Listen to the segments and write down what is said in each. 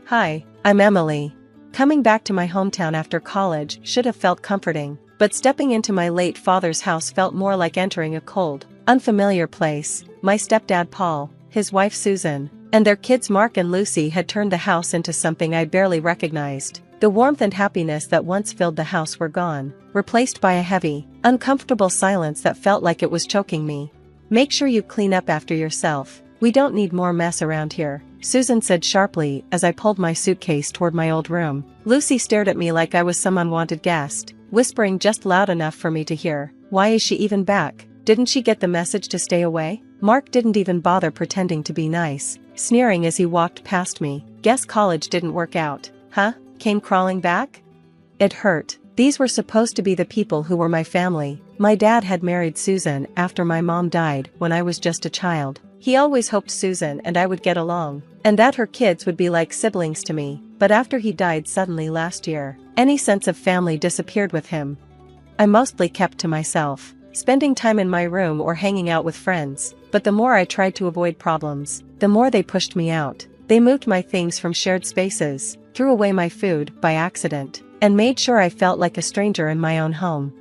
Hi, I'm Emily. Coming back to my hometown after college should have felt comforting, but stepping into my late father's house felt more like entering a cold, unfamiliar place. My stepdad Paul, his wife Susan, and their kids Mark and Lucy had turned the house into something I barely recognized. The warmth and happiness that once filled the house were gone, replaced by a heavy, uncomfortable silence that felt like it was choking me. "Make sure you clean up after yourself. We don't need more mess around here," Susan said sharply as I pulled my suitcase toward my old room. Lucy stared at me like I was some unwanted guest, whispering just loud enough for me to hear. "Why is she even back? Didn't she get the message to stay away?" Mark didn't even bother pretending to be nice, sneering as he walked past me. "Guess college didn't work out, huh? Came crawling back?" It hurt. These were supposed to be the people who were my family. My dad had married Susan after my mom died when I was just a child. He always hoped Susan and I would get along, and that her kids would be like siblings to me. But after he died suddenly last year, any sense of family disappeared with him. I mostly kept to myself, spending time in my room or hanging out with friends. But the more I tried to avoid problems, the more they pushed me out. They moved my things from shared spaces, threw away my food by accident, and made sure I felt like a stranger in my own home.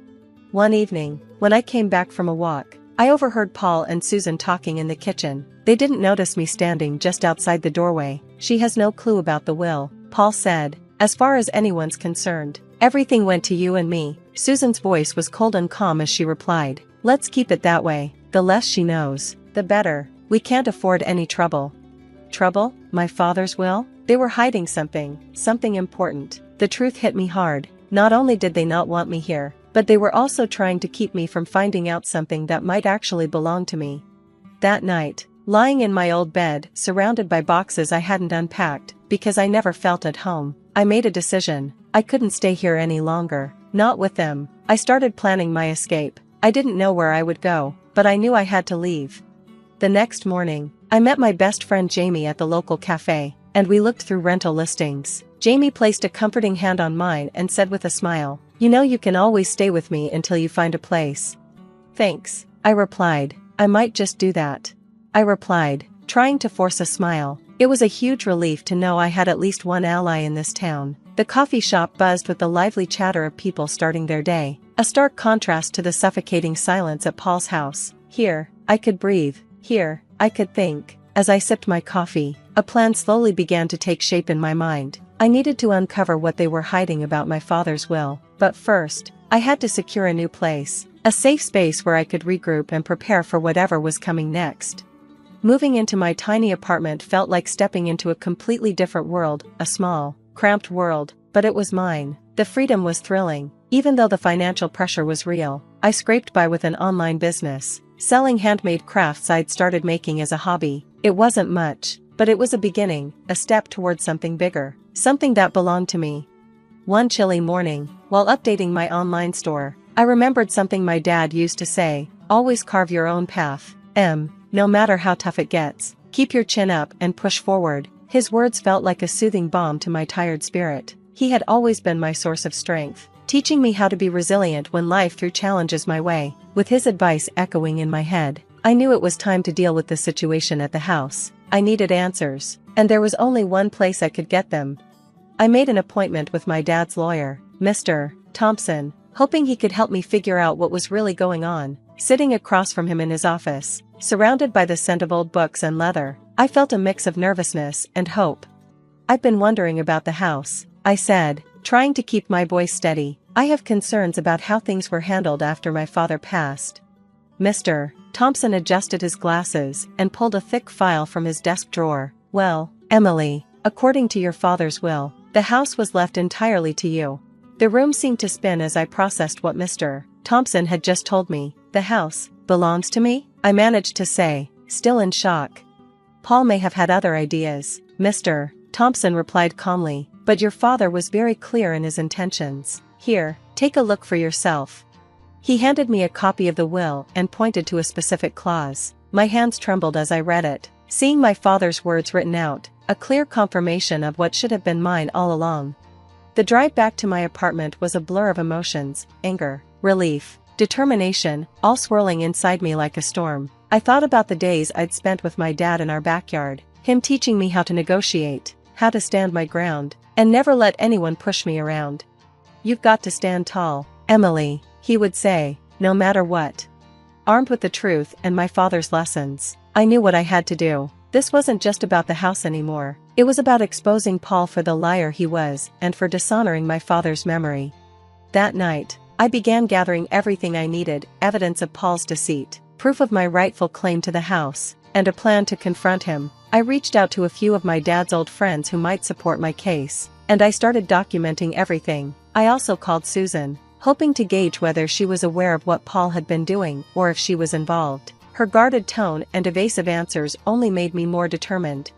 One evening, when I came back from a walk, I overheard Paul and Susan talking in the kitchen. They didn't notice me standing just outside the doorway. "She has no clue about the will," Paul said. "As far as anyone's concerned, everything went to you and me." Susan's voice was cold and calm as she replied, "Let's keep it that way. The less she knows, the better. We can't afford any trouble." Trouble? My father's will? They were hiding something important. The truth hit me hard. Not only did they not want me here, but they were also trying to keep me from finding out something that might actually belong to me. That night, lying in my old bed, surrounded by boxes I hadn't unpacked, because I never felt at home, I made a decision. I couldn't stay here any longer, not with them. I started planning my escape. I didn't know where I would go, but I knew I had to leave. The next morning, I met my best friend Jamie at the local cafe, and we looked through rental listings. Jamie placed a comforting hand on mine and said with a smile, "You know you can always stay with me until you find a place." "Thanks," I replied. "I might just do that," I replied, trying to force a smile. It was a huge relief to know I had at least one ally in this town. The coffee shop buzzed with the lively chatter of people starting their day, a stark contrast to the suffocating silence at Paul's house. Here, I could breathe. Here, I could think. As I sipped my coffee, a plan slowly began to take shape in my mind. I needed to uncover what they were hiding about my father's will. But first, I had to secure a new place, a safe space where I could regroup and prepare for whatever was coming next. Moving into my tiny apartment felt like stepping into a completely different world, a small, cramped world, but it was mine. The freedom was thrilling, even though the financial pressure was real. I scraped by with an online business, selling handmade crafts I'd started making as a hobby. It wasn't much, but it was a beginning, a step towards something bigger, something that belonged to me. One chilly morning, while updating my online store, I remembered something my dad used to say: "Always carve your own path. No matter how tough it gets, keep your chin up and push forward." His words felt like a soothing balm to my tired spirit. He had always been my source of strength, teaching me how to be resilient when life threw challenges my way. With his advice echoing in my head, I knew it was time to deal with the situation at the house. I needed answers, and there was only one place I could get them. I made an appointment with my dad's lawyer, Mr. Thompson, hoping he could help me figure out what was really going on. Sitting across from him in his office, surrounded by the scent of old books and leather, I felt a mix of nervousness and hope. "I've been wondering about the house," I said, trying to keep my voice steady. "I have concerns about how things were handled after my father passed." Mr. Thompson adjusted his glasses and pulled a thick file from his desk drawer. "Well, Emily, according to your father's will, the house was left entirely to you." The room seemed to spin as I processed what Mr. Thompson had just told me. "The house belongs to me?" I managed to say, still in shock. "Paul may have had other ideas," Mr. Thompson replied calmly, "but your father was very clear in his intentions. Here, take a look for yourself." He handed me a copy of the will and pointed to a specific clause. My hands trembled as I read it, seeing my father's words written out, a clear confirmation of what should have been mine all along. The drive back to my apartment was a blur of emotions: anger, relief, determination, all swirling inside me like a storm. I thought about the days I'd spent with my dad in our backyard, him teaching me how to negotiate, how to stand my ground, and never let anyone push me around. "You've got to stand tall, Emily," he would say, no matter what. Armed with the truth and my father's lessons, I knew what I had to do. This wasn't just about the house anymore. It was about exposing Paul for the liar he was and for dishonoring my father's memory. That night, I began gathering everything I needed: evidence of Paul's deceit, proof of my rightful claim to the house, and a plan to confront him. I reached out to a few of my dad's old friends who might support my case, and I started documenting everything. I also called Susan, hoping to gauge whether she was aware of what Paul had been doing or if she was involved. Her guarded tone and evasive answers only made me more determined.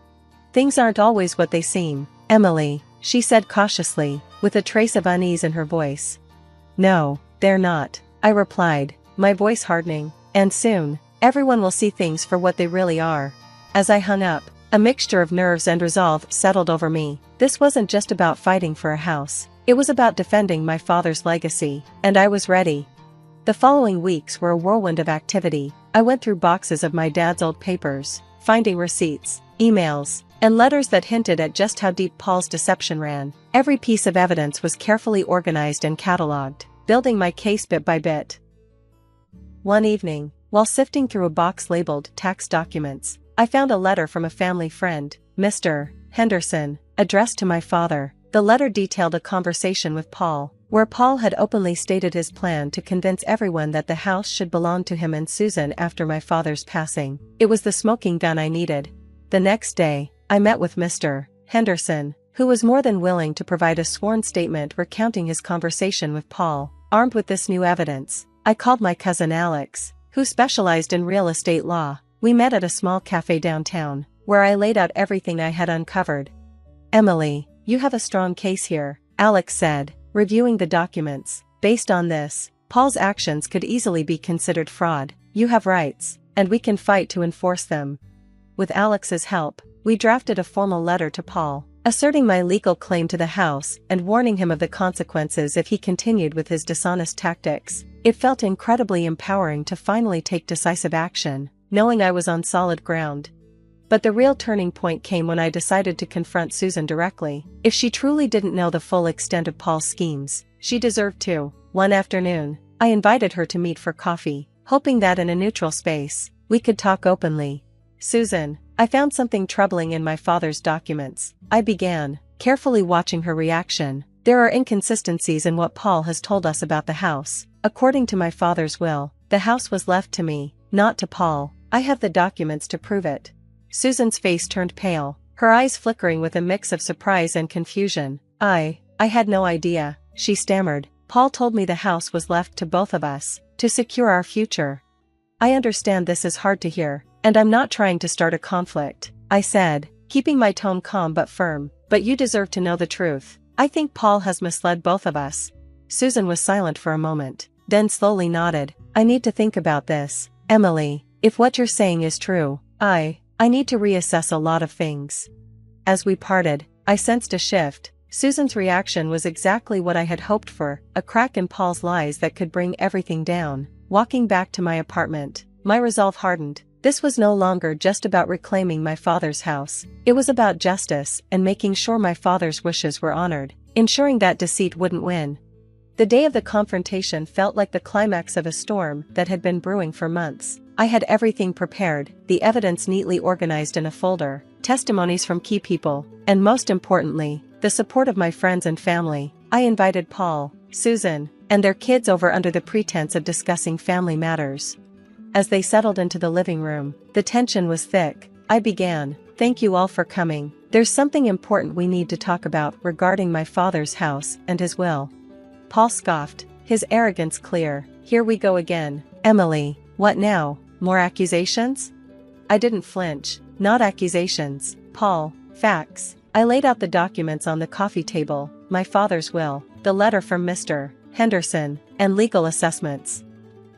"Things aren't always what they seem, Emily," she said cautiously, with a trace of unease in her voice. "No, they're not," I replied, my voice hardening, "and soon, everyone will see things for what they really are." As I hung up, a mixture of nerves and resolve settled over me. This wasn't just about fighting for a house. It was about defending my father's legacy, and I was ready. The following weeks were a whirlwind of activity. I went through boxes of my dad's old papers, finding receipts, emails, and letters that hinted at just how deep Paul's deception ran. Every piece of evidence was carefully organized and cataloged, building my case bit by bit. One evening, while sifting through a box labeled tax documents, I found a letter from a family friend, Mr. Henderson, addressed to my father. The letter detailed a conversation with Paul, where Paul had openly stated his plan to convince everyone that the house should belong to him and Susan after my father's passing. It was the smoking gun I needed. The next day, I met with Mr. Henderson, who was more than willing to provide a sworn statement recounting his conversation with Paul. Armed with this new evidence, I called my cousin Alex, who specialized in real estate law. We met at a small cafe downtown, where I laid out everything I had uncovered. "Emily, you have a strong case here," Alex said, reviewing the documents. "Based on this, Paul's actions could easily be considered fraud. You have rights, and we can fight to enforce them." With Alex's help, we drafted a formal letter to Paul, asserting my legal claim to the house and warning him of the consequences if he continued with his dishonest tactics. It felt incredibly empowering to finally take decisive action, knowing I was on solid ground. But the real turning point came when I decided to confront Susan directly. If she truly didn't know the full extent of Paul's schemes, she deserved to. One afternoon, I invited her to meet for coffee, hoping that in a neutral space, we could talk openly. "Susan, I found something troubling in my father's documents," I began, carefully watching her reaction. "There are inconsistencies in what Paul has told us about the house. According to my father's will, the house was left to me, not to Paul. I have the documents to prove it." Susan's face turned pale, her eyes flickering with a mix of surprise and confusion. I had no idea," she stammered. "Paul told me the house was left to both of us, to secure our future." "I understand this is hard to hear, and I'm not trying to start a conflict," I said, keeping my tone calm but firm. "But you deserve to know the truth. I think Paul has misled both of us." Susan was silent for a moment, then slowly nodded. "I need to think about this, Emily. If what you're saying is true, I need to reassess a lot of things." As we parted, I sensed a shift. Susan's reaction was exactly what I had hoped for, a crack in Paul's lies that could bring everything down. Walking back to my apartment, my resolve hardened. This was no longer just about reclaiming my father's house. It was about justice and making sure my father's wishes were honored, ensuring that deceit wouldn't win. The day of the confrontation felt like the climax of a storm that had been brewing for months. I had everything prepared, the evidence neatly organized in a folder, testimonies from key people, and most importantly, the support of my friends and family. I invited Paul, Susan, and their kids over under the pretense of discussing family matters. As they settled into the living room, the tension was thick. I began, "Thank you all for coming. There's something important we need to talk about regarding my father's house and his will." Paul scoffed, his arrogance clear. "Here we go again. Emily, what now? More accusations?" I didn't flinch. "Not accusations, Paul, facts." I laid out the documents on the coffee table: my father's will, the letter from Mr. Henderson, and legal assessments.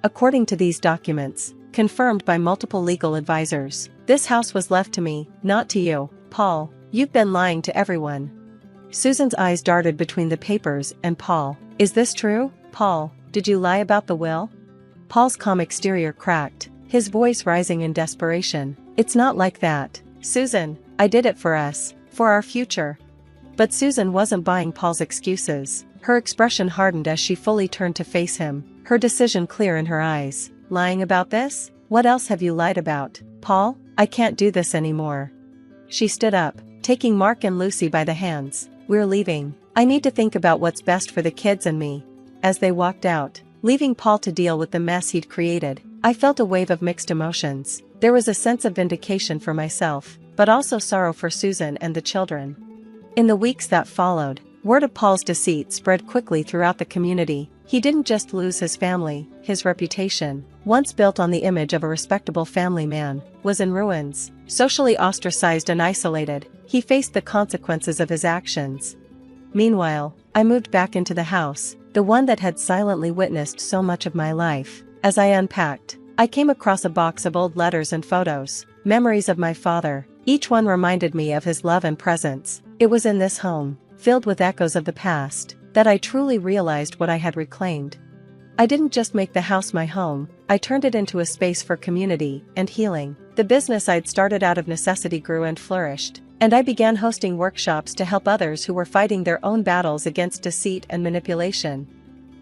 According to these documents, confirmed by multiple legal advisors, this house was left to me, not to you. Paul, you've been lying to everyone. Susan's eyes darted between the papers and Paul. "Is this true, Paul? Did you lie about the will?" Paul's calm exterior cracked, his voice rising in desperation. "It's not like that, Susan. I did it for us. For our future. But Susan wasn't buying Paul's excuses. Her expression hardened as she fully turned to face him, her decision clear in her eyes. Lying about this? What else have you lied about, Paul? I can't do this anymore. She stood up, taking Mark and Lucy by the hands. We're leaving. I need to think about what's best for the kids and me. As they walked out, leaving Paul to deal with the mess he'd created, I felt a wave of mixed emotions. There was a sense of vindication for myself, but also sorrow for Susan and the children. In the weeks that followed, word of Paul's deceit spread quickly throughout the community. He didn't just lose his family, his reputation, once built on the image of a respectable family man, was in ruins. Socially ostracized and isolated, he faced the consequences of his actions. Meanwhile, I moved back into the house, the one that had silently witnessed so much of my life. As I unpacked, I came across a box of old letters and photos, memories of my father. Each one reminded me of his love and presence. It was in this home, filled with echoes of the past, that I truly realized what I had reclaimed. I didn't just make the house my home, I turned it into a space for community and healing. The business I'd started out of necessity grew and flourished, and I began hosting workshops to help others who were fighting their own battles against deceit and manipulation.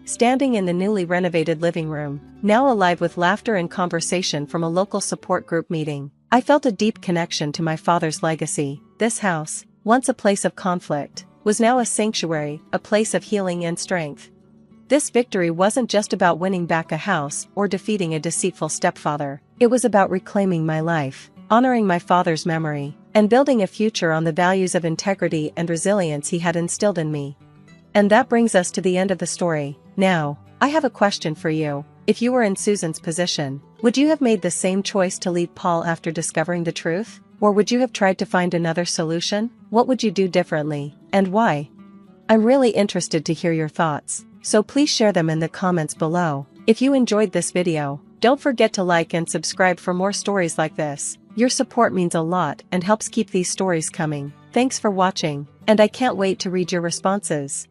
Standing in the newly renovated living room, now alive with laughter and conversation from a local support group meeting, I felt a deep connection to my father's legacy. This house, once a place of conflict, was now a sanctuary, a place of healing and strength. This victory wasn't just about winning back a house or defeating a deceitful stepfather. It was about reclaiming my life, honoring my father's memory, and building a future on the values of integrity and resilience he had instilled in me. And that brings us to the end of the story. Now, I have a question for you. If you were in Susan's position, would you have made the same choice to leave Paul after discovering the truth? Or would you have tried to find another solution? What would you do differently, and why? I'm really interested to hear your thoughts, so please share them in the comments below. If you enjoyed this video, don't forget to like and subscribe for more stories like this. Your support means a lot and helps keep these stories coming. Thanks for watching, and I can't wait to read your responses.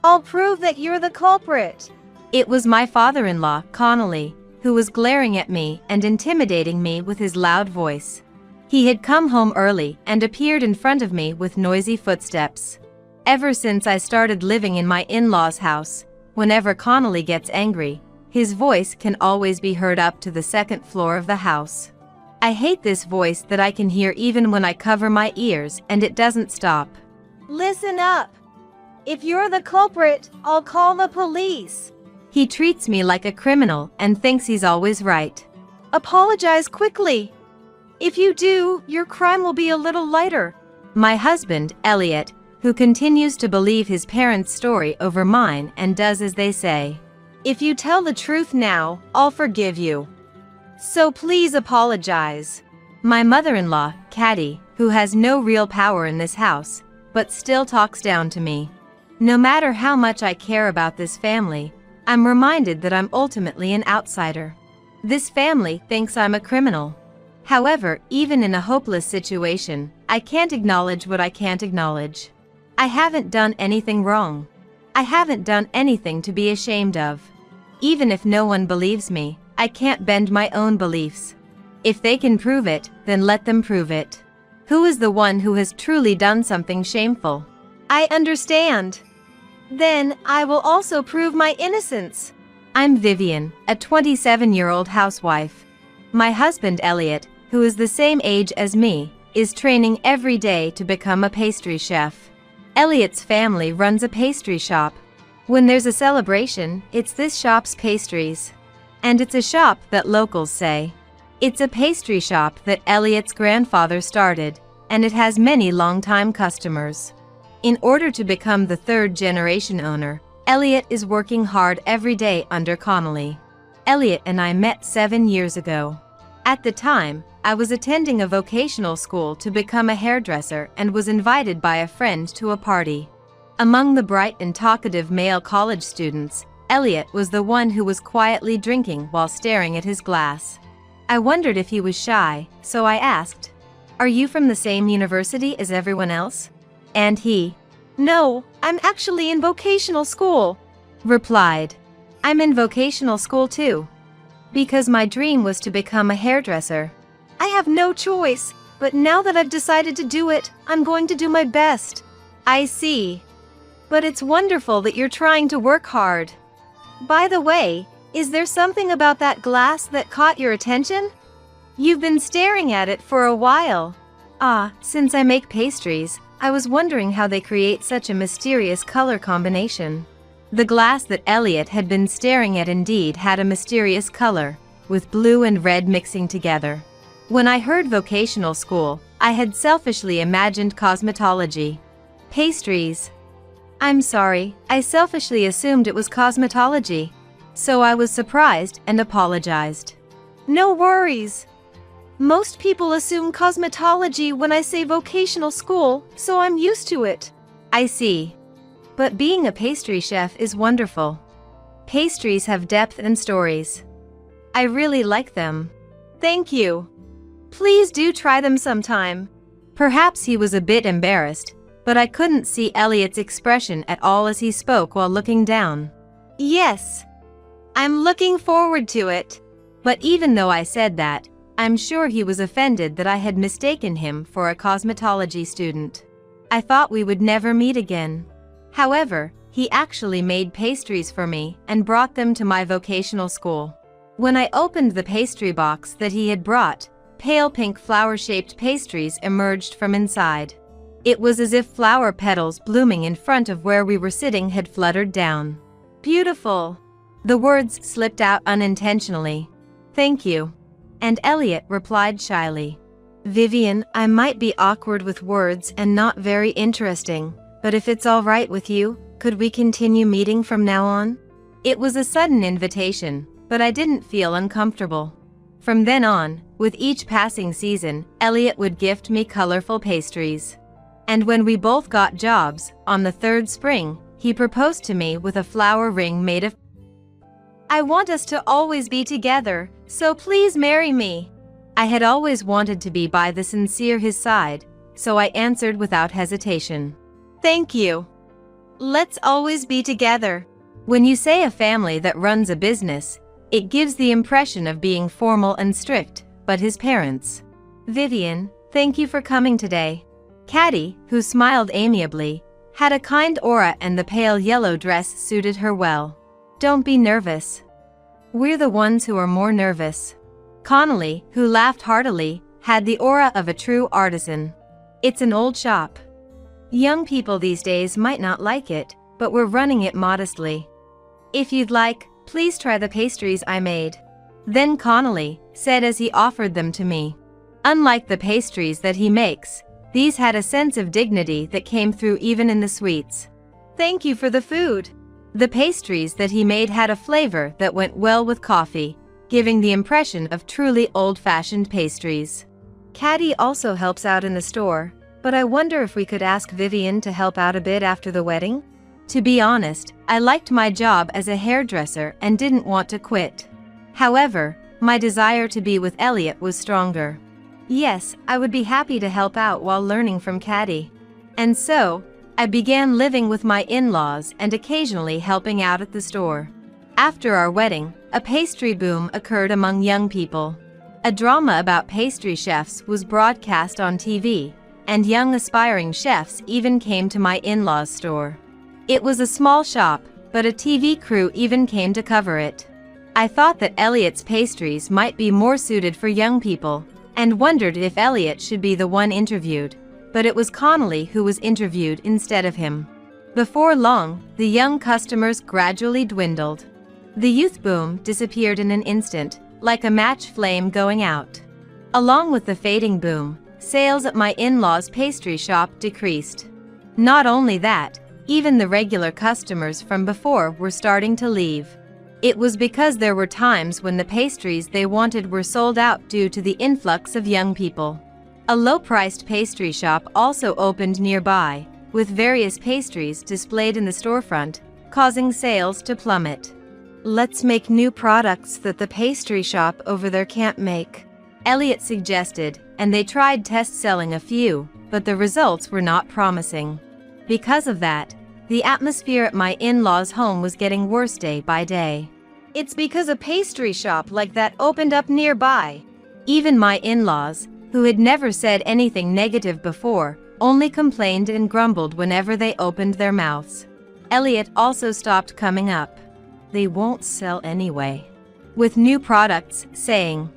I'll prove that you're the culprit. It was my father-in-law, Connolly, who was glaring at me and intimidating me with his loud voice. He had come home early and appeared in front of me with noisy footsteps. Ever since I started living in my in-laws' house, whenever Connolly gets angry, his voice can always be heard up to the second floor of the house. I hate this voice that I can hear even when I cover my ears, and it doesn't stop. Listen up. If you're the culprit, I'll call the police. He treats me like a criminal and thinks he's always right. Apologize quickly. If you do, your crime will be a little lighter. My husband, Elliot, who continues to believe his parents' story over mine and does as they say. If you tell the truth now, I'll forgive you. So please apologize. My mother-in-law, Caddy, who has no real power in this house, but still talks down to me. No matter how much I care about this family, I'm reminded that I'm ultimately an outsider. This family thinks I'm a criminal. However, even in a hopeless situation, I can't acknowledge what I can't acknowledge. I haven't done anything wrong. I haven't done anything to be ashamed of. Even if no one believes me, I can't bend my own beliefs. If they can prove it, then let them prove it. Who is the one who has truly done something shameful? I understand. Then I will also prove my innocence. I'm Vivian, a 27-year-old housewife. My husband Elliot, who is the same age as me, is training every day to become a pastry chef. Elliot's family runs a pastry shop. When there's a celebration, it's this shop's pastries. And it's a shop that locals say. It's a pastry shop that Elliot's grandfather started, and it has many long-time customers. In order to become the third-generation owner, Elliot is working hard every day under Connolly. Elliot and I met 7 years ago. At the time, I was attending a vocational school to become a hairdresser and was invited by a friend to a party. Among the bright and talkative male college students, Elliot was the one who was quietly drinking while staring at his glass. I wondered if he was shy, so I asked, "Are you from the same university as everyone else?" And he, "No, I'm actually in vocational school," replied. "I'm in vocational school too. Because my dream was to become a hairdresser." I have no choice, but now that I've decided to do it, I'm going to do my best. I see. But it's wonderful that you're trying to work hard. By the way, is there something about that glass that caught your attention? You've been staring at it for a while. Since I make pastries, I was wondering how they create such a mysterious color combination. The glass that Elliot had been staring at indeed had a mysterious color, with blue and red mixing together. When I heard vocational school, I had selfishly imagined cosmetology. Pastries. I'm sorry, I selfishly assumed it was cosmetology. So I was surprised and apologized. No worries. Most people assume cosmetology when I say vocational school, so I'm used to it. I see. But being a pastry chef is wonderful. Pastries have depth and stories. I really like them. Thank you. Please do try them sometime. Perhaps he was a bit embarrassed, but I couldn't see Elliot's expression at all as he spoke while looking down. Yes. I'm looking forward to it. But even though I said that, I'm sure he was offended that I had mistaken him for a cosmetology student. I thought we would never meet again. However, he actually made pastries for me and brought them to my vocational school. When I opened the pastry box that he had brought, pale pink flower-shaped pastries emerged from inside. It was as if flower petals blooming in front of where we were sitting had fluttered down. Beautiful. The words slipped out unintentionally. Thank you. And Elliot replied shyly. Vivian, I might be awkward with words and not very interesting, but if it's all right with you, could we continue meeting from now on? It was a sudden invitation, but I didn't feel uncomfortable. From then on, with each passing season, Elliot would gift me colorful pastries. And when we both got jobs, on the third spring, he proposed to me with a flower ring made of. I want us to always be together, so please marry me. I had always wanted to be by the sincere his side, so I answered without hesitation. Thank you. Let's always be together. When you say a family that runs a business, it gives the impression of being formal and strict, but his parents. Vivian, thank you for coming today. Caddy, who smiled amiably, had a kind aura and the pale yellow dress suited her well. Don't be nervous. We're the ones who are more nervous. Connolly, who laughed heartily, had the aura of a true artisan. It's an old shop. Young people these days might not like it, but we're running it modestly. If you'd like, please try the pastries I made. Then Connolly said as he offered them to me. Unlike the pastries that he makes, these had a sense of dignity that came through even in the sweets. Thank you for the food. The pastries that he made had a flavor that went well with coffee, giving the impression of truly old-fashioned pastries. Caddy also helps out in the store, but I wonder if we could ask Vivian to help out a bit after the wedding? To be honest, I liked my job as a hairdresser and didn't want to quit. However, my desire to be with Elliot was stronger. Yes, I would be happy to help out while learning from Caddy. And so, I began living with my in-laws and occasionally helping out at the store. After our wedding, a pastry boom occurred among young people. A drama about pastry chefs was broadcast on TV, and young aspiring chefs even came to my in-laws' store. It was a small shop, but a TV crew even came to cover it. I thought that Elliot's pastries might be more suited for young people, and wondered if Elliot should be the one interviewed, but it was Connolly who was interviewed instead of him. Before long, the young customers gradually dwindled. The youth boom disappeared in an instant, like a match flame going out. Along with the fading boom, sales at my in-laws' pastry shop decreased. Not only that, even the regular customers from before were starting to leave. It was because there were times when the pastries they wanted were sold out due to the influx of young people. A low-priced pastry shop also opened nearby, with various pastries displayed in the storefront, causing sales to plummet. Let's make new products that the pastry shop over there can't make, Elliot suggested, and they tried test-selling a few, but the results were not promising. Because of that, the atmosphere at my in-laws' home was getting worse day by day. It's because a pastry shop like that opened up nearby. Even my in-laws, who had never said anything negative before, only complained and grumbled whenever they opened their mouths. Elliot also stopped coming up. They won't sell anyway. With new products, saying.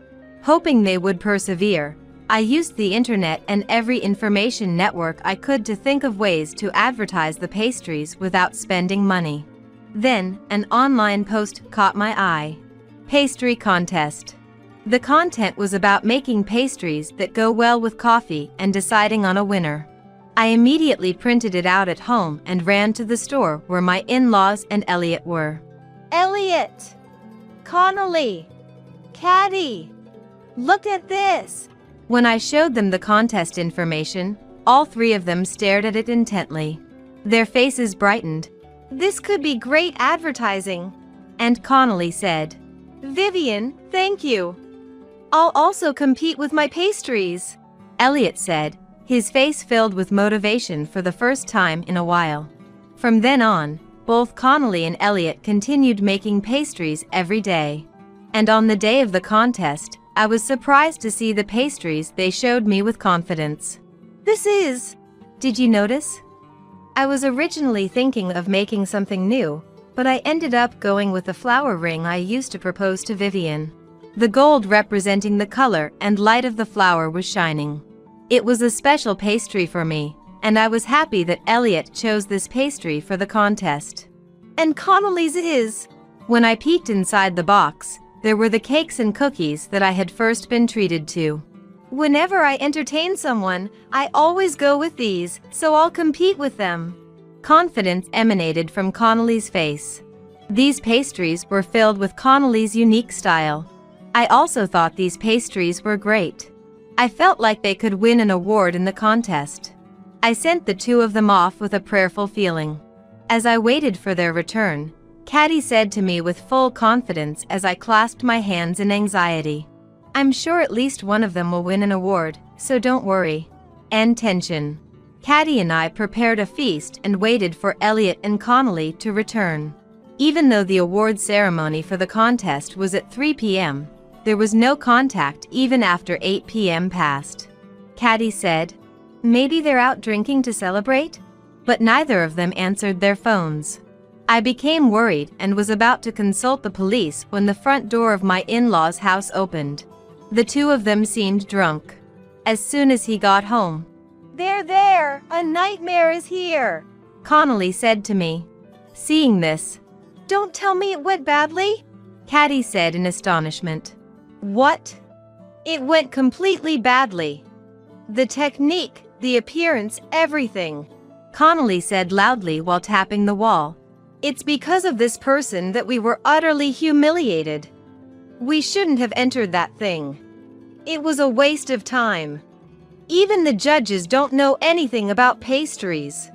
Hoping they would persevere, I used the internet and every information network I could to think of ways to advertise the pastries without spending money. Then, an online post caught my eye. Pastry contest. The content was about making pastries that go well with coffee and deciding on a winner. I immediately printed it out at home and ran to the store where my in-laws and Elliot were. Elliot! Connolly! Caddy! Look at this! When I showed them the contest information, all three of them stared at it intently. Their faces brightened. This could be great advertising. And Connolly said, Vivian, thank you. I'll also compete with my pastries. Elliot said, his face filled with motivation for the first time in a while. From then on, both Connolly and Elliot continued making pastries every day. And on the day of the contest, I was surprised to see the pastries they showed me with confidence. Did you notice? I was originally thinking of making something new, but I ended up going with the flower ring I used to propose to Vivian. The gold representing the color and light of the flower was shining. It was a special pastry for me, and I was happy that Elliot chose this pastry for the contest. And Connolly's is. When I peeked inside the box, there were the cakes and cookies that I had first been treated to. Whenever I entertain someone, I always go with these, so I'll compete with them. Confidence emanated from Connolly's face. These pastries were filled with Connolly's unique style. I also thought these pastries were great. I felt like they could win an award in the contest. I sent the two of them off with a prayerful feeling. As I waited for their return, Caddy said to me with full confidence as I clasped my hands in anxiety, I'm sure at least one of them will win an award, so don't worry. End tension. Caddy and I prepared a feast and waited for Elliot and Connolly to return. Even though the award ceremony for the contest was at 3 p.m., there was no contact even after 8 p.m. passed. Caddy said, maybe they're out drinking to celebrate? But neither of them answered their phones. I became worried and was about to consult the police when the front door of my in-laws' house opened. The two of them seemed drunk. As soon as he got home, There, a nightmare is here, Connolly said to me. Seeing this, Don't tell me it went badly? Caddy said in astonishment. What? It went completely badly. The technique, the appearance, everything. Connolly said loudly while tapping the wall. It's because of this person that we were utterly humiliated. We shouldn't have entered that thing. It was a waste of time. Even the judges don't know anything about pastries.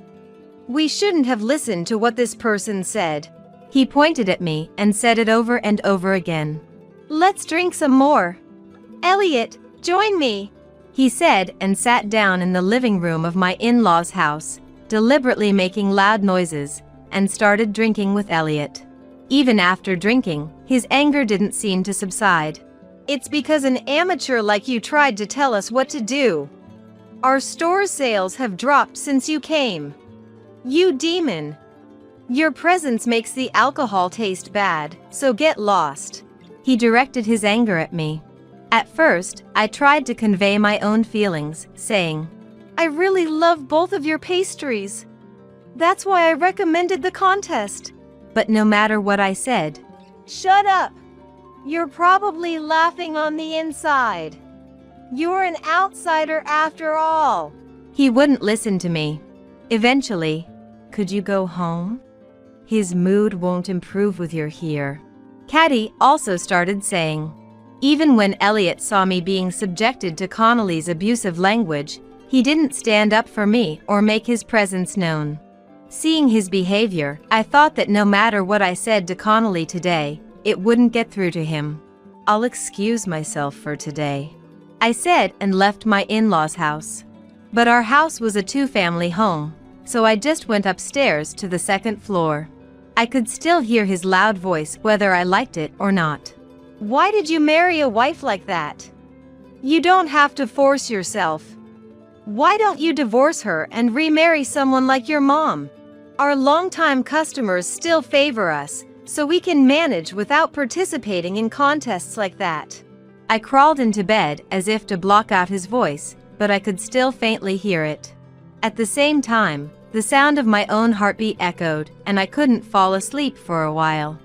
We shouldn't have listened to what this person said. He pointed at me and said it over and over again. Let's drink some more. Elliot, join me, he said and sat down in the living room of my in-laws' house, deliberately making loud noises, and started drinking with Elliot. Even after drinking, his anger didn't seem to subside. It's because an amateur like you tried to tell us what to do. Our store sales have dropped since you came. You demon. Your presence makes the alcohol taste bad, so get lost. He directed his anger at me. At first, I tried to convey my own feelings, saying, I really love both of your pastries. That's why I recommended the contest. But no matter what I said, Shut up! You're probably laughing on the inside. You're an outsider after all. He wouldn't listen to me. Eventually, could you go home? His mood won't improve with you here. Caddy also started saying. Even when Elliot saw me being subjected to Connolly's abusive language, he didn't stand up for me or make his presence known. Seeing his behavior, I thought that no matter what I said to Connolly today, it wouldn't get through to him. I'll excuse myself for today, I said and left my in-laws' house. But our house was a two-family home, so I just went upstairs to the second floor. I could still hear his loud voice whether I liked it or not. Why did you marry a wife like that? You don't have to force yourself. Why don't you divorce her and remarry someone like your mom? Our longtime customers still favor us, so we can manage without participating in contests like that. I crawled into bed as if to block out his voice, but I could still faintly hear it. At the same time, the sound of my own heartbeat echoed, and I couldn't fall asleep for a while.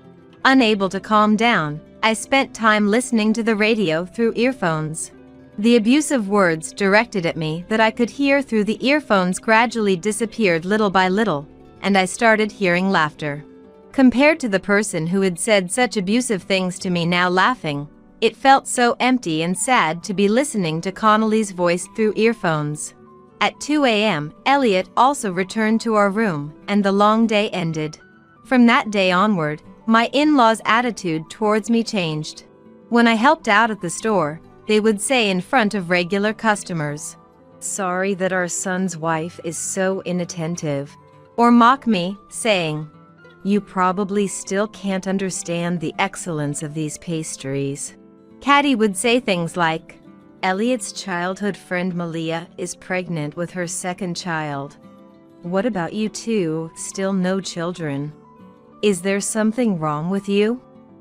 Unable to calm down, I spent time listening to the radio through earphones. The abusive words directed at me that I could hear through the earphones gradually disappeared little by little, and I started hearing laughter. Compared to the person who had said such abusive things to me now laughing, it felt so empty and sad to be listening to Connolly's voice through earphones. At 2 a.m., Elliot also returned to our room, and the long day ended. From that day onward, my in-laws' attitude towards me changed. When I helped out at the store, they would say in front of regular customers, "Sorry that our son's wife is so inattentive," or mock me, saying, "You probably still can't understand the excellence of these pastries." Caddy would say things like, "Elliot's childhood friend Malia is pregnant with her second child. What about you two, still no children? Is there something wrong with you?"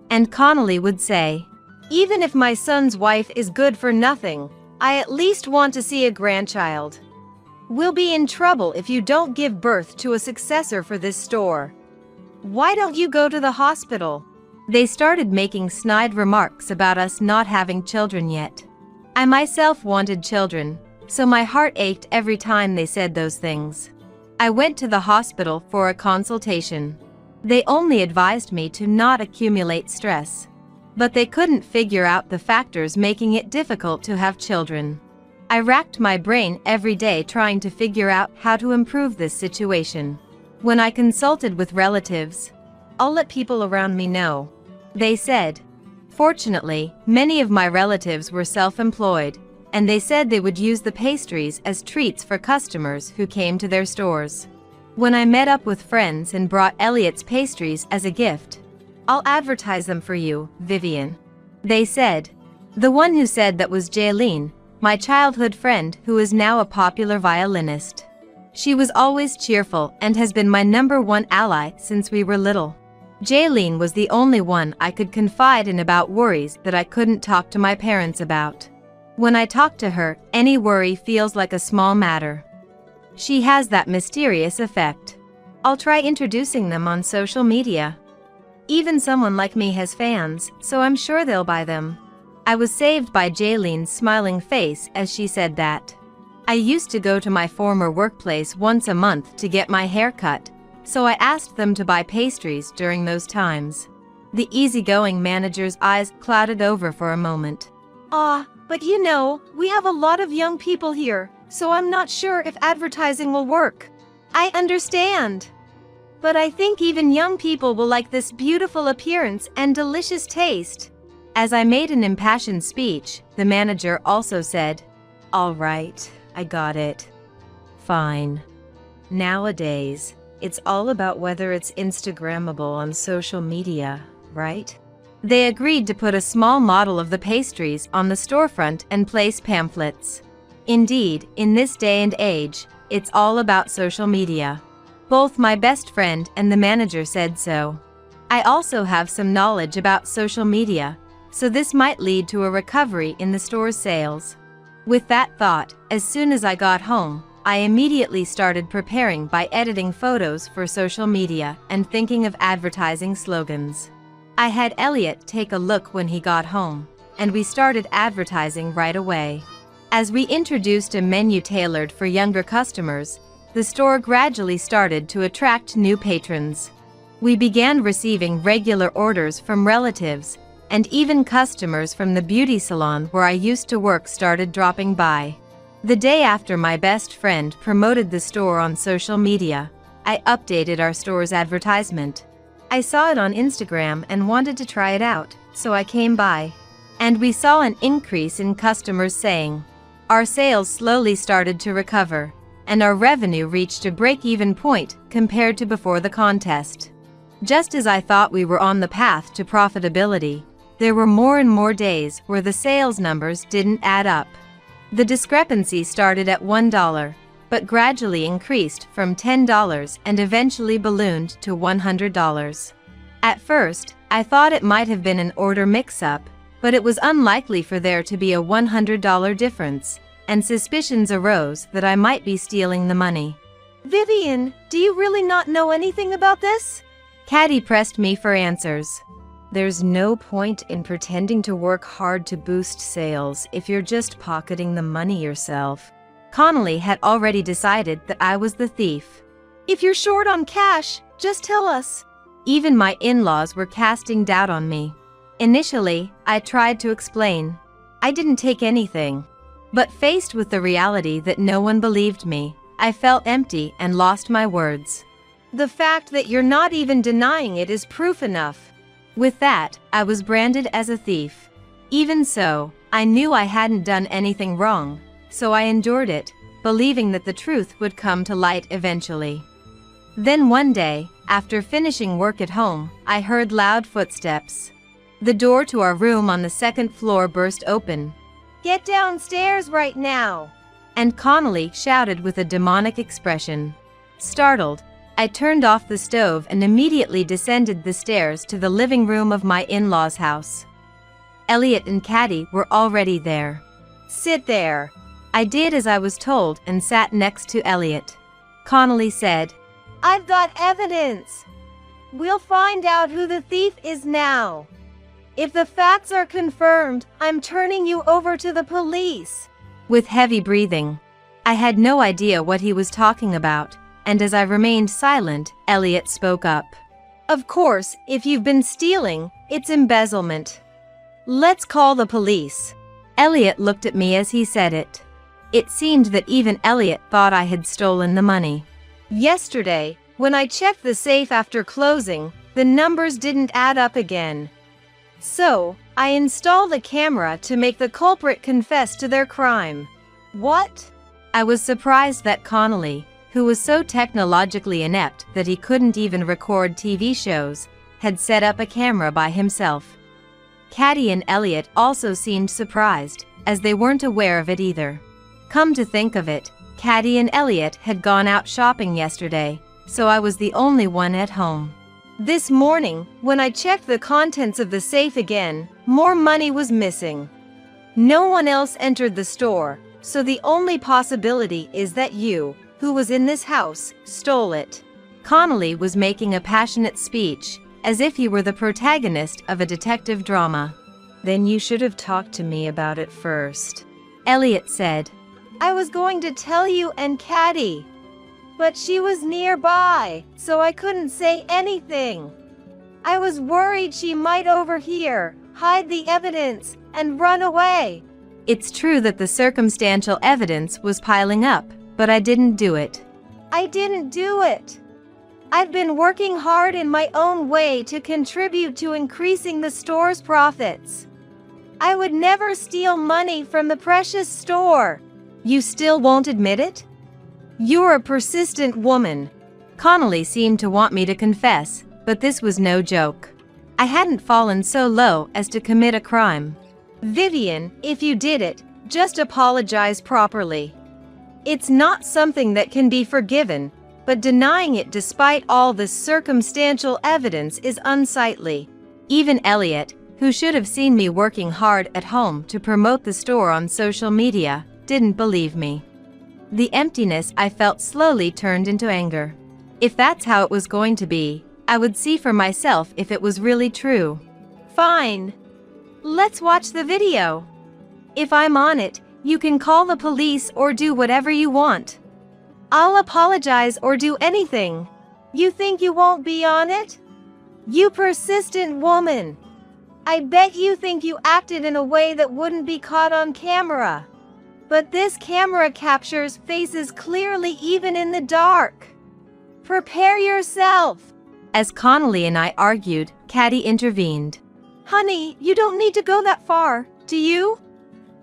And Connolly would say, "Even if my son's wife is good for nothing, I at least want to see a grandchild. We'll be in trouble if you don't give birth to a successor for this store. Why don't you go to the hospital?" They started making snide remarks about us not having children yet. I myself wanted children, so my heart ached every time they said those things. I went to the hospital for a consultation. They only advised me to not accumulate stress. But they couldn't figure out the factors making it difficult to have children. I racked my brain every day trying to figure out how to improve this situation. When I consulted with relatives, "I'll let people around me know," they said. Fortunately, many of my relatives were self-employed, and they said they would use the pastries as treats for customers who came to their stores. When I met up with friends and brought Elliot's pastries as a gift, "I'll advertise them for you, Vivian," they said. The one who said that was Jaylene, my childhood friend who is now a popular violinist. She was always cheerful and has been my #1 ally since we were little. Jaylene was the only one I could confide in about worries that I couldn't talk to my parents about. When I talk to her, any worry feels like a small matter. She has that mysterious effect. I'll try introducing them on social media. Even someone like me has fans, so I'm sure they'll buy them. I was saved by Jaylene's smiling face as she said that. I used to go to my former workplace once a month to get my hair cut, so I asked them to buy pastries during those times. The easygoing manager's eyes clouded over for a moment. But you know, we have a lot of young people here, so I'm not sure if advertising will work." "I understand. But I think even young people will like this beautiful appearance and delicious taste." As I made an impassioned speech, the manager also said, "All right, I got it. Fine. Nowadays, it's all about whether it's Instagrammable on social media, right?" They agreed to put a small model of the pastries on the storefront and place pamphlets. Indeed, in this day and age, it's all about social media. Both my best friend and the manager said so. I also have some knowledge about social media, so this might lead to a recovery in the store's sales. With that thought, as soon as I got home, I immediately started preparing by editing photos for social media and thinking of advertising slogans. I had Elliot take a look when he got home, and we started advertising right away. As we introduced a menu tailored for younger customers, the store gradually started to attract new patrons. We began receiving regular orders from relatives, and even customers from the beauty salon where I used to work started dropping by. The day after my best friend promoted the store on social media, I updated our store's advertisement. I saw it on Instagram and wanted to try it out, so I came by. And we saw an increase in customers saying, our sales slowly started to recover, and our revenue reached a break-even point compared to before the contest. Just as I thought we were on the path to profitability, There were more and more days where the sales numbers didn't add up. The discrepancy started at $1, but gradually increased from $10 and eventually ballooned to $100. At first, I thought it might have been an order mix-up, but it was unlikely for there to be a $100 difference, and suspicions arose that I might be stealing the money. Vivian, do you really not know anything about this? Caddy pressed me for answers. There's no point in pretending to work hard to boost sales if you're just pocketing the money yourself. Connolly had already decided that I was the thief. If you're short on cash, just tell us. Even my in-laws were casting doubt on me. Initially, I tried to explain. I didn't take anything. But faced with the reality that no one believed me, I felt empty and lost my words. The fact that you're not even denying it is proof enough. With that, I was branded as a thief. Even so, I knew I hadn't done anything wrong, so I endured it, believing that the truth would come to light eventually. Then one day, after finishing work at home, I heard loud footsteps. The door to our room on the second floor burst open. Get downstairs right now! And Connolly shouted with a demonic expression. Startled, I turned off the stove and immediately descended the stairs to the living room of my in-laws' house. Elliot and Caddy were already there. Sit there. I did as I was told and sat next to Elliot. Connolly said, I've got evidence. We'll find out who the thief is now. If the facts are confirmed, I'm turning you over to the police. With heavy breathing. I had no idea what he was talking about, and as I remained silent, Elliot spoke up. Of course, if you've been stealing, it's embezzlement. Let's call the police. Elliot looked at me as he said it. It seemed that even Elliot thought I had stolen the money. Yesterday, when I checked the safe after closing, the numbers didn't add up again. So, I installed a camera to make the culprit confess to their crime. What? I was surprised that Connolly, who was so technologically inept that he couldn't even record TV shows, had set up a camera by himself. Caddy and Elliot also seemed surprised, as they weren't aware of it either. Come to think of it, Caddy and Elliot had gone out shopping yesterday, so I was the only one at home. This morning, when I checked the contents of the safe again, more money was missing. No one else entered the store, so the only possibility is that you, who was in this house, stole it. Connolly was making a passionate speech, as if he were the protagonist of a detective drama. Then you should have talked to me about it first, Elliot said. I was going to tell you and Caddy, but she was nearby, so I couldn't say anything. I was worried she might overhear, hide the evidence, and run away. It's true that the circumstantial evidence was piling up, but I didn't do it. I didn't do it. I've been working hard in my own way to contribute to increasing the store's profits. I would never steal money from the precious store. You still won't admit it? You're a persistent woman. Connolly seemed to want me to confess, but this was no joke. I hadn't fallen so low as to commit a crime. Vivian, if you did it, just apologize properly. It's not something that can be forgiven, but denying it despite all this circumstantial evidence is unsightly. Even Elliot, who should have seen me working hard at home to promote the store on social media, didn't believe me. The emptiness I felt slowly turned into anger. If that's how it was going to be, I would see for myself if it was really true. Fine. Let's watch the video. If I'm on it, you can call the police or do whatever you want. I'll apologize or do anything. You think you won't be on it? You persistent woman. I bet you think you acted in a way that wouldn't be caught on camera. But this camera captures faces clearly even in the dark. Prepare yourself. As Connolly and I argued, Caddy intervened. Honey, you don't need to go that far, do you?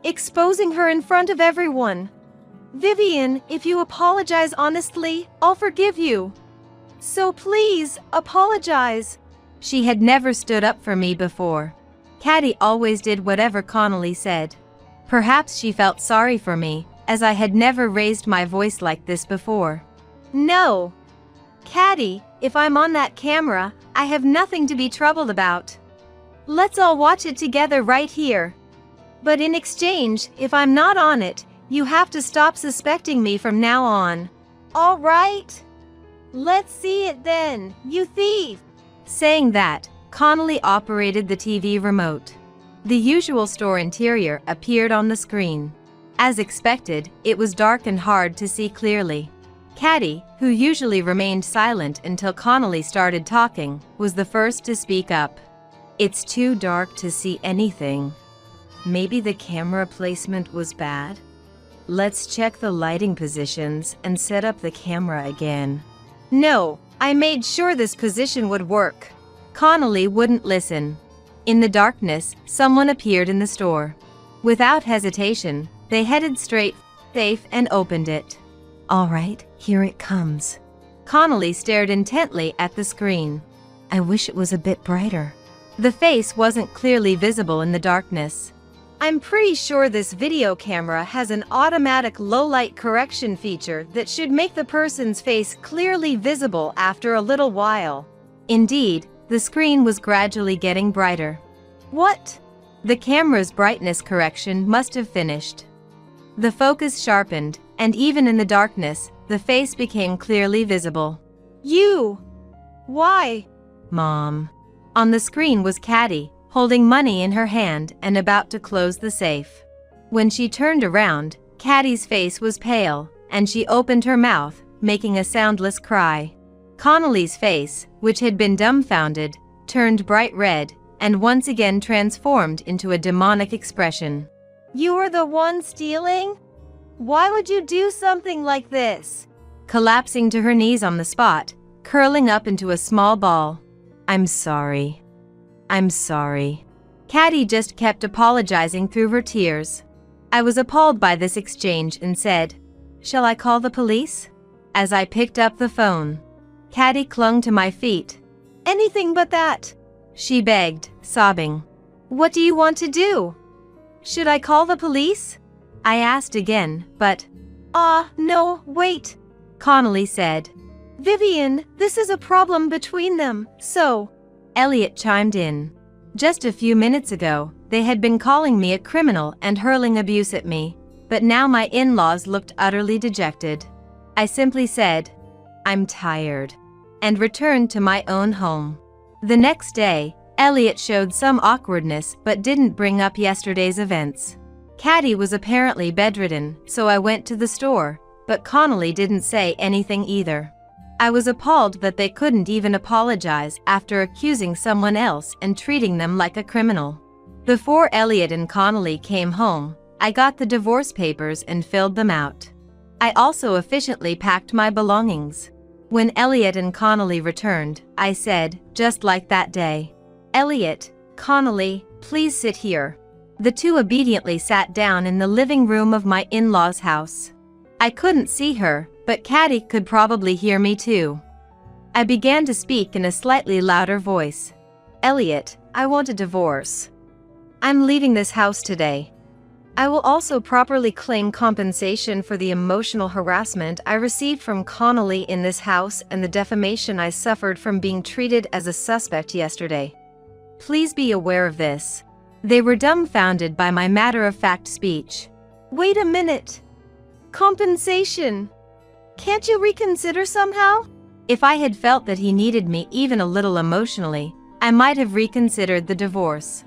Exposing her in front of everyone. Vivian, if you apologize honestly, I'll forgive you. So please, apologize. She had never stood up for me before. Caddy always did whatever Connolly said. Perhaps she felt sorry for me, as I had never raised my voice like this before. No. Caddy, if I'm on that camera, I have nothing to be troubled about. Let's all watch it together right here. But in exchange, if I'm not on it, you have to stop suspecting me from now on. All right? Let's see it then, you thief! Saying that, Connolly operated the TV remote. The usual store interior appeared on the screen. As expected, it was dark and hard to see clearly. Caddy, who usually remained silent until Connolly started talking, was the first to speak up. It's too dark to see anything. Maybe the camera placement was bad? Let's check the lighting positions and set up the camera again. No, I made sure this position would work. Connolly wouldn't listen. In the darkness, someone appeared in the store. Without hesitation, they headed straight for the safe and opened it. All right, here it comes. Connolly stared intently at the screen. I wish it was a bit brighter. The face wasn't clearly visible in the darkness. I'm pretty sure this video camera has an automatic low-light correction feature that should make the person's face clearly visible after a little while. Indeed, the screen was gradually getting brighter. What? The camera's brightness correction must have finished. The focus sharpened, and even in the darkness, the face became clearly visible. You! Why? Mom. On the screen was Caddy, holding money in her hand and about to close the safe. When she turned around, Caddy's face was pale, and she opened her mouth, making a soundless cry. Connolly's face, which had been dumbfounded, turned bright red, and once again transformed into a demonic expression. You were the one stealing? Why would you do something like this? Collapsing to her knees on the spot, curling up into a small ball. I'm sorry. I'm sorry. Caddy just kept apologizing through her tears. I was appalled by this exchange and said, "Shall I call the police?" As I picked up the phone. Caddy clung to my feet. Anything but that, she begged, sobbing. What do you want to do? Should I call the police? I asked again, but... No, wait, Connolly said. Vivian, this is a problem between them, so... Elliot chimed in. Just a few minutes ago, they had been calling me a criminal and hurling abuse at me, but now my in-laws looked utterly dejected. I simply said, I'm tired, and returned to my own home. The next day, Elliot showed some awkwardness but didn't bring up yesterday's events. Caddy was apparently bedridden, so I went to the store, but Connolly didn't say anything either. I was appalled that they couldn't even apologize after accusing someone else and treating them like a criminal. Before Elliot and Connolly came home, I got the divorce papers and filled them out. I also efficiently packed my belongings. When Elliot and Connolly returned, I said, just like that day, Elliot, Connolly, please sit here. The two obediently sat down in the living room of my in-laws' house. I couldn't see her, but Caddy could probably hear me too. I began to speak in a slightly louder voice. Elliot, I want a divorce. I'm leaving this house today. I will also properly claim compensation for the emotional harassment I received from Connolly in this house and the defamation I suffered from being treated as a suspect yesterday. Please be aware of this. They were dumbfounded by my matter-of-fact speech. Wait a minute. Compensation. Can't you reconsider somehow? If I had felt that he needed me even a little emotionally, I might have reconsidered the divorce.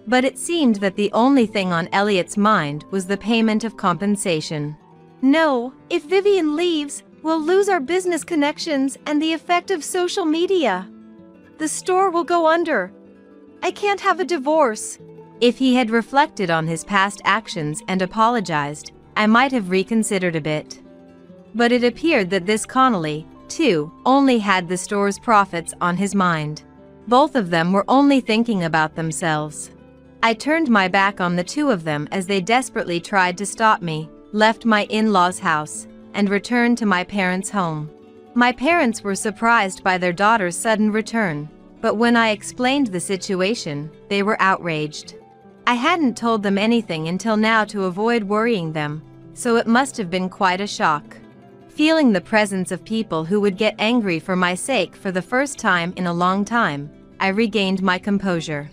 But it seemed that the only thing on Elliot's mind was the payment of compensation. No, if Vivian leaves, we'll lose our business connections and the effect of social media. The store will go under. I can't have a divorce. If he had reflected on his past actions and apologized, I might have reconsidered a bit. But it appeared that this Connolly, too, only had the store's profits on his mind. Both of them were only thinking about themselves. I turned my back on the two of them as they desperately tried to stop me, left my in-laws' house, and returned to my parents' home. My parents were surprised by their daughter's sudden return, But when I explained the situation, they were outraged. I hadn't told them anything until now to avoid worrying them, so it must have been quite a shock. Feeling the presence of people who would get angry for my sake for the first time in a long time, I regained my composure.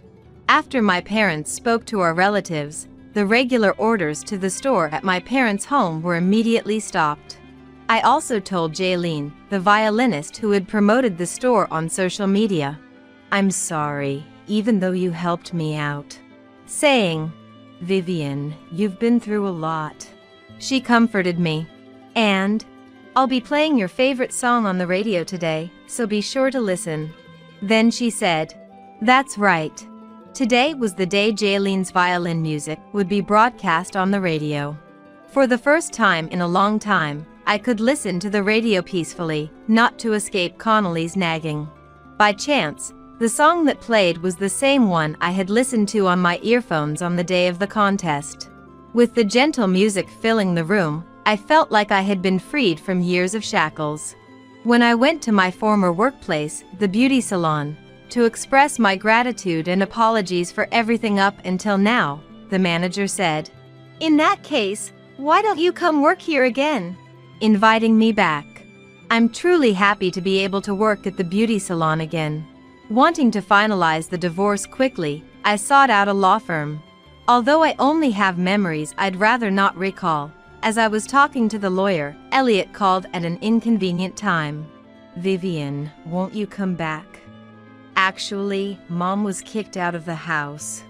After my parents spoke to our relatives, the regular orders to the store at my parents' home were immediately stopped. I also told Jaylene, the violinist who had promoted the store on social media, "I'm sorry, even though you helped me out," saying, "Vivian, you've been through a lot." She comforted me. "And I'll be playing your favorite song on the radio today, so be sure to listen." Then she said, "That's right." Today was the day Jaylene's violin music would be broadcast on the radio. For the first time in a long time, I could listen to the radio peacefully, not to escape Connolly's nagging. By chance, the song that played was the same one I had listened to on my earphones on the day of the contest. With the gentle music filling the room, I felt like I had been freed from years of shackles. When I went to my former workplace, the beauty salon, to express my gratitude and apologies for everything up until now, the manager said, "In that case, why don't you come work here again?" inviting me back. I'm truly happy to be able to work at the beauty salon again. Wanting to finalize the divorce quickly, I sought out a law firm. Although I only have memories I'd rather not recall, as I was talking to the lawyer, Elliot called at an inconvenient time. "Vivian, won't you come back? Actually, Mom was kicked out of the house.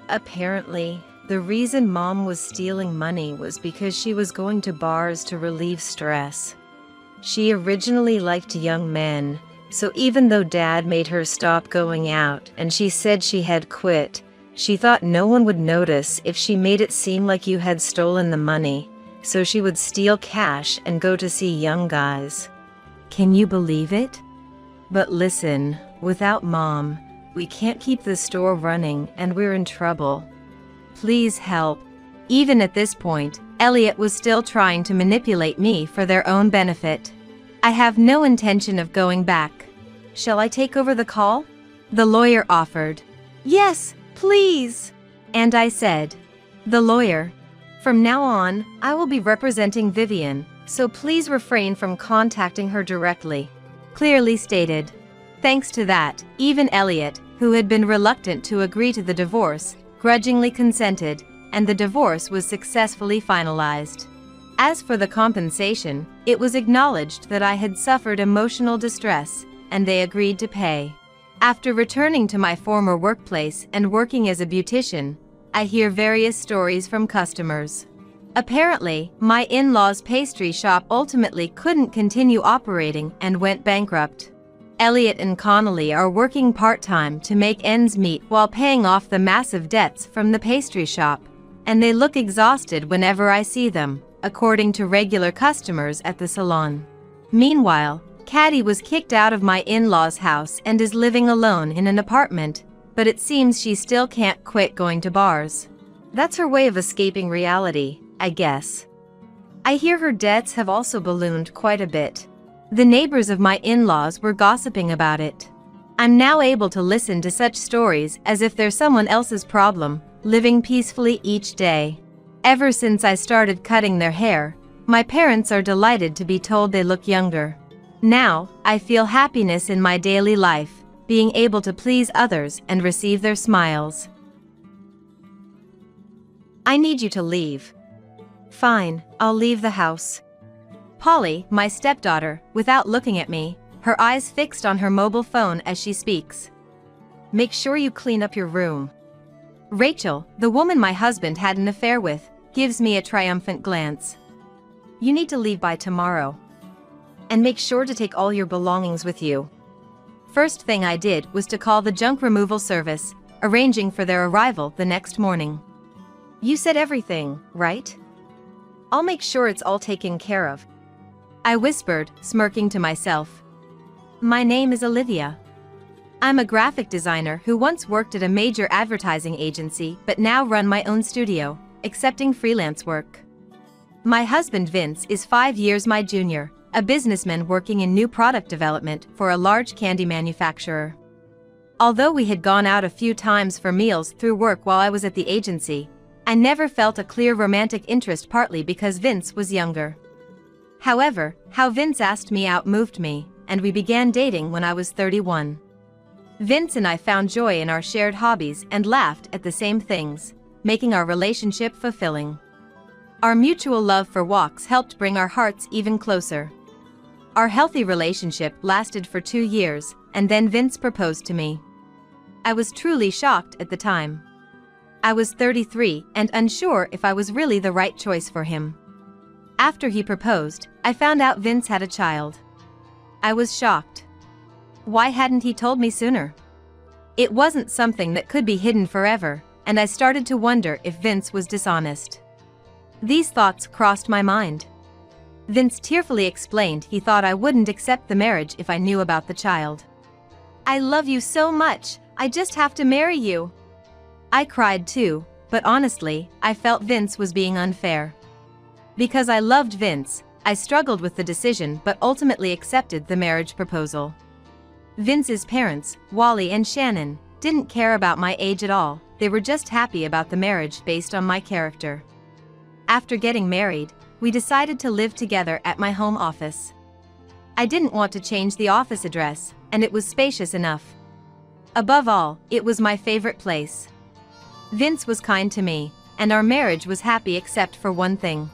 Apparently, the reason Mom was stealing money was because she was going to bars to relieve stress. She originally liked young men, so even though Dad made her stop going out and she said she had quit, she thought no one would notice if she made it seem like you had stolen the money, so she would steal cash and go to see young guys. Can you believe it? But listen, without Mom, we can't keep the store running and we're in trouble. Please help." Even at this point, Elliot was still trying to manipulate me for their own benefit. "I have no intention of going back. Shall I take over the call?" the lawyer offered. "Yes, please." And I said, "The lawyer, from now on, I will be representing Vivian, so please refrain from contacting her directly," clearly stated. Thanks to that, even Elliot, who had been reluctant to agree to the divorce, grudgingly consented, and the divorce was successfully finalized. As for the compensation, it was acknowledged that I had suffered emotional distress, and they agreed to pay. After returning to my former workplace and working as a beautician, I hear various stories from customers. Apparently, my in-laws' pastry shop ultimately couldn't continue operating and went bankrupt. Elliot and Connolly are working part-time to make ends meet while paying off the massive debts from the pastry shop, and they look exhausted whenever I see them, according to regular customers at the salon. Meanwhile, Caddy was kicked out of my in-laws' house and is living alone in an apartment, but it seems she still can't quit going to bars. That's her way of escaping reality, I guess. I hear her debts have also ballooned quite a bit. The neighbors of my in-laws were gossiping about it. I'm now able to listen to such stories as if they're someone else's problem, living peacefully each day. Ever since I started cutting their hair, my parents are delighted to be told they look younger. Now, I feel happiness in my daily life, being able to please others and receive their smiles. I need you to leave. Fine, I'll leave the house. Polly, my stepdaughter, without looking at me, her eyes fixed on her mobile phone as she speaks. Make sure you clean up your room. Rachel, the woman my husband had an affair with, gives me a triumphant glance. You need to leave by tomorrow. And make sure to take all your belongings with you. First thing I did was to call the junk removal service, arranging for their arrival the next morning. You said everything, right? I'll make sure it's all taken care of. I whispered, smirking to myself. My name is Olivia. I'm a graphic designer who once worked at a major advertising agency but now run my own studio, accepting freelance work. My husband Vince is 5 years my junior, a businessman working in new product development for a large candy manufacturer. Although we had gone out a few times for meals through work while I was at the agency, I never felt a clear romantic interest, partly because Vince was younger. However, how Vince asked me out moved me, and we began dating when I was 31. Vince and I found joy in our shared hobbies and laughed at the same things, making our relationship fulfilling. Our mutual love for walks helped bring our hearts even closer. Our healthy relationship lasted for 2 years, and then Vince proposed to me. I was truly shocked at the time. I was 33 and unsure if I was really the right choice for him. After he proposed, I found out Vince had a child. I was shocked. Why hadn't he told me sooner? It wasn't something that could be hidden forever, and I started to wonder if Vince was dishonest. These thoughts crossed my mind. Vince tearfully explained he thought I wouldn't accept the marriage if I knew about the child. I love you so much, I just have to marry you. I cried too, but honestly, I felt Vince was being unfair. Because I loved Vince, I struggled with the decision but ultimately accepted the marriage proposal. Vince's parents, Wally and Shannon, didn't care about my age at all, they were just happy about the marriage based on my character. After getting married, we decided to live together at my home office. I didn't want to change the office address, and it was spacious enough. Above all, it was my favorite place. Vince was kind to me, and our marriage was happy except for one thing.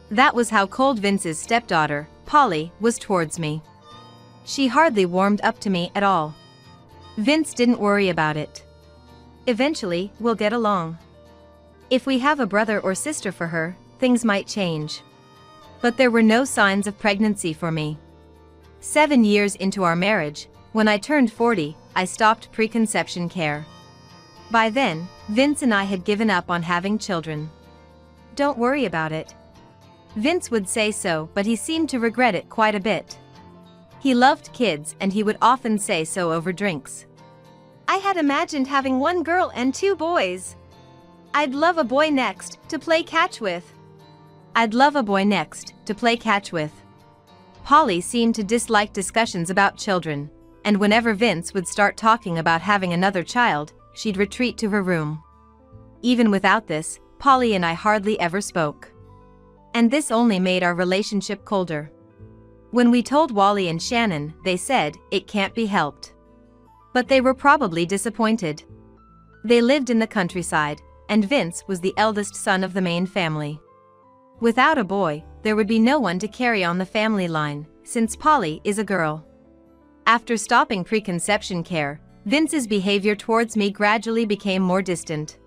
That was how cold Vince's stepdaughter, Polly, was towards me. She hardly warmed up to me at all. Vince didn't worry about it. Eventually, we'll get along. If we have a brother or sister for her, things might change. But there were no signs of pregnancy for me. 7 years into our marriage, when I turned 40, I stopped preconception care. By then, Vince and I had given up on having children. Don't worry about it. Vince would say so, but he seemed to regret it quite a bit. He loved kids and he would often say so over drinks. I had imagined having 1 girl and 2 boys. I'd love a boy next, to play catch with. I'd love a boy next, to play catch with. Polly seemed to dislike discussions about children, and whenever Vince would start talking about having another child, she'd retreat to her room. Even without this, Polly and I hardly ever spoke. And this only made our relationship colder. When we told Wally and Shannon, they said, it can't be helped. But they were probably disappointed. They lived in the countryside, and Vince was the eldest son of the main family. Without a boy, there would be no one to carry on the family line, since Polly is a girl. After stopping preconception care, Vince's behavior towards me gradually became more distant.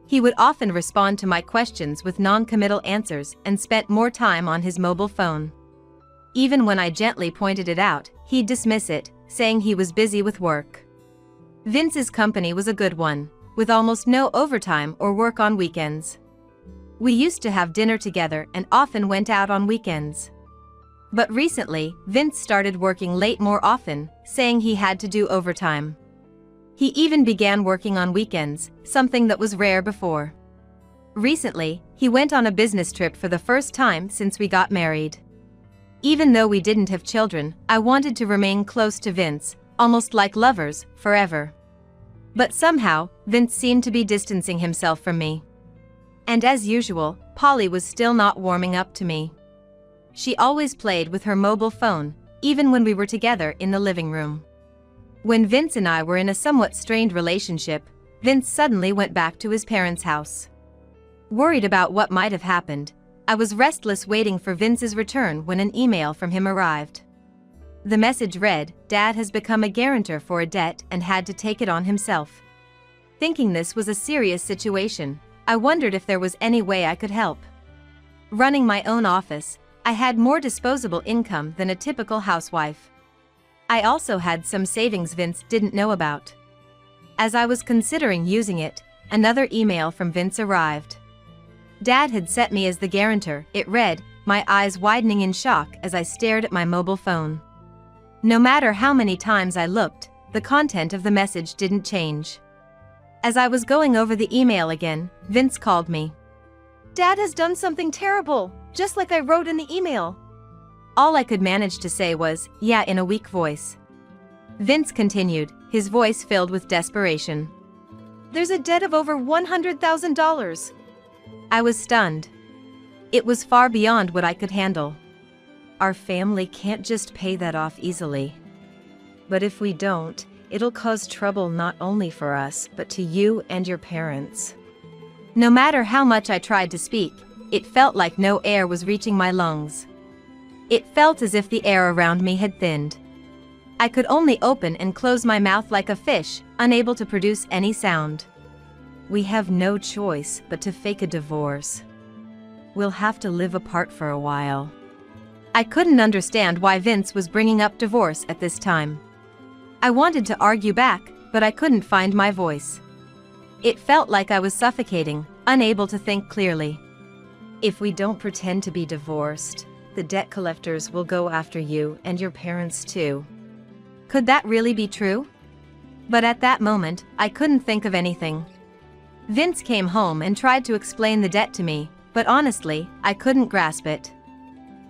He would often respond to my questions with non-committal answers and spent more time on his mobile phone. Even when I gently pointed it out, he'd dismiss it, saying he was busy with work. Vince's company was a good one, with almost no overtime or work on weekends. We used to have dinner together and often went out on weekends. But recently, Vince started working late more often, saying he had to do overtime. He even began working on weekends, something that was rare before. Recently, he went on a business trip for the first time since we got married. Even though we didn't have children, I wanted to remain close to Vince, almost like lovers, forever. But somehow, Vince seemed to be distancing himself from me. And as usual, Polly was still not warming up to me. She always played with her mobile phone, even when we were together in the living room. When Vince and I were in a somewhat strained relationship, Vince suddenly went back to his parents' house. Worried about what might have happened, I was restless waiting for Vince's return when an email from him arrived. The message read, "Dad has become a guarantor for a debt and had to take it on himself." Thinking this was a serious situation, I wondered if there was any way I could help. Running my own office, I had more disposable income than a typical housewife. I also had some savings Vince didn't know about. As I was considering using it, another email from Vince arrived. Dad had set me as the guarantor, it read, my eyes widening in shock as I stared at my mobile phone. No matter how many times I looked, the content of the message didn't change. As I was going over the email again, Vince called me. Dad has done something terrible, just like I wrote in the email. All I could manage to say was, yeah, in a weak voice. Vince continued, his voice filled with desperation. There's a debt of over $100,000. I was stunned. It was far beyond what I could handle. Our family can't just pay that off easily. But if we don't, it'll cause trouble not only for us, but to you and your parents. No matter how much I tried to speak, it felt like no air was reaching my lungs. It felt as if the air around me had thinned. I could only open and close my mouth like a fish, unable to produce any sound. We have no choice but to fake a divorce. We'll have to live apart for a while. I couldn't understand why Vince was bringing up divorce at this time. I wanted to argue back, but I couldn't find my voice. It felt like I was suffocating, unable to think clearly. If we don't pretend to be divorced, the debt collectors will go after you and your parents too. Could that really be true? But at that moment, I couldn't think of anything. Vince came home and tried to explain the debt to me, but honestly, I couldn't grasp it.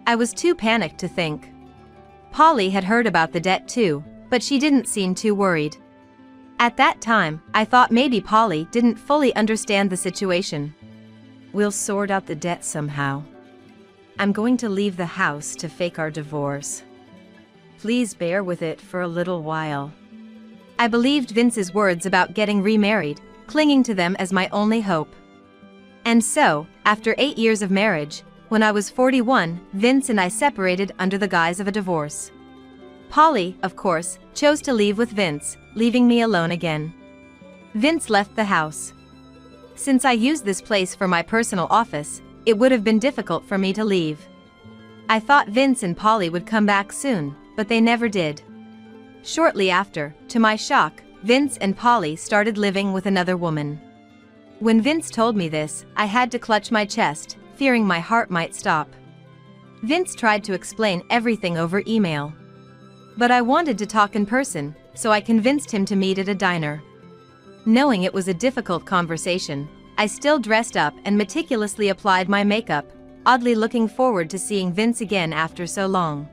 I was too panicked to think. Polly had heard about the debt too, but she didn't seem too worried. At that time, I thought maybe Polly didn't fully understand the situation. We'll sort out the debt somehow. I'm going to leave the house to fake our divorce. Please bear with it for a little while. I believed Vince's words about getting remarried, clinging to them as my only hope. And so, after 8 years of marriage, when I was 41, Vince and I separated under the guise of a divorce. Polly, of course, chose to leave with Vince, leaving me alone again. Vince left the house. Since I used this place for my personal office, it would have been difficult for me to leave. I thought Vince and Polly would come back soon, but they never did. Shortly after, to my shock, Vince and Polly started living with another woman. When Vince told me this, I had to clutch my chest, fearing my heart might stop. Vince tried to explain everything over email. But I wanted to talk in person, so I convinced him to meet at a diner. Knowing it was a difficult conversation, I still dressed up and meticulously applied my makeup, oddly looking forward to seeing Vince again after so long.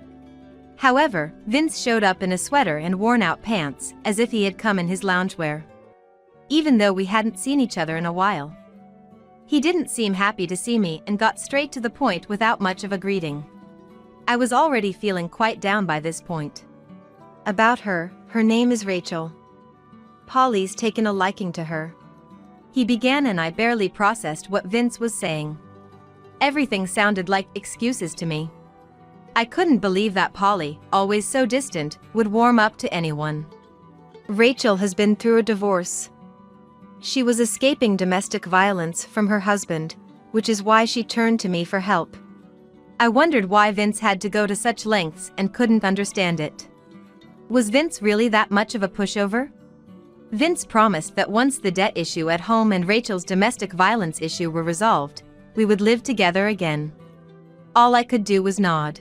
However, Vince showed up in a sweater and worn-out pants, as if he had come in his loungewear. Even though we hadn't seen each other in a while. He didn't seem happy to see me and got straight to the point without much of a greeting. I was already feeling quite down by this point. About her name is Rachel. Polly's taken a liking to her. He began and I barely processed what Vince was saying. Everything sounded like excuses to me. I couldn't believe that Polly, always so distant, would warm up to anyone. Rachel has been through a divorce. She was escaping domestic violence from her husband, which is why she turned to me for help. I wondered why Vince had to go to such lengths and couldn't understand it. Was Vince really that much of a pushover? Vince promised that once the debt issue at home and Rachel's domestic violence issue were resolved, we would live together again. All I could do was nod.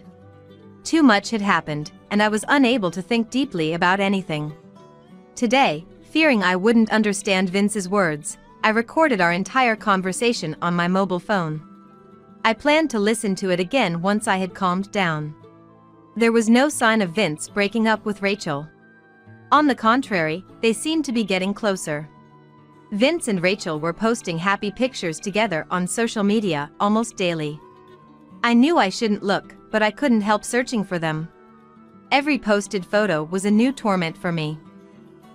Too much had happened, and I was unable to think deeply about anything. Today, fearing I wouldn't understand Vince's words, I recorded our entire conversation on my mobile phone. I planned to listen to it again once I had calmed down. There was no sign of Vince breaking up with Rachel. On the contrary, they seemed to be getting closer. Vince and Rachel were posting happy pictures together on social media almost daily. I knew I shouldn't look, but I couldn't help searching for them. Every posted photo was a new torment for me.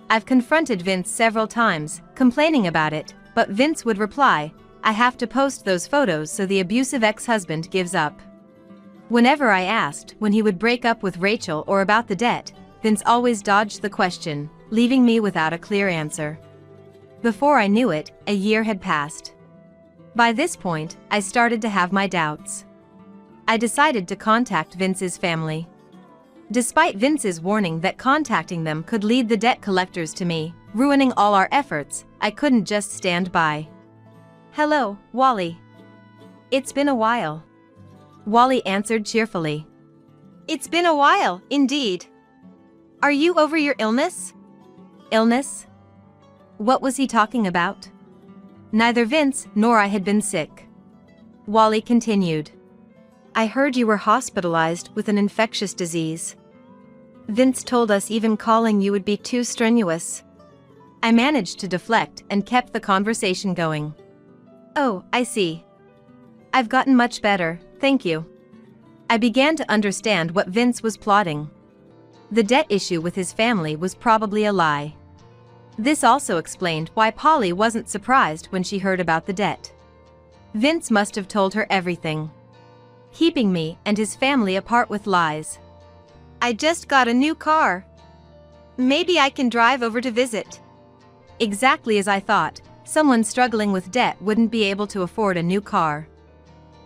I've confronted Vince several times, complaining about it, but Vince would reply, "I have to post those photos so the abusive ex-husband gives up." Whenever I asked when he would break up with Rachel or about the debt, Vince always dodged the question, leaving me without a clear answer. Before I knew it, a year had passed. By this point, I started to have my doubts. I decided to contact Vince's family. Despite Vince's warning that contacting them could lead the debt collectors to me, ruining all our efforts, I couldn't just stand by. "Hello, Wally. It's been a while." Wally answered cheerfully. It's been a while, indeed. Are you over your illness? Illness? What was he talking about? Neither Vince nor I had been sick. Wally continued. I heard you were hospitalized with an infectious disease. Vince told us even calling you would be too strenuous. I managed to deflect and kept the conversation going. Oh, I see. I've gotten much better, thank you. I began to understand what Vince was plotting. The debt issue with his family was probably a lie. This also explained why Polly wasn't surprised when she heard about the debt. Vince must have told her everything, keeping me and his family apart with lies. I just got a new car. Maybe I can drive over to visit. Exactly as I thought, someone struggling with debt wouldn't be able to afford a new car.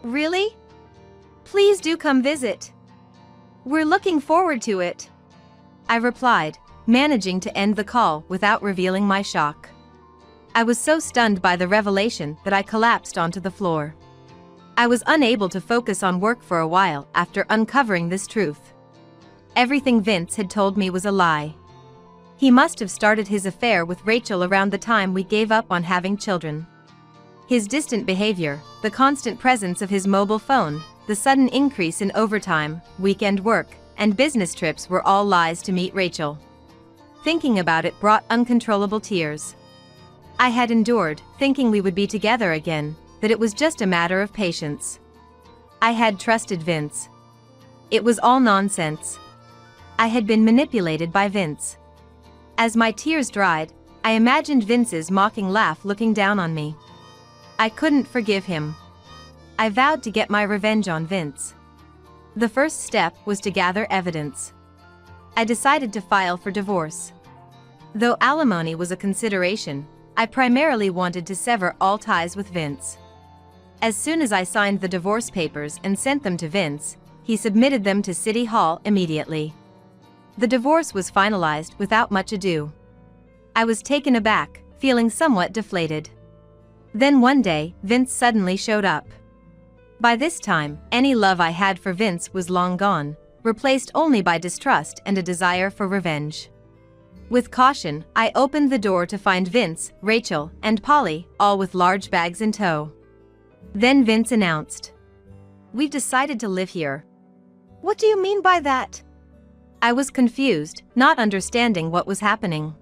Really? Please do come visit. We're looking forward to it, I replied, managing to end the call without revealing my shock. I was so stunned by the revelation that I collapsed onto the floor. I was unable to focus on work for a while after uncovering this truth. Everything Vince had told me was a lie. He must have started his affair with Rachel around the time we gave up on having children. His distant behavior, the constant presence of his mobile phone, the sudden increase in overtime, weekend work, and business trips were all lies to meet Rachel. Thinking about it brought uncontrollable tears. I had endured, thinking we would be together again, that it was just a matter of patience. I had trusted Vince. It was all nonsense. I had been manipulated by Vince. As my tears dried, I imagined Vince's mocking laugh looking down on me. I couldn't forgive him. I vowed to get my revenge on Vince. The first step was to gather evidence. I decided to file for divorce. Though alimony was a consideration, I primarily wanted to sever all ties with Vince. As soon as I signed the divorce papers and sent them to Vince, he submitted them to City Hall immediately. The divorce was finalized without much ado. I was taken aback, feeling somewhat deflated. Then one day, Vince suddenly showed up. By this time, any love I had for Vince was long gone, replaced only by distrust and a desire for revenge. With caution, I opened the door to find Vince, Rachel, and Polly, all with large bags in tow. Then Vince announced, "We've decided to live here." What do you mean by that? I was confused, not understanding what was happening.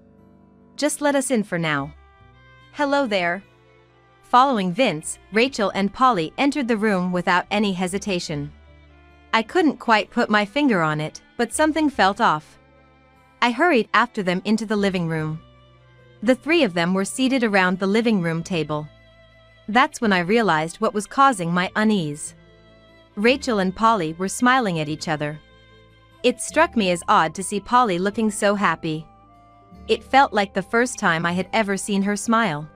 "Just let us in for now." Hello there. Following Vince, Rachel and Polly entered the room without any hesitation. I couldn't quite put my finger on it, but something felt off. I hurried after them into the living room. The three of them were seated around the living room table. That's when I realized what was causing my unease. Rachel and Polly were smiling at each other. It struck me as odd to see Polly looking so happy. It felt like the first time I had ever seen her smile.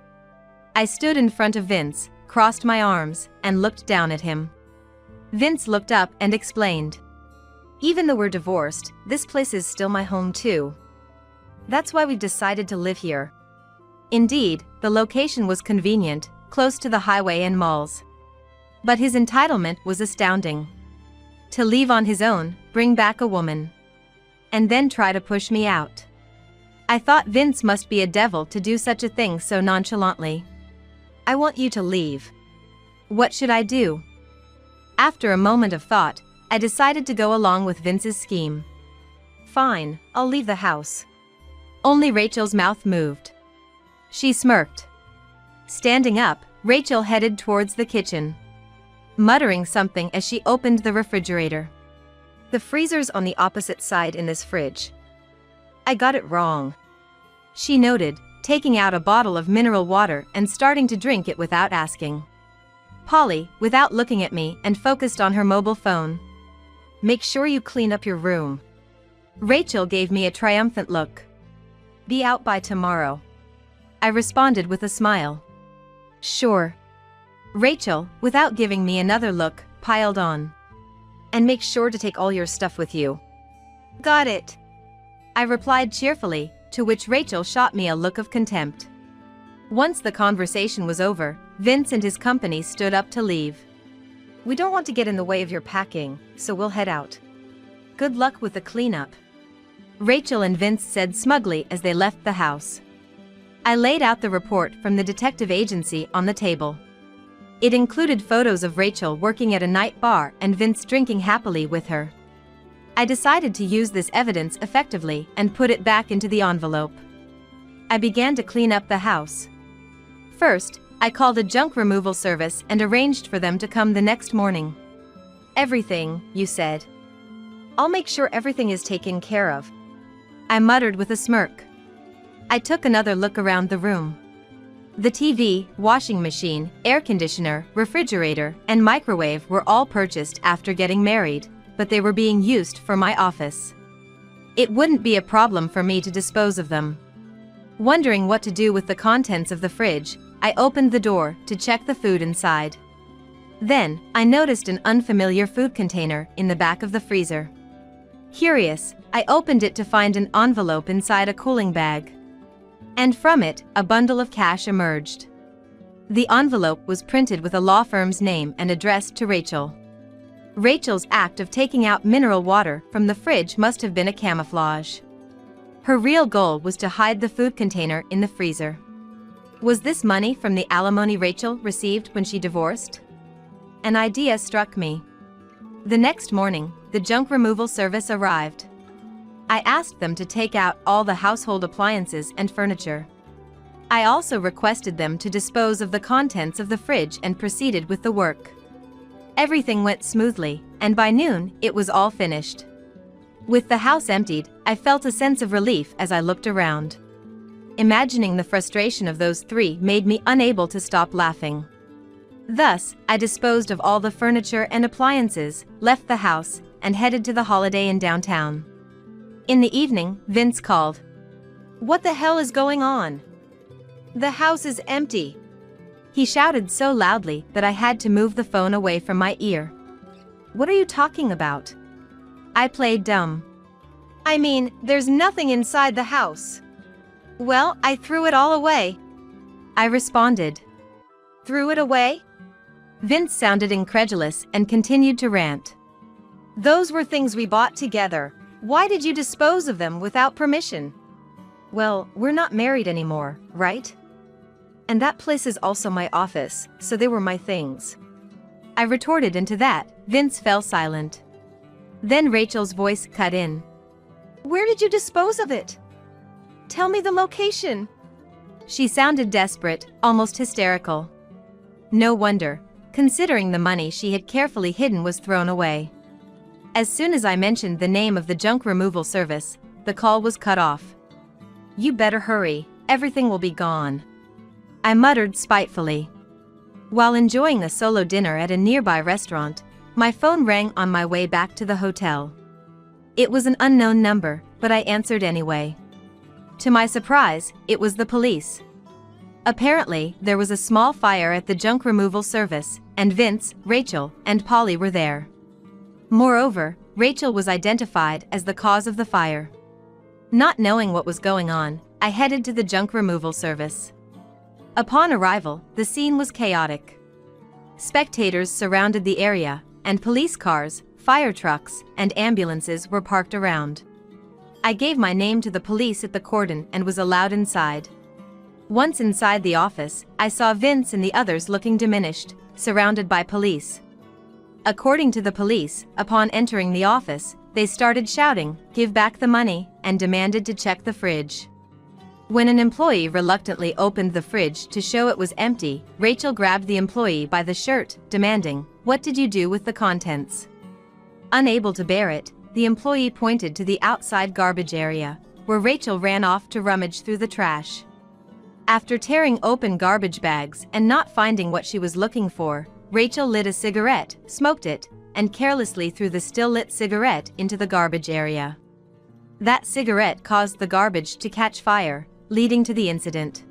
I stood in front of Vince, crossed my arms, and looked down at him. Vince looked up and explained, "Even though we're divorced, this place is still my home too. That's why we've decided to live here." Indeed, the location was convenient, close to the highway and malls. But his entitlement was astounding. To leave on his own, bring back a woman, and then try to push me out. I thought Vince must be a devil to do such a thing so nonchalantly. "I want you to leave." What should I do? After a moment of thought, I decided to go along with Vince's scheme. "Fine, I'll leave the house." Only Rachel's mouth moved. She smirked. Standing up, Rachel headed towards the kitchen, muttering something as she opened the refrigerator. "The freezer's on the opposite side in this fridge. I got it wrong," she noted, taking out a bottle of mineral water and starting to drink it without asking. Polly, without looking at me, and focused on her mobile phone. "Make sure you clean up your room." Rachel gave me a triumphant look. "Be out by tomorrow." I responded with a smile. "Sure." Rachel, without giving me another look, piled on. "And make sure to take all your stuff with you." Got it, I replied cheerfully, to which Rachel shot me a look of contempt. Once the conversation was over, Vince and his company stood up to leave. "We don't want to get in the way of your packing, so we'll head out. Good luck with the cleanup," Rachel and Vince said smugly as they left the house. I laid out the report from the detective agency on the table. It included photos of Rachel working at a night bar and Vince drinking happily with her. I decided to use this evidence effectively and put it back into the envelope. I began to clean up the house. First, I called a junk removal service and arranged for them to come the next morning. Everything, you said. I'll make sure everything is taken care of, I muttered with a smirk. I took another look around the room. The TV, washing machine, air conditioner, refrigerator, and microwave were all purchased after getting married, but they were being used for my office. It wouldn't be a problem for me to dispose of them. Wondering what to do with the contents of the fridge, I opened the door to check the food inside. Then, I noticed an unfamiliar food container in the back of the freezer. Curious, I opened it to find an envelope inside a cooling bag. And from it, a bundle of cash emerged. The envelope was printed with a law firm's name and addressed to Rachel. Rachel's act of taking out mineral water from the fridge must have been a camouflage. Her real goal was to hide the food container in the freezer. Was this money from the alimony Rachel received when she divorced? An idea struck me. The next morning, the junk removal service arrived. I asked them to take out all the household appliances and furniture. I also requested them to dispose of the contents of the fridge and proceeded with the work. Everything went smoothly, and by noon, it was all finished. With the house emptied, I felt a sense of relief as I looked around. Imagining the frustration of those three made me unable to stop laughing. Thus, I disposed of all the furniture and appliances, left the house, and headed to the Holiday Inn downtown. In the evening, Vince called. What the hell is going on? The house is empty. He shouted so loudly that I had to move the phone away from my ear. What are you talking about? I played dumb. I mean, there's nothing inside the house. Well, I threw it all away, I responded. Threw it away? Vince sounded incredulous and continued to rant. Those were things we bought together. Why did you dispose of them without permission? Well, we're not married anymore, right? And that place is also my office, so they were my things. I retorted, and to that, Vince fell silent. Then Rachel's voice cut in. Where did you dispose of it? Tell me the location. She sounded desperate, almost hysterical. No wonder, considering the money she had carefully hidden was thrown away. As soon as I mentioned the name of the junk removal service, the call was cut off. You better hurry, everything will be gone, I muttered spitefully. While enjoying a solo dinner at a nearby restaurant, my phone rang on my way back to the hotel. It was an unknown number, but I answered anyway. To my surprise, it was the police. Apparently, there was a small fire at the junk removal service, and Vince, Rachel, and Polly were there. Moreover, Rachel was identified as the cause of the fire. Not knowing what was going on, I headed to the junk removal service. Upon arrival, the scene was chaotic. Spectators surrounded the area, and police cars, fire trucks, and ambulances were parked around. I gave my name to the police at the cordon and was allowed inside. Once inside the office, I saw Vince and the others looking diminished, surrounded by police. According to the police, upon entering the office, they started shouting, "Give back the money," and demanded to check the fridge. When an employee reluctantly opened the fridge to show it was empty, Rachel grabbed the employee by the shirt, demanding, "What did you do with the contents?" Unable to bear it, the employee pointed to the outside garbage area, where Rachel ran off to rummage through the trash. After tearing open garbage bags and not finding what she was looking for, Rachel lit a cigarette, smoked it, and carelessly threw the still-lit cigarette into the garbage area. That cigarette caused the garbage to catch fire, leading to the incident.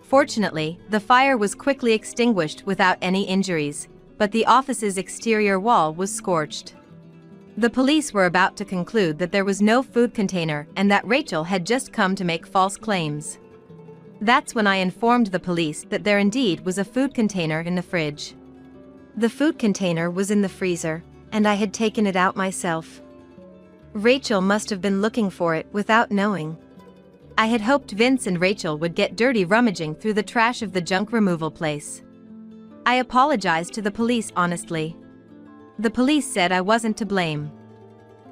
Fortunately, the fire was quickly extinguished without any injuries, but the office's exterior wall was scorched. The police were about to conclude that there was no food container and that Rachel had just come to make false claims. That's when I informed the police that there indeed was a food container in the fridge. The food container was in the freezer, and I had taken it out myself. Rachel must have been looking for it without knowing. I had hoped Vince and Rachel would get dirty rummaging through the trash of the junk removal place. I apologized to the police honestly. The police said I wasn't to blame.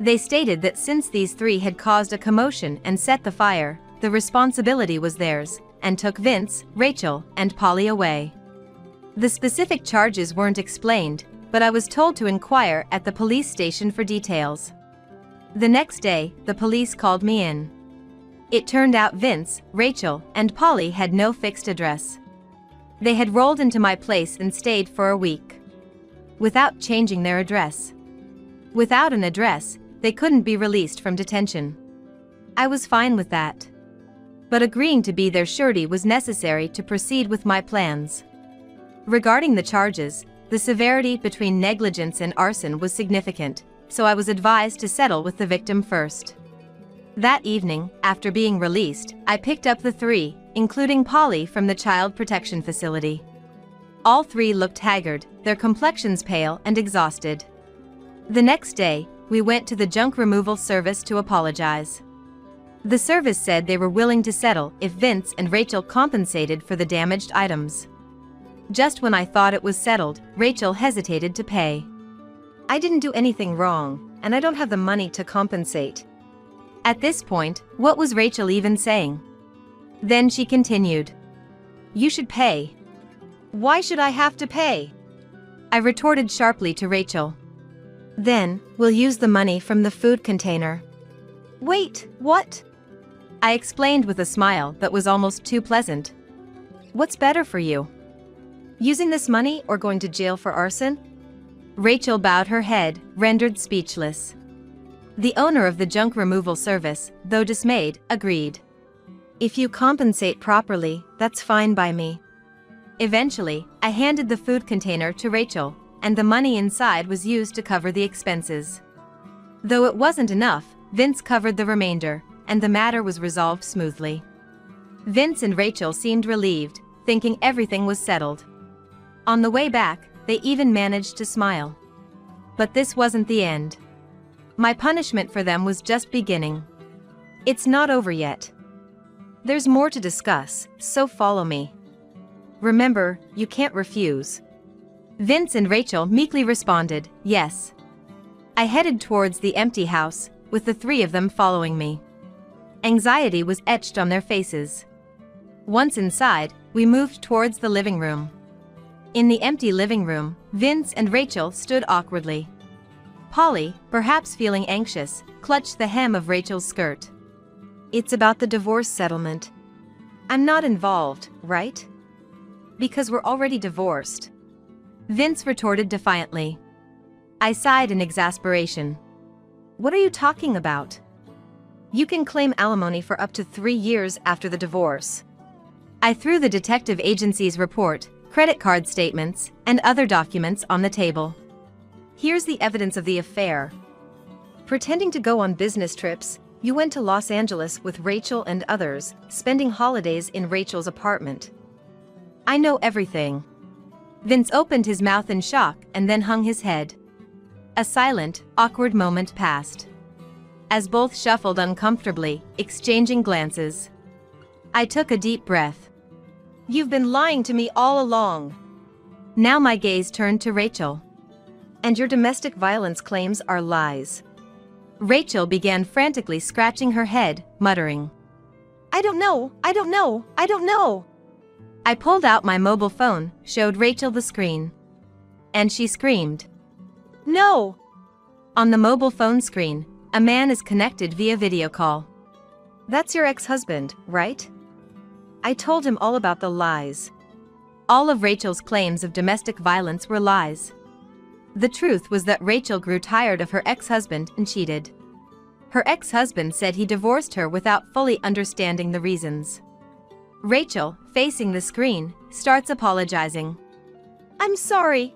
They stated that since these three had caused a commotion and set the fire, the responsibility was theirs, and took Vince, Rachel, and Polly away. The specific charges weren't explained, but I was told to inquire at the police station for details. The next day, the police called me in. It turned out Vince, Rachel, and Polly had no fixed address. They had rolled into my place and stayed for a week, without changing their address. Without an address, they couldn't be released from detention. I was fine with that. But agreeing to be their surety was necessary to proceed with my plans. Regarding the charges, the severity between negligence and arson was significant, so I was advised to settle with the victim first. That evening, after being released, I picked up the three, including Polly, from the child protection facility. All three looked haggard, their complexions pale and exhausted. The next day, we went to the junk removal service to apologize. The service said they were willing to settle if Vince and Rachel compensated for the damaged items. Just when I thought it was settled, Rachel hesitated to pay. I didn't do anything wrong, and I don't have the money to compensate. At this point, what was Rachel even saying? Then she continued. You should pay. Why should I have to pay? I retorted sharply to Rachel. Then, we'll use the money from the food container. Wait, what? I explained with a smile that was almost too pleasant. What's better for you? Using this money or going to jail for arson? Rachel bowed her head, rendered speechless. The owner of the junk removal service, though dismayed, agreed. If you compensate properly, that's fine by me. Eventually, I handed the food container to Rachel, and the money inside was used to cover the expenses. Though it wasn't enough, Vince covered the remainder, and the matter was resolved smoothly. Vince and Rachel seemed relieved, thinking everything was settled. On the way back, they even managed to smile. But this wasn't the end. My punishment for them was just beginning. It's not over yet. There's more to discuss, so follow me. Remember, you can't refuse. Vince and Rachel meekly responded, yes. I headed towards the empty house, with the three of them following me. Anxiety was etched on their faces. Once inside, we moved towards the living room. In the empty living room, Vince and Rachel stood awkwardly. Polly, perhaps feeling anxious, clutched the hem of Rachel's skirt. It's about the divorce settlement. I'm not involved, right? Because we're already divorced. Vince retorted defiantly. I sighed in exasperation. What are you talking about? You can claim alimony for up to 3 years after the divorce. I threw the detective agency's report, credit card statements, and other documents on the table. Here's the evidence of the affair. Pretending to go on business trips, you went to Los Angeles with Rachel and others, spending holidays in Rachel's apartment. I know everything. Vince opened his mouth in shock and then hung his head. A silent, awkward moment passed. As both shuffled uncomfortably, exchanging glances. I took a deep breath. You've been lying to me all along. Now my gaze turned to Rachel. And your domestic violence claims are lies. Rachel began frantically scratching her head, muttering. I don't know. I pulled out my mobile phone, showed Rachel the screen. And she screamed. No! On the mobile phone screen, a man is connected via video call. That's your ex-husband, right? I told him all about the lies. All of Rachel's claims of domestic violence were lies. The truth was that Rachel grew tired of her ex-husband and cheated. Her ex-husband said he divorced her without fully understanding the reasons. Rachel, facing the screen, starts apologizing. I'm sorry.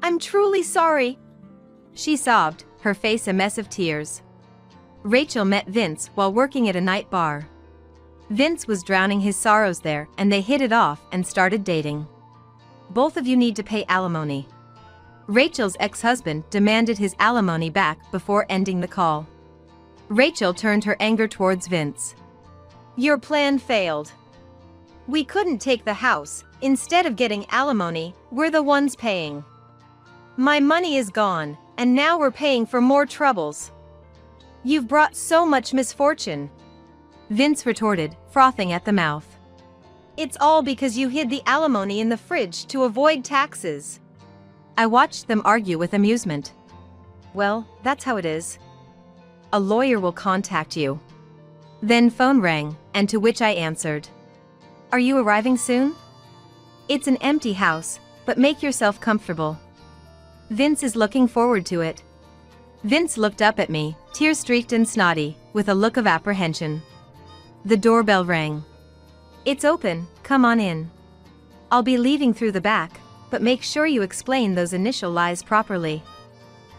I'm truly sorry. She sobbed, her face a mess of tears. Rachel met Vince while working at a night bar. Vince was drowning his sorrows there, and they hit it off and started dating. Both of you need to pay alimony. Rachel's ex-husband demanded his alimony back before ending the call. Rachel turned her anger towards Vince. Your plan failed. We couldn't take the house. Instead of getting alimony, we're the ones paying. My money is gone, and now we're paying for more troubles. You've brought so much misfortune. Vince retorted, frothing at the mouth. It's all because you hid the alimony in the fridge to avoid taxes. I watched them argue with amusement. Well, that's how it is. A lawyer will contact you. Then phone rang, and to which I answered. Are you arriving soon? It's an empty house, but make yourself comfortable. Vince is looking forward to it. Vince looked up at me, tear-streaked and snotty, with a look of apprehension. The doorbell rang. It's open, come on in. I'll be leaving through the back, but make sure you explain those initial lies properly.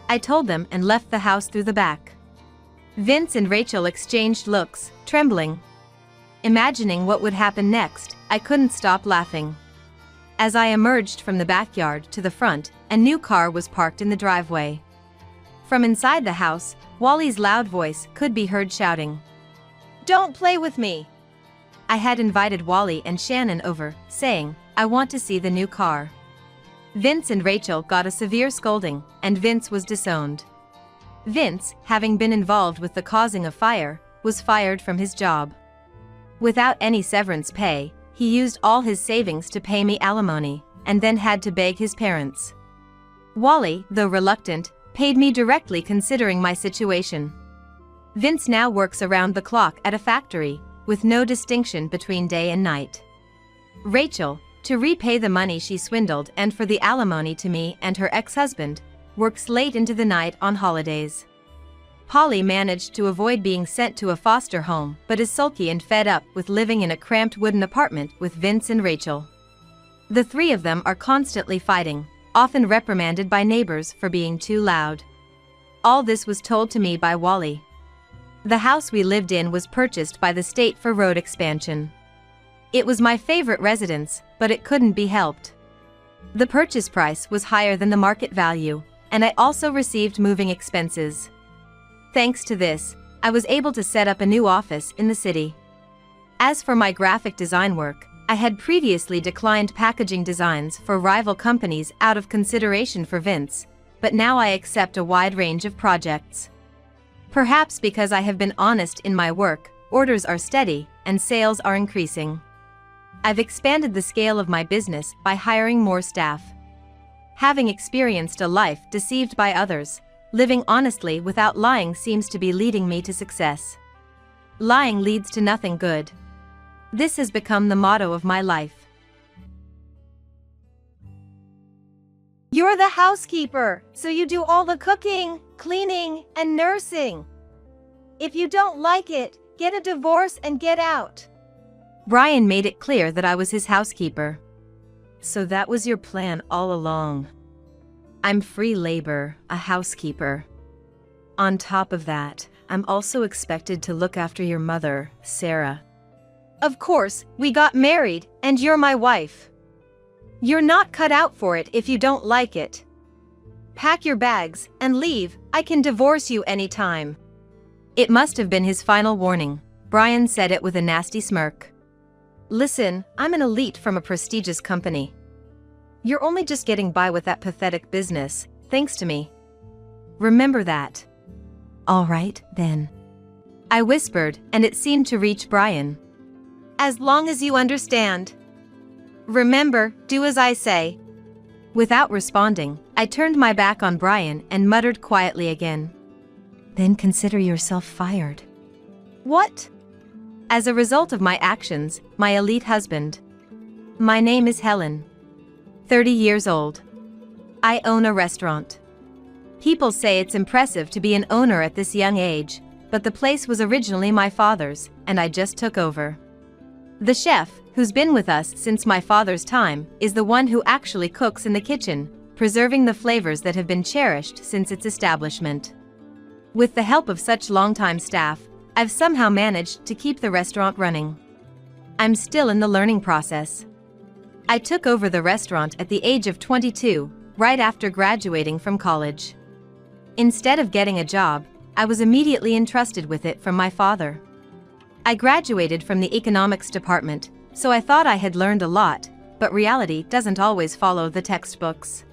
I told them and left the house through the back. Vince and Rachel exchanged looks, trembling. Imagining what would happen next, I couldn't stop laughing. As I emerged from the backyard to the front, a new car was parked in the driveway. From inside the house, Wally's loud voice could be heard shouting. Don't play with me! I had invited Wally and Shannon over, saying, I want to see the new car. Vince and Rachel got a severe scolding, and Vince was disowned. Vince, having been involved with the causing of fire, was fired from his job. Without any severance pay, he used all his savings to pay me alimony, and then had to beg his parents. Wally, though reluctant, paid me directly considering my situation. Vince now works around the clock at a factory, with no distinction between day and night. Rachel, to repay the money she swindled and for the alimony to me and her ex-husband, works late into the night on holidays. Polly managed to avoid being sent to a foster home but is sulky and fed up with living in a cramped wooden apartment with Vince and Rachel. The three of them are constantly fighting, often reprimanded by neighbors for being too loud. All this was told to me by Wally. The house we lived in was purchased by the state for road expansion. It was my favorite residence, but it couldn't be helped. The purchase price was higher than the market value, and I also received moving expenses. Thanks to this, I was able to set up a new office in the city. As for my graphic design work, I had previously declined packaging designs for rival companies out of consideration for Vince, but now I accept a wide range of projects. Perhaps because I have been honest in my work, orders are steady, and sales are increasing. I've expanded the scale of my business by hiring more staff. Having experienced a life deceived by others, living honestly without lying seems to be leading me to success. Lying leads to nothing good. This has become the motto of my life. You're the housekeeper, so you do all the cooking, cleaning, and nursing. If you don't like it, get a divorce and get out. Brian made it clear that I was his housekeeper. So that was your plan all along. I'm free labor, a housekeeper. On top of that, I'm also expected to look after your mother, Sarah. Of course, we got married, and you're my wife. You're not cut out for it if you don't like it. Pack your bags and leave, I can divorce you anytime. It must have been his final warning. Brian said it with a nasty smirk. Listen, I'm an elite from a prestigious company. You're only just getting by with that pathetic business, thanks to me. Remember that. All right, then. I whispered, and it seemed to reach Brian. As long as you understand. Remember, do as I say. Without responding, I turned my back on Brian and muttered quietly again. Then consider yourself fired. What? As a result of my actions, my elite husband. My name is Helen. 30 years old. I own a restaurant. People say it's impressive to be an owner at this young age, but the place was originally my father's, and I just took over. The chef, who's been with us since my father's time, is the one who actually cooks in the kitchen, preserving the flavors that have been cherished since its establishment. With the help of such longtime staff, I've somehow managed to keep the restaurant running. I'm still in the learning process. I took over the restaurant at the age of 22, right after graduating from college. Instead of getting a job, I was immediately entrusted with it from my father. I graduated from the economics department, so I thought I had learned a lot, but reality doesn't always follow the textbooks.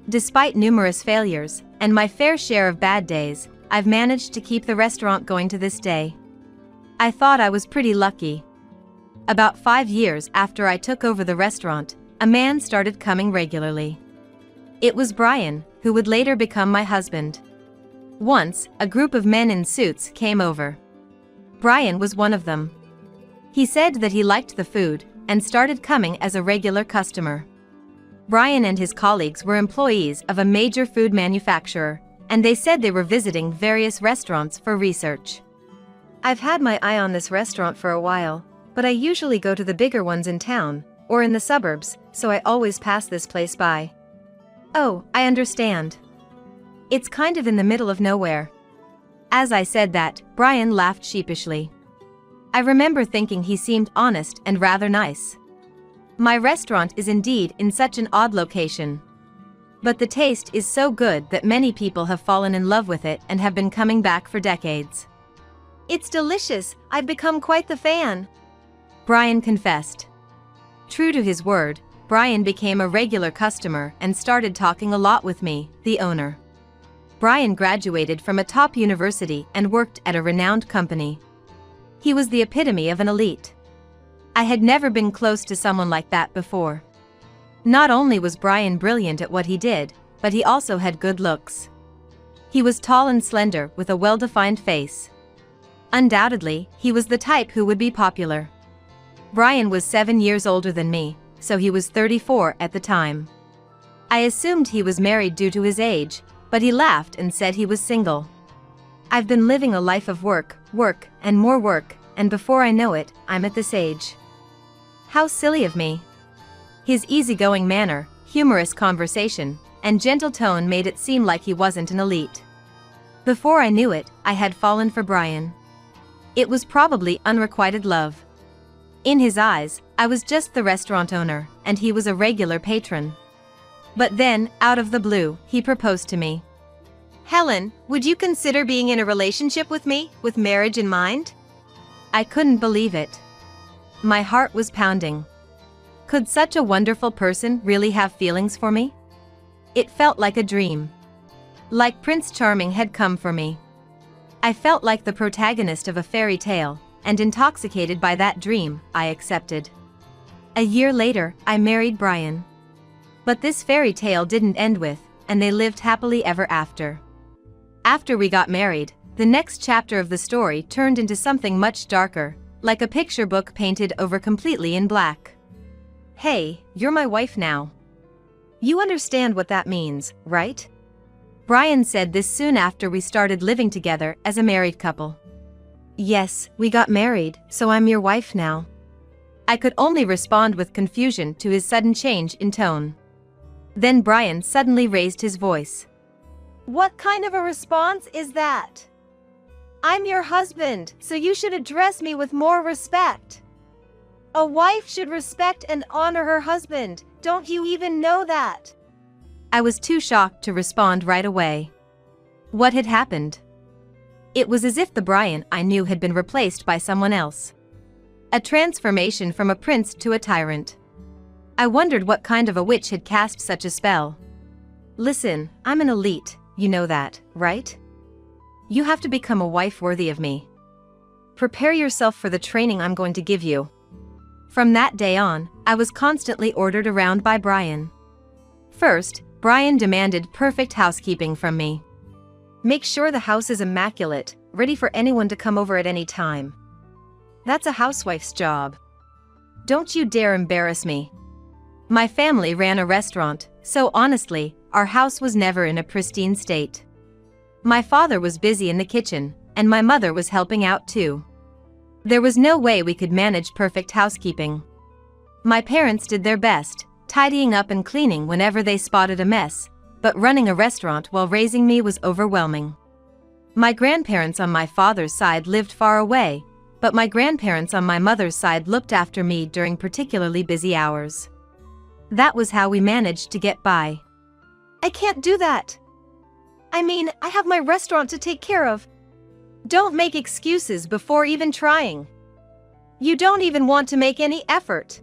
Despite numerous failures, and my fair share of bad days, I've managed to keep the restaurant going to this day. I thought I was pretty lucky. About 5 years after I took over the restaurant, a man started coming regularly. It was Brian, who would later become my husband. Once, a group of men in suits came over. Brian was one of them. He said that he liked the food and started coming as a regular customer. Brian and his colleagues were employees of a major food manufacturer, and they said they were visiting various restaurants for research. I've had my eye on this restaurant for a while, but I usually go to the bigger ones in town, or in the suburbs, so I always pass this place by. Oh, I understand. It's kind of in the middle of nowhere. As I said that, Brian laughed sheepishly. I remember thinking he seemed honest and rather nice. My restaurant is indeed in such an odd location. But the taste is so good that many people have fallen in love with it and have been coming back for decades. It's delicious, I've become quite the fan, Brian confessed. True to his word, Brian became a regular customer and started talking a lot with me, the owner. Brian graduated from a top university and worked at a renowned company. He was the epitome of an elite. I had never been close to someone like that before. Not only was Brian brilliant at what he did, but he also had good looks. He was tall and slender with a well-defined face. Undoubtedly, he was the type who would be popular. Brian was 7 years older than me, so he was 34 at the time. I assumed he was married due to his age, but he laughed and said he was single. I've been living a life of work, and more work, and before I know it, I'm at this age. How silly of me. His easygoing manner, humorous conversation, and gentle tone made it seem like he wasn't an elite. Before I knew it, I had fallen for Brian. It was probably unrequited love. In his eyes, I was just the restaurant owner, and he was a regular patron. But then, out of the blue, he proposed to me. Helen, would you consider being in a relationship with me, with marriage in mind? I couldn't believe it. My heart was pounding. Could such a wonderful person really have feelings for me? It felt like a dream. Like Prince Charming had come for me. I felt like the protagonist of a fairy tale, and intoxicated by that dream, I accepted. A year later, I married Brian. But this fairy tale didn't end with, and they lived happily ever after. After we got married, the next chapter of the story turned into something much darker, like a picture book painted over completely in black. Hey, you're my wife now. You understand what that means, right? Brian said this soon after we started living together as a married couple. Yes, we got married, so I'm your wife now. I could only respond with confusion to his sudden change in tone. Then Brian suddenly raised his voice. What kind of a response is that? I'm your husband, so you should address me with more respect. A wife should respect and honor her husband, don't you even know that? I was too shocked to respond right away. What had happened? It was as if the Brian I knew had been replaced by someone else. A transformation from a prince to a tyrant. I wondered what kind of a witch had cast such a spell. Listen, I'm an elite, you know that, right? You have to become a wife worthy of me. Prepare yourself for the training I'm going to give you. From that day on, I was constantly ordered around by Brian. First, Brian demanded perfect housekeeping from me. Make sure the house is immaculate, ready for anyone to come over at any time. That's a housewife's job. Don't you dare embarrass me. My family ran a restaurant, so honestly, our house was never in a pristine state. My father was busy in the kitchen, and my mother was helping out too. There was no way we could manage perfect housekeeping. My parents did their best, tidying up and cleaning whenever they spotted a mess, but running a restaurant while raising me was overwhelming. My grandparents on my father's side lived far away, but my grandparents on my mother's side looked after me during particularly busy hours. That was how we managed to get by. I can't do that. I mean, I have my restaurant to take care of. Don't make excuses before even trying. You don't even want to make any effort.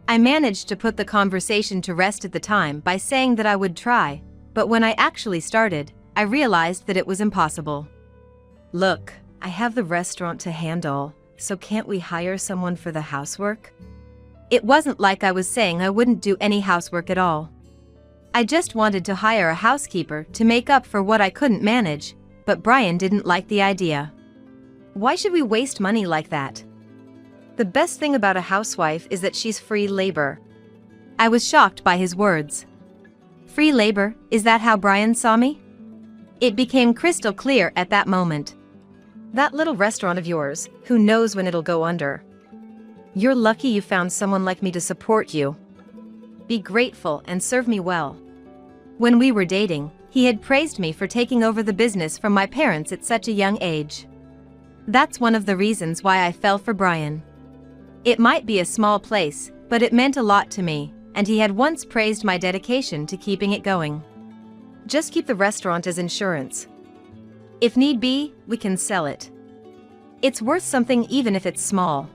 I managed to put the conversation to rest at the time by saying that I would try, but when I actually started, I realized that it was impossible. "Look, I have the restaurant to handle, so can't we hire someone for the housework?" It wasn't like I was saying I wouldn't do any housework at all. I just wanted to hire a housekeeper to make up for what I couldn't manage, but Brian didn't like the idea. Why should we waste money like that? The best thing about a housewife is that she's free labor. I was shocked by his words. Free labor, is that how Brian saw me? It became crystal clear at that moment. That little restaurant of yours, who knows when it'll go under? You're lucky you found someone like me to support you. Be grateful and serve me well. When we were dating, he had praised me for taking over the business from my parents at such a young age. That's one of the reasons why I fell for Brian. It might be a small place, but it meant a lot to me, and he had once praised my dedication to keeping it going. Just keep the restaurant as insurance. If need be, we can sell it. It's worth something even if it's small.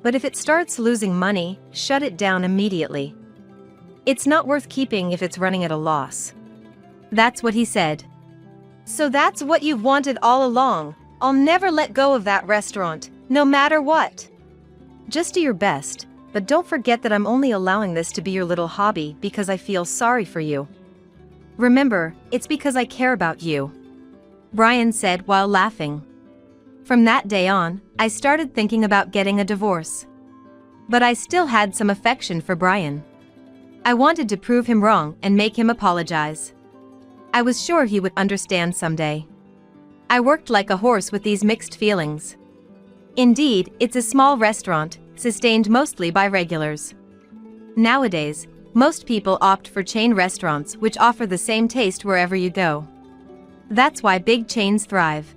But if it starts losing money, shut it down immediately. It's not worth keeping if it's running at a loss. That's what he said. So that's what you've wanted all along. I'll never let go of that restaurant, no matter what. Just do your best, but don't forget that I'm only allowing this to be your little hobby because I feel sorry for you. Remember, it's because I care about you," Brian said while laughing. From that day on, I started thinking about getting a divorce. But I still had some affection for Brian. I wanted to prove him wrong and make him apologize. I was sure he would understand someday. I worked like a horse with these mixed feelings. Indeed, it's a small restaurant, sustained mostly by regulars. Nowadays, most people opt for chain restaurants which offer the same taste wherever you go. That's why big chains thrive.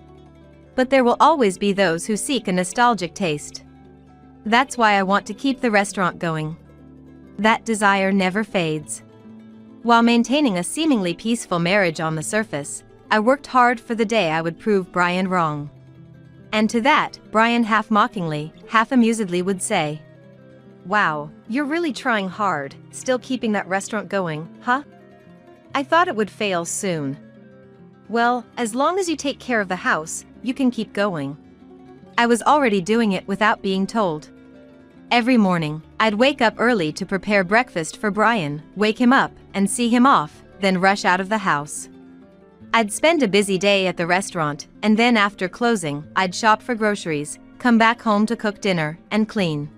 But there will always be those who seek a nostalgic taste. That's why I want to keep the restaurant going. That desire never fades. While maintaining a seemingly peaceful marriage on the surface, I worked hard for the day I would prove Brian wrong. And to that, Brian half mockingly, half amusedly would say, "Wow, you're really trying hard, still keeping that restaurant going, huh? I thought it would fail soon." Well, as long as you take care of the house, you can keep going. I was already doing it without being told. Every morning, I'd wake up early to prepare breakfast for Brian, wake him up, and see him off, then rush out of the house. I'd spend a busy day at the restaurant, and then after closing, I'd shop for groceries, come back home to cook dinner, and clean.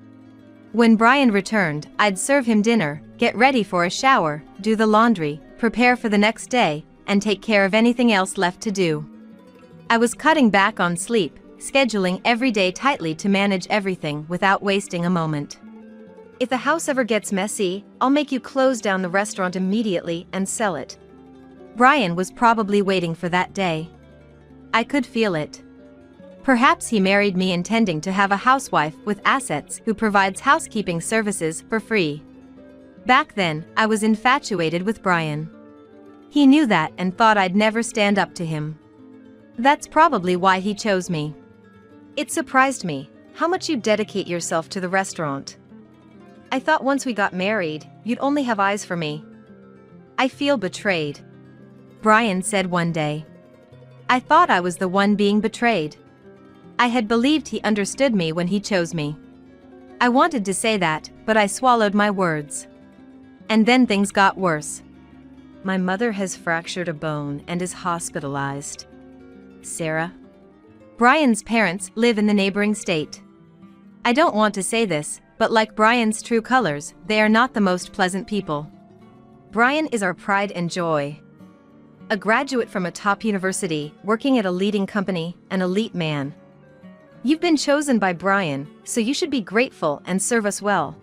When Brian returned, I'd serve him dinner, get ready for a shower, do the laundry, prepare for the next day, and take care of anything else left to do. I was cutting back on sleep, scheduling every day tightly to manage everything without wasting a moment. If the house ever gets messy, I'll make you close down the restaurant immediately and sell it. Brian was probably waiting for that day. I could feel it. Perhaps he married me intending to have a housewife with assets who provides housekeeping services for free. Back then, I was infatuated with Brian. He knew that and thought I'd never stand up to him. That's probably why he chose me. It surprised me how much you dedicate yourself to the restaurant. I thought once we got married, you'd only have eyes for me. I feel betrayed," Brian said one day. I thought I was the one being betrayed. I had believed he understood me when he chose me. I wanted to say that, but I swallowed my words. And then things got worse. My mother has fractured a bone and is hospitalized. Sarah. Brian's parents live in the neighboring state. I don't want to say this, but like Brian's true colors, they are not the most pleasant people. Brian is our pride and joy. A graduate from a top university, working at a leading company, an elite man. You've been chosen by Brian, so you should be grateful and serve us well.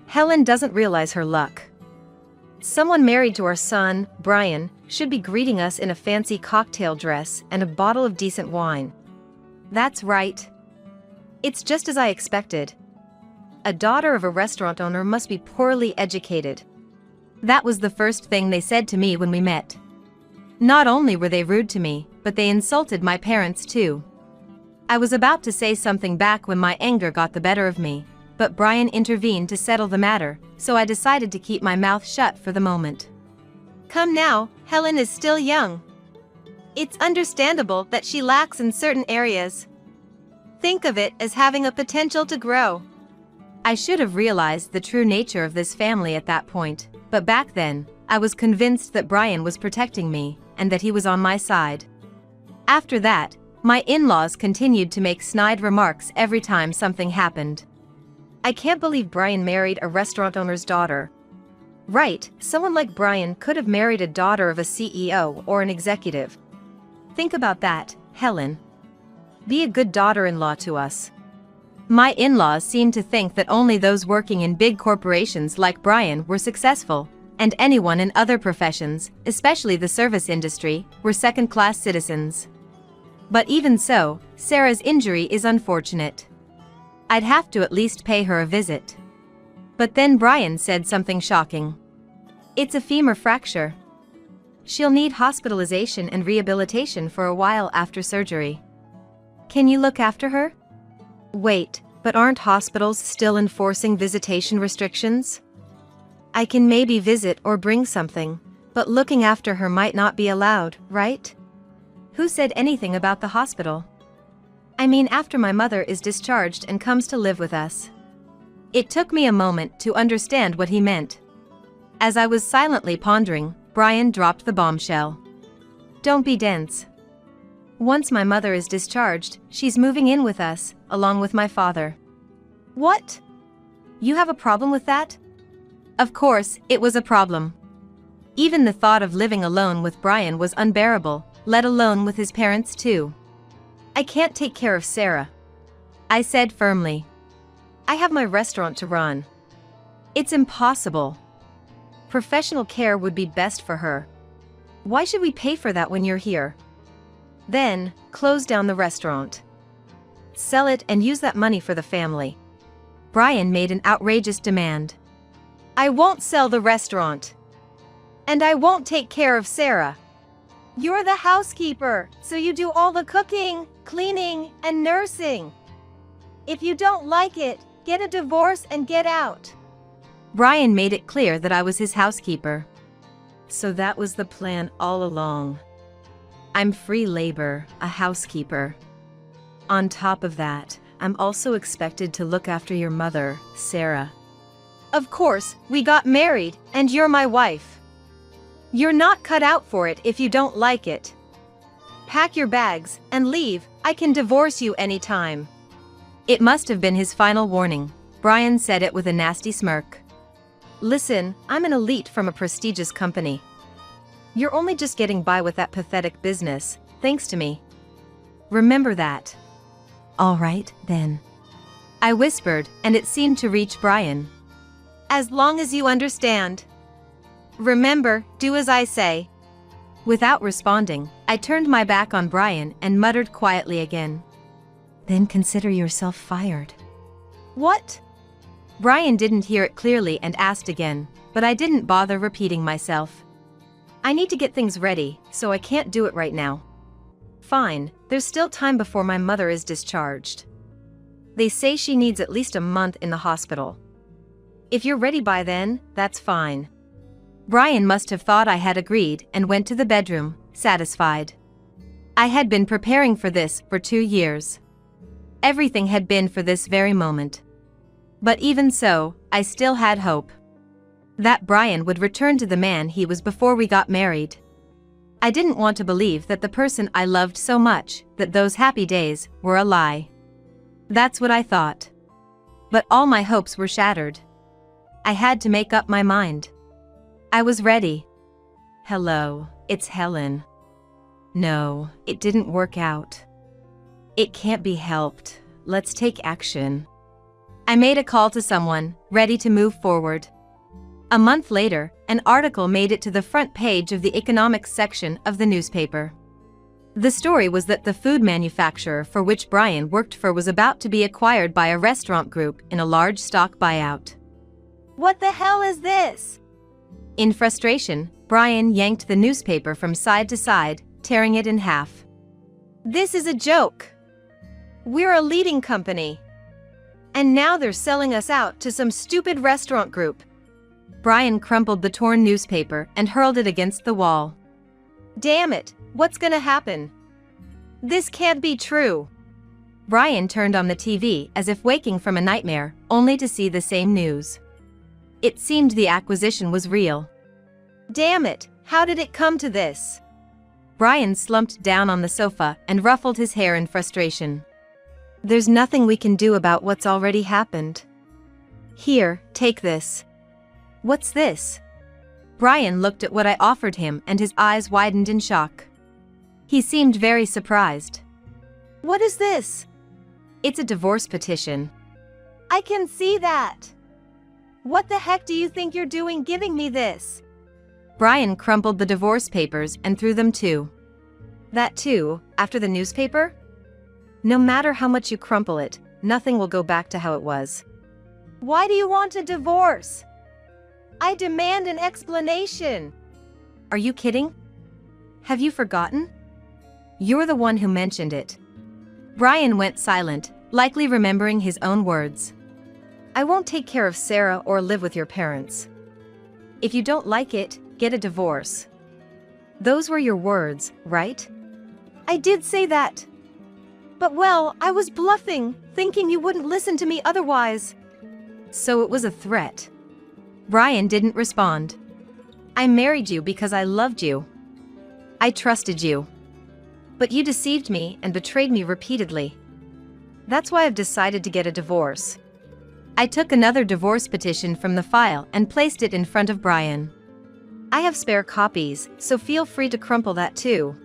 Helen doesn't realize her luck. Someone married to our son, Brian, should be greeting us in a fancy cocktail dress and a bottle of decent wine. That's right. It's just as I expected. A daughter of a restaurant owner must be poorly educated. That was the first thing they said to me when we met. Not only were they rude to me, but they insulted my parents too. I was about to say something back when my anger got the better of me, but Brian intervened to settle the matter, so I decided to keep my mouth shut for the moment. Come now, Helen is still young. It's understandable that she lacks in certain areas. Think of it as having a potential to grow. I should have realized the true nature of this family at that point, but back then, I was convinced that Brian was protecting me and that he was on my side. After that, my in-laws continued to make snide remarks every time something happened. I can't believe Brian married a restaurant owner's daughter. Right, someone like Brian could have married a daughter of a CEO or an executive. Think about that, Helen. Be a good daughter-in-law to us. My in-laws seemed to think that only those working in big corporations like Brian were successful, and anyone in other professions, especially the service industry, were second-class citizens. But even so, Sarah's injury is unfortunate. I'd have to at least pay her a visit. But then Brian said something shocking. It's a femur fracture. She'll need hospitalization and rehabilitation for a while after surgery. Can you look after her? Wait, but aren't hospitals still enforcing visitation restrictions? I can maybe visit or bring something, but looking after her might not be allowed, right? Who said anything about the hospital? I mean, after my mother is discharged and comes to live with us. It took me a moment to understand what he meant. As I was silently pondering, Brian dropped the bombshell. Don't be dense. Once my mother is discharged, she's moving in with us, along with my father. What? You have a problem with that? Of course, it was a problem. Even the thought of living alone with Brian was unbearable, let alone with his parents too. I can't take care of Sarah, I said firmly. I have my restaurant to run. It's impossible. Professional care would be best for her. Why should we pay for that when you're here? Then, close down the restaurant. Sell it and use that money for the family. Brian made an outrageous demand. I won't sell the restaurant. And I won't take care of Sarah. You're the housekeeper, so you do all the cooking, cleaning, and nursing. If you don't like it, get a divorce and get out. Brian made it clear that I was his housekeeper. So that was the plan all along. I'm free labor, a housekeeper. On top of that, I'm also expected to look after your mother, Sarah. Of course, we got married, and you're my wife. You're not cut out for it if you don't like it. Pack your bags and leave. I can divorce you anytime. It must have been his final warning. Brian said it with a nasty smirk. Listen, I'm an elite from a prestigious company. You're only just getting by with that pathetic business, thanks to me. Remember that. All right, then. I whispered, and it seemed to reach Brian. As long as you understand. Remember, do as I say. Without responding, I turned my back on Brian and muttered quietly again. Then consider yourself fired. What? Brian didn't hear it clearly and asked again, but I didn't bother repeating myself. I need to get things ready, so I can't do it right now. Fine, there's still time before my mother is discharged. They say she needs at least a month in the hospital. If you're ready by then, that's fine. Brian must have thought I had agreed and went to the bedroom, satisfied. I had been preparing for this for 2 years. Everything had been for this very moment. But even so, I still had hope. That Brian would return to the man he was before we got married. I didn't want to believe that the person I loved so much, that those happy days, were a lie. That's what I thought. But all my hopes were shattered. I had to make up my mind. I was ready. Hello, it's Helen. No, it didn't work out. It can't be helped. Let's take action. I made a call to someone, ready to move forward. A month later, an article made it to the front page of the economics section of the newspaper. The story was that the food manufacturer for which Brian worked for was about to be acquired by a restaurant group in a large stock buyout. What the hell is this? In frustration, Brian yanked the newspaper from side to side, tearing it in half. This is a joke. We're a leading company. And now they're selling us out to some stupid restaurant group. Brian crumpled the torn newspaper and hurled it against the wall. Damn it, What's gonna happen? This can't be true. Brian turned on the TV as if waking from a nightmare, only to see the same news. It seemed the acquisition was real. Damn it, how did it come to this? Brian slumped down on the sofa and ruffled his hair in frustration. There's nothing we can do about what's already happened. Here, take this. What's this? Brian looked at what I offered him and his eyes widened in shock. He seemed very surprised. What is this? It's a divorce petition. I can see that. What the heck do you think you're doing giving me this? Brian crumpled the divorce papers and threw them too. That too, after the newspaper? No matter how much you crumple it, nothing will go back to how it was. Why do you want a divorce? I demand an explanation. Are you kidding? Have you forgotten? You're the one who mentioned it. Brian went silent, likely remembering his own words. I won't take care of Sarah or live with your parents. If you don't like it, get a divorce. Those were your words, right? I did say that. But well, I was bluffing, thinking you wouldn't listen to me otherwise. So it was a threat. Brian didn't respond. I married you because I loved you. I trusted you. But you deceived me and betrayed me repeatedly. That's why I've decided to get a divorce. I took another divorce petition from the file and placed it in front of Brian. I have spare copies, so feel free to crumple that too.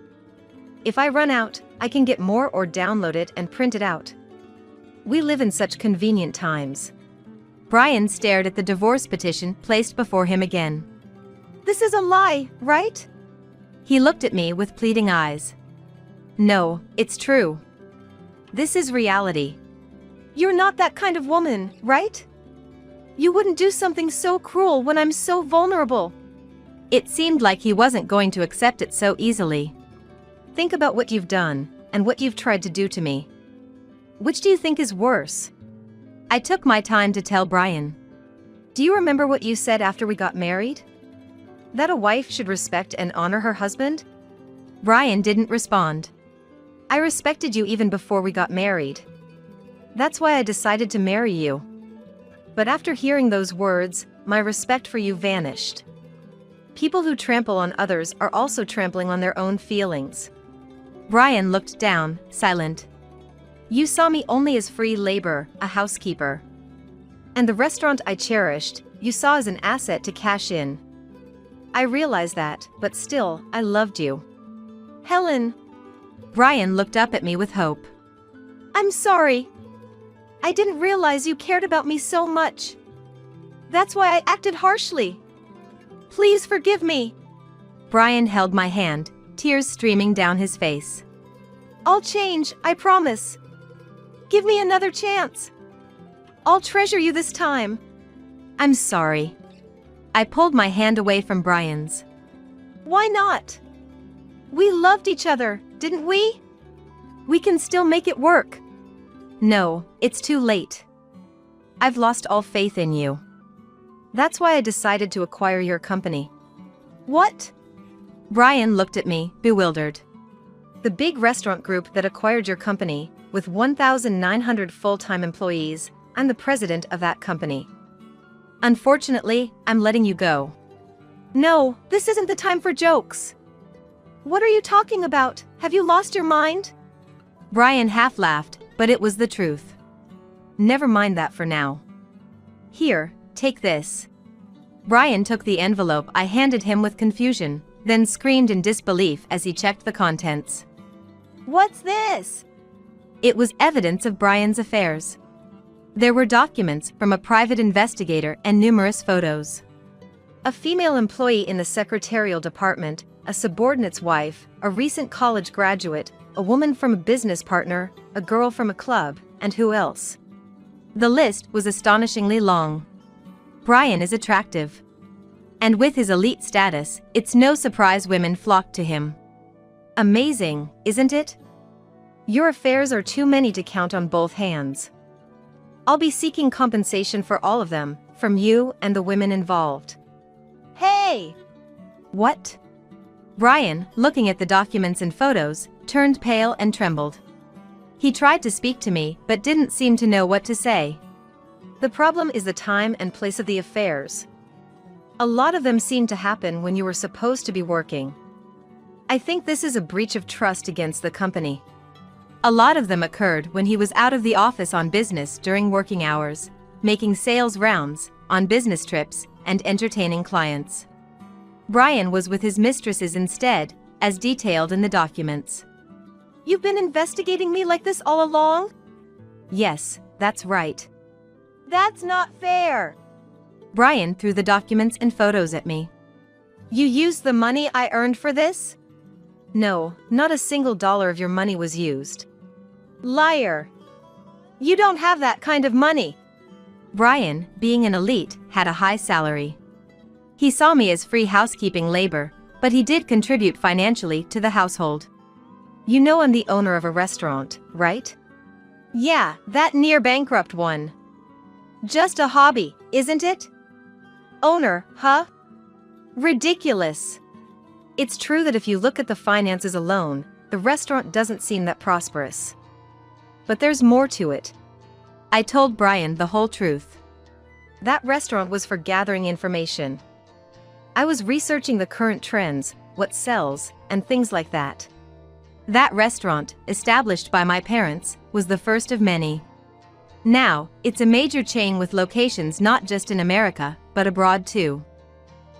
If I run out, I can get more or download it and print it out. We live in such convenient times. Brian stared at the divorce petition placed before him again. This is a lie, right? He looked at me with pleading eyes. No, it's true. This is reality. You're not that kind of woman, right? You wouldn't do something so cruel when I'm so vulnerable. It seemed like he wasn't going to accept it so easily. Think about what you've done, and what you've tried to do to me. Which do you think is worse? I took my time to tell Brian. Do you remember what you said after we got married? That a wife should respect and honor her husband? Brian didn't respond. I respected you even before we got married. That's why I decided to marry you. But after hearing those words, my respect for you vanished. People who trample on others are also trampling on their own feelings. Brian looked down, silent. You saw me only as free labor, a housekeeper. And the restaurant I cherished, you saw as an asset to cash in. I realized that, but still, I loved you. Helen. Brian looked up at me with hope. I'm sorry. I didn't realize you cared about me so much. That's why I acted harshly. Please forgive me. Brian held my hand, tears streaming down his face. I'll change, I promise. Give me another chance. I'll treasure you this time. I'm sorry. I pulled my hand away from Brian's. Why not? We loved each other, didn't we? We can still make it work. No, it's too late. I've lost all faith in you. That's why I decided to acquire your company. What? Brian looked at me, bewildered. The big restaurant group that acquired your company, with 1,900 full-time employees, I'm the president of that company. Unfortunately, I'm letting you go. No, this isn't the time for jokes. What are you talking about? Have you lost your mind? Brian half laughed, but it was the truth. Never mind that for now. Here, take this. Brian took the envelope I handed him with confusion, then screamed in disbelief as he checked the contents. What's this? It was evidence of Brian's affairs. There were documents from a private investigator and numerous photos. A female employee in the secretarial department, a subordinate's wife, a recent college graduate, a woman from a business partner, a girl from a club, and who else? The list was astonishingly long. Brian is attractive. And with his elite status, it's no surprise women flocked to him. Amazing, isn't it? Your affairs are too many to count on both hands. I'll be seeking compensation for all of them, from you and the women involved. Hey! What? Brian, looking at the documents and photos, turned pale and trembled. He tried to speak to me but didn't seem to know what to say. The problem is the time and place of the affairs. A lot of them seem to happen when you were supposed to be working. I think this is a breach of trust against the company. A lot of them occurred when he was out of the office on business during working hours, making sales rounds, on business trips, and entertaining clients. Brian was with his mistresses instead, as detailed in the documents. You've been investigating me like this all along? Yes, that's right. That's not fair. Brian threw the documents and photos at me. You used the money I earned for this? No, not a single dollar of your money was used. Liar. You don't have that kind of money. Brian, being an elite, had a high salary. He saw me as free housekeeping labor, but he did contribute financially to the household. You know I'm the owner of a restaurant, right? Yeah, that near bankrupt one. Just a hobby, isn't it? Owner, huh? Ridiculous. It's true that if you look at the finances alone, the restaurant doesn't seem that prosperous. But there's more to it. I told Brian the whole truth. That restaurant was for gathering information. I was researching the current trends, what sells, and things like that. That restaurant, established by my parents, was the first of many. Now, it's a major chain with locations not just in America, but abroad too.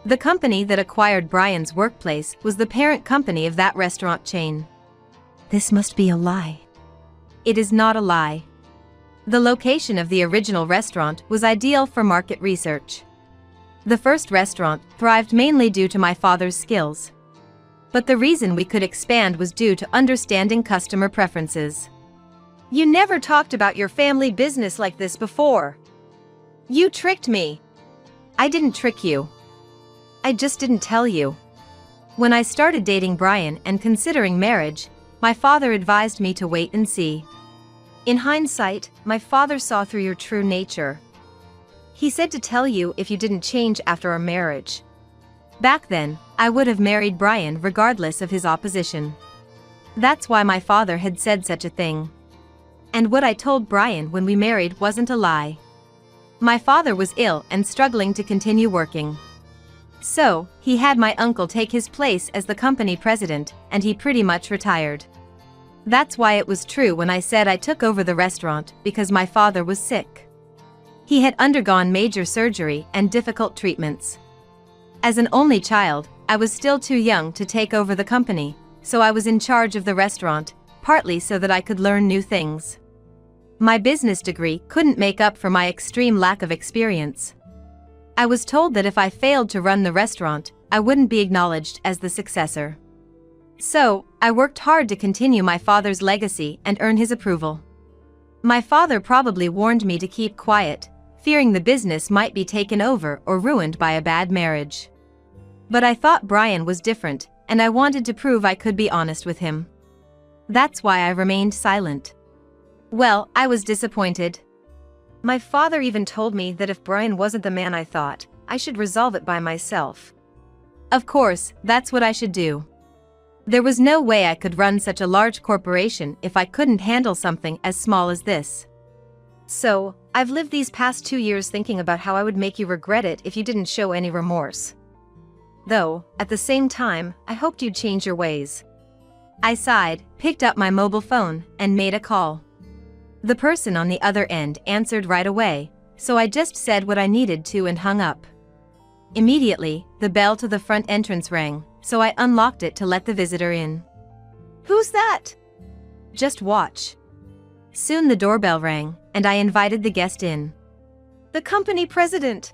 The company that acquired Brian's workplace was the parent company of that restaurant chain. This must be a lie. It is not a lie. The location of the original restaurant was ideal for market research. The first restaurant thrived mainly due to my father's skills. But the reason we could expand was due to understanding customer preferences. You never talked about your family business like this before. You tricked me. I didn't trick you. I just didn't tell you. When I started dating Brian and considering marriage, my father advised me to wait and see. In hindsight, my father saw through your true nature. He said to tell you if you didn't change after our marriage. Back then, I would have married Brian regardless of his opposition. That's why my father had said such a thing. And what I told Brian when we married wasn't a lie. My father was ill and struggling to continue working. So, he had my uncle take his place as the company president, and he pretty much retired. That's why it was true when I said I took over the restaurant, because my father was sick. He had undergone major surgery and difficult treatments. As an only child, I was still too young to take over the company, so I was in charge of the restaurant, partly so that I could learn new things. My business degree couldn't make up for my extreme lack of experience. I was told that if I failed to run the restaurant, I wouldn't be acknowledged as the successor. So, I worked hard to continue my father's legacy and earn his approval. My father probably warned me to keep quiet, fearing the business might be taken over or ruined by a bad marriage. But I thought Brian was different, and I wanted to prove I could be honest with him. That's why I remained silent. Well, I was disappointed. My father even told me that if Brian wasn't the man I thought, I should resolve it by myself. Of course, that's what I should do. There was no way I could run such a large corporation if I couldn't handle something as small as this. So, I've lived these past 2 years thinking about how I would make you regret it if you didn't show any remorse. Though, at the same time, I hoped you'd change your ways. I sighed, picked up my mobile phone, and made a call. The person on the other end answered right away, so I just said what I needed to and hung up. Immediately, the bell to the front entrance rang, so I unlocked it to let the visitor in. Who's that? Just watch. Soon the doorbell rang, and I invited the guest in. The company president.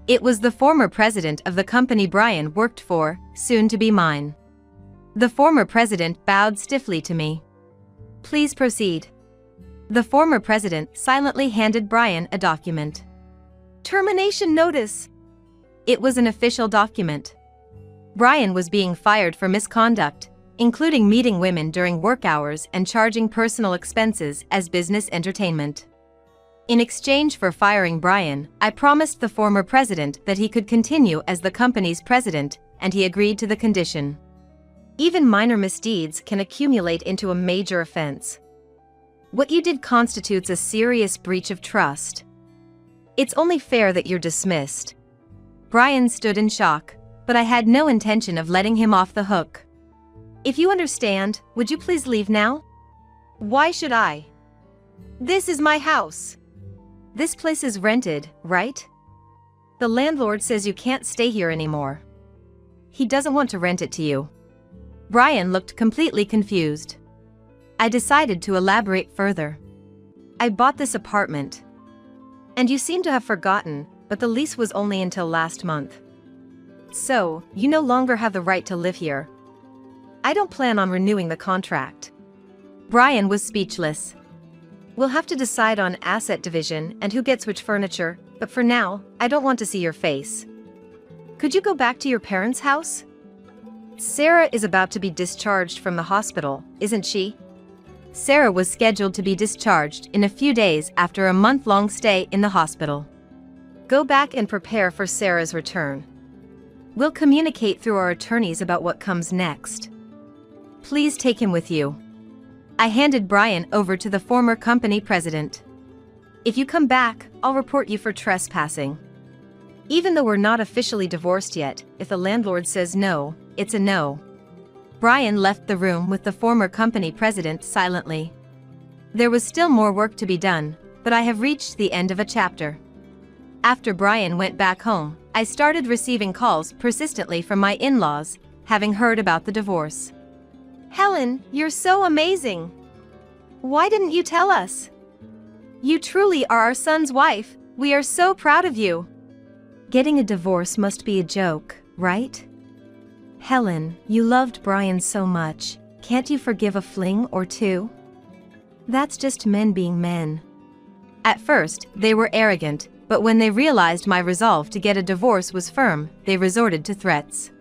It was the former president of the company Brian worked for, soon to be mine. The former president bowed stiffly to me. Please proceed. The former president silently handed Brian a document. Termination notice. It was an official document. Brian was being fired for misconduct, including meeting women during work hours and charging personal expenses as business entertainment. In exchange for firing Brian, I promised the former president that he could continue as the company's president, and he agreed to the condition. Even minor misdeeds can accumulate into a major offense. What you did constitutes a serious breach of trust. It's only fair that you're dismissed." Brian stood in shock, but I had no intention of letting him off the hook. "If you understand, would you please leave now?" "Why should I? This is my house." "This place is rented, right?" "The landlord says you can't stay here anymore. He doesn't want to rent it to you." Brian looked completely confused. I decided to elaborate further. "I bought this apartment. And you seem to have forgotten, but the lease was only until last month. So, you no longer have the right to live here. I don't plan on renewing the contract." Brian was speechless. "We'll have to decide on asset division and who gets which furniture, but for now, I don't want to see your face. Could you go back to your parents' house? Sarah is about to be discharged from the hospital, isn't she?" Sarah was scheduled to be discharged in a few days after a month-long stay in the hospital. "Go back and prepare for Sarah's return. We'll communicate through our attorneys about what comes next. Please take him with you." I handed Brian over to the former company president. "If you come back, I'll report you for trespassing. Even though we're not officially divorced yet, if the landlord says no, it's a no." Brian left the room with the former company president silently. There was still more work to be done, but I have reached the end of a chapter. After Brian went back home, I started receiving calls persistently from my in-laws, having heard about the divorce. "Helen, you're so amazing. Why didn't you tell us? You truly are our son's wife. We are so proud of you." Getting a divorce must be a joke, right? Helen, you loved Brian so much. Can't you forgive a fling or two? That's just men being men. At first, they were arrogant, but when they realized my resolve to get a divorce was firm, they resorted to threats.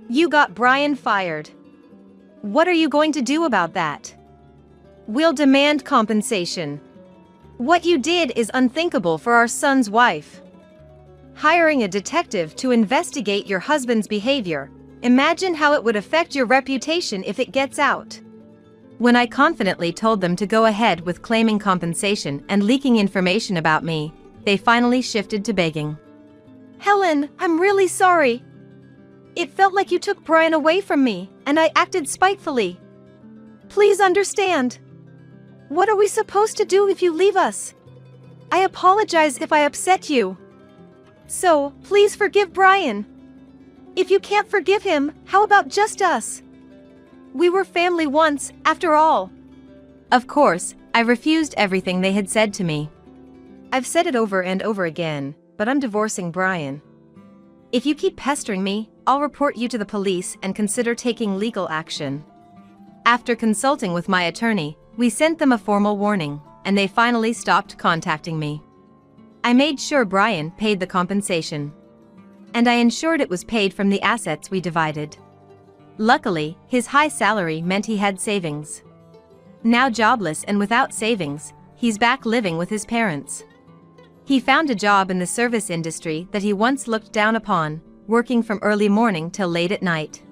"You got Brian fired. What are you going to do about that?" "We'll demand compensation. What you did is unthinkable for our son's wife. Hiring a detective to investigate your husband's behavior. Imagine how it would affect your reputation if it gets out." When I confidently told them to go ahead with claiming compensation and leaking information about me, they finally shifted to begging. "Helen, I'm really sorry. It felt like you took Brian away from me, and I acted spitefully. Please understand. What are we supposed to do if you leave us? I apologize if I upset you. So, please forgive Brian. If you can't forgive him, how about just us? We were family once, after all." Of course, I refused everything they had said to me. "I've said it over and over again, but I'm divorcing Brian. If you keep pestering me, I'll report you to the police and consider taking legal action." After consulting with my attorney, we sent them a formal warning, and they finally stopped contacting me. I made sure Brian paid the compensation. And I ensured it was paid from the assets we divided. Luckily, his high salary meant he had savings. Now jobless and without savings, he's back living with his parents. He found a job in the service industry that he once looked down upon, working from early morning till late at night.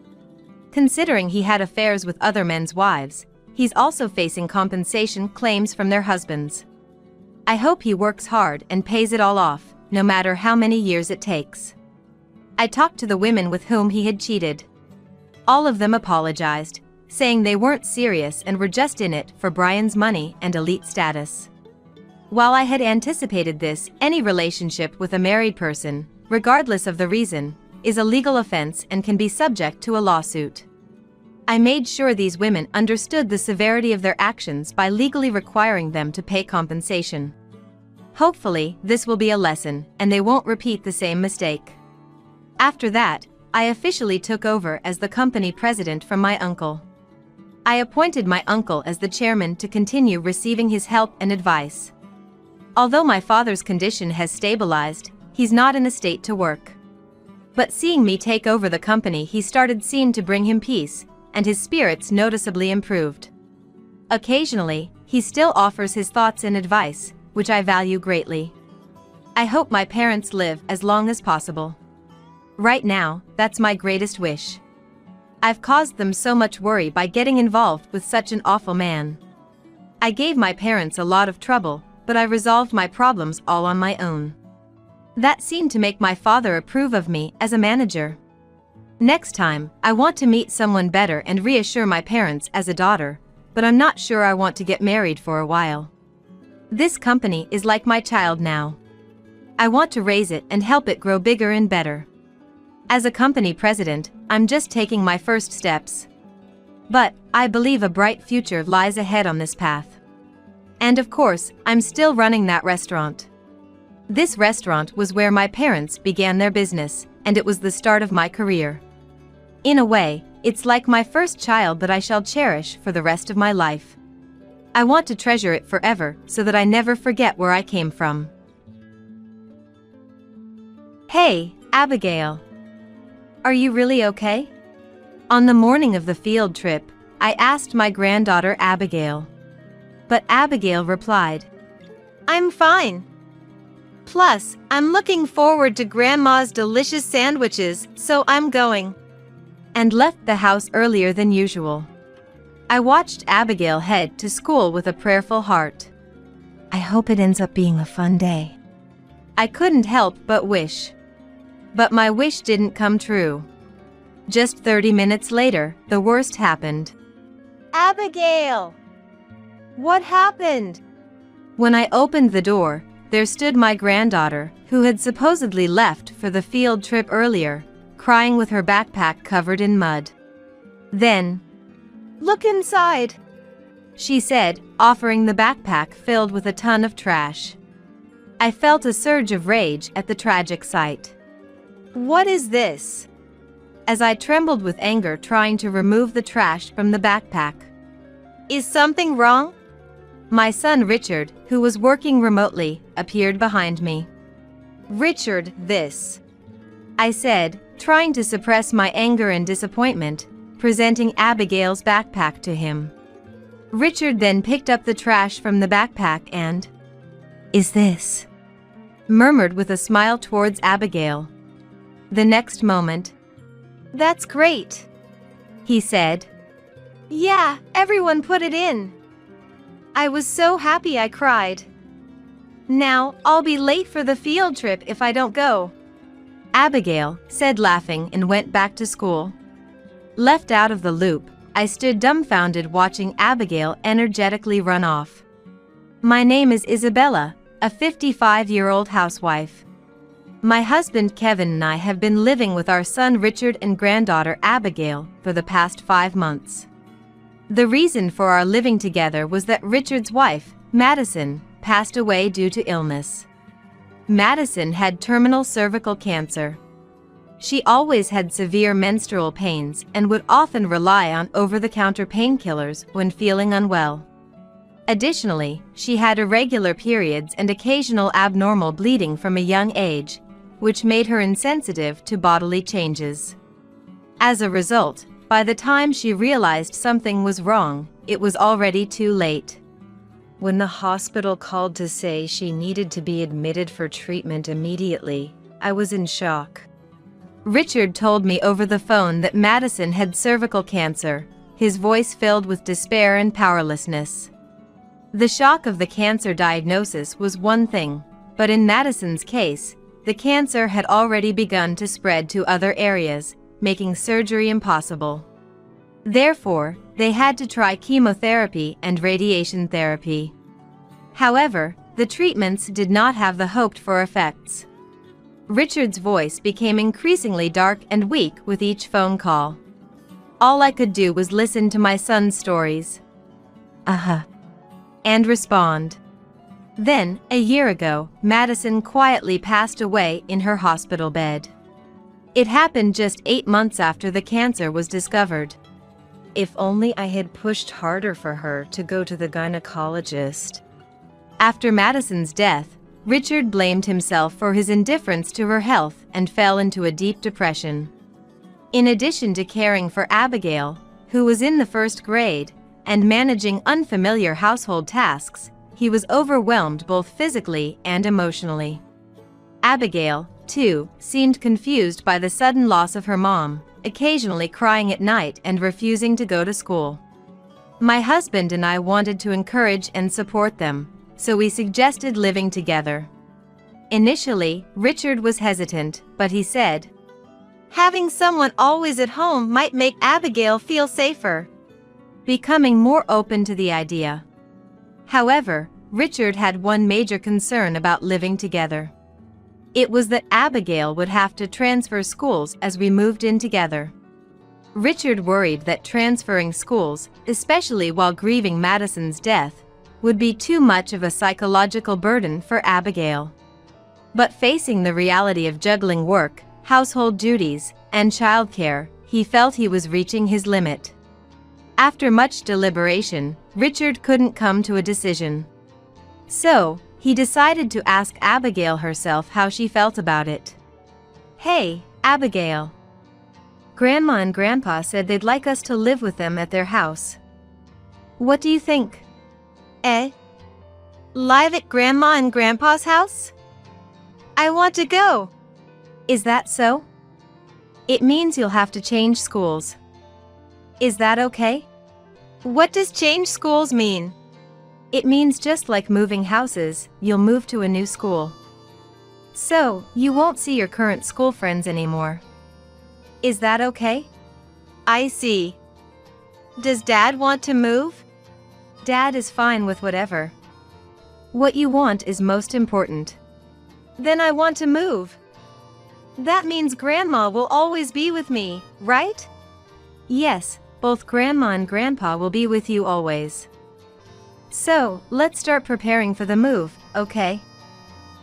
Considering he had affairs with other men's wives, he's also facing compensation claims from their husbands. I hope he works hard and pays it all off, no matter how many years it takes. I talked to the women with whom he had cheated. All of them apologized, saying they weren't serious and were just in it for Brian's money and elite status. While I had anticipated this, any relationship with a married person, regardless of the reason, is a legal offense and can be subject to a lawsuit. I made sure these women understood the severity of their actions by legally requiring them to pay compensation. Hopefully, this will be a lesson, and they won't repeat the same mistake. After that, I officially took over as the company president from my uncle. I appointed my uncle as the chairman to continue receiving his help and advice. Although my father's condition has stabilized, he's not in a state to work. But seeing me take over the company, he started seemed to bring him peace, and his spirits noticeably improved. Occasionally, he still offers his thoughts and advice, which I value greatly. I hope my parents live as long as possible. Right now, that's my greatest wish. I've caused them so much worry by getting involved with such an awful man. I gave my parents a lot of trouble, but I resolved my problems all on my own. That seemed to make my father approve of me as a manager. Next time, I want to meet someone better and reassure my parents as a daughter, but I'm not sure I want to get married for a while. This company is like my child now. I want to raise it and help it grow bigger and better. As a company president, I'm just taking my first steps. But I believe a bright future lies ahead on this path. And of course, I'm still running that restaurant. This restaurant was where my parents began their business, and it was the start of my career. In a way, it's like my first child that I shall cherish for the rest of my life. I want to treasure it forever so that I never forget where I came from. Hey, Abigail. Are you really okay? On the morning of the field trip, I asked my granddaughter Abigail. But Abigail replied, I'm fine. Plus, I'm looking forward to Grandma's delicious sandwiches, so I'm going. And left the house earlier than usual. I watched Abigail head to school with a prayerful heart. I hope it ends up being a fun day. I couldn't help but wish. But my wish didn't come true. Just 30 minutes later, the worst happened. Abigail! What happened? When I opened the door, there stood my granddaughter, who had supposedly left for the field trip earlier, crying with her backpack covered in mud. Then, look inside, she said, offering the backpack filled with a ton of trash. I felt a surge of rage at the tragic sight. What is this? As I trembled with anger trying to remove the trash from the backpack. Is something wrong? My son Richard, who was working remotely, appeared behind me. Richard, this, I said, trying to suppress my anger and disappointment, presenting Abigail's backpack to him. Richard then picked up the trash from the backpack and, "Is this?" murmured with a smile towards Abigail. The next moment, "That's great," he said. "Yeah, everyone put it in." I was so happy I cried. Now, I'll be late for the field trip if I don't go, Abigail said, laughing, and went back to school. Left out of the loop, I stood dumbfounded watching Abigail energetically run off. My name is Isabella, a 55-year-old housewife. My husband Kevin and I have been living with our son Richard and granddaughter Abigail for the past 5 months. The reason for our living together was that Richard's wife, Madison, passed away due to illness. Madison had terminal cervical cancer. She always had severe menstrual pains and would often rely on over-the-counter painkillers when feeling unwell. Additionally, she had irregular periods and occasional abnormal bleeding from a young age, which made her insensitive to bodily changes. As a result, by the time she realized something was wrong, it was already too late. When the hospital called to say she needed to be admitted for treatment immediately, I was in shock. Richard told me over the phone that Madison had cervical cancer, his voice filled with despair and powerlessness. The shock of the cancer diagnosis was one thing, but in Madison's case, the cancer had already begun to spread to other areas, making surgery impossible. Therefore, they had to try chemotherapy and radiation therapy. However, the treatments did not have the hoped-for effects. Richard's voice became increasingly dark and weak with each phone call. All I could do was listen to my son's stories. And respond. Then, a year ago, Madison quietly passed away in her hospital bed. It happened just 8 months after the cancer was discovered. If only I had pushed harder for her to go to the gynecologist. After Madison's death, Richard blamed himself for his indifference to her health and fell into a deep depression. In addition to caring for Abigail, who was in the 1st grade, and managing unfamiliar household tasks, he was overwhelmed both physically and emotionally. Abigail, too, seemed confused by the sudden loss of her mom, occasionally crying at night and refusing to go to school. My husband and I wanted to encourage and support them, so we suggested living together. Initially, Richard was hesitant, but he said, "Having someone always at home might make Abigail feel safer," becoming more open to the idea. However, Richard had one major concern about living together. It was that Abigail would have to transfer schools as we moved in together. Richard worried that transferring schools, especially while grieving Madison's death, would be too much of a psychological burden for Abigail. But facing the reality of juggling work, household duties, and childcare, he felt he was reaching his limit. After much deliberation, Richard couldn't come to a decision. So, he decided to ask Abigail herself how she felt about it. "Hey, Abigail. Grandma and Grandpa said they'd like us to live with them at their house. What do you think?" Live at Grandma and Grandpa's house? I want to go. Is that so? It means you'll have to change schools. Is that okay? What does change schools mean? It means just like moving houses, you'll move to a new school. So, you won't see your current school friends anymore. Is that okay? I see. Does Dad want to move? Dad is fine with whatever. What you want is most important. Then I want to move. That means Grandma will always be with me, right? Yes, both Grandma and Grandpa will be with you always. So, let's start preparing for the move, okay?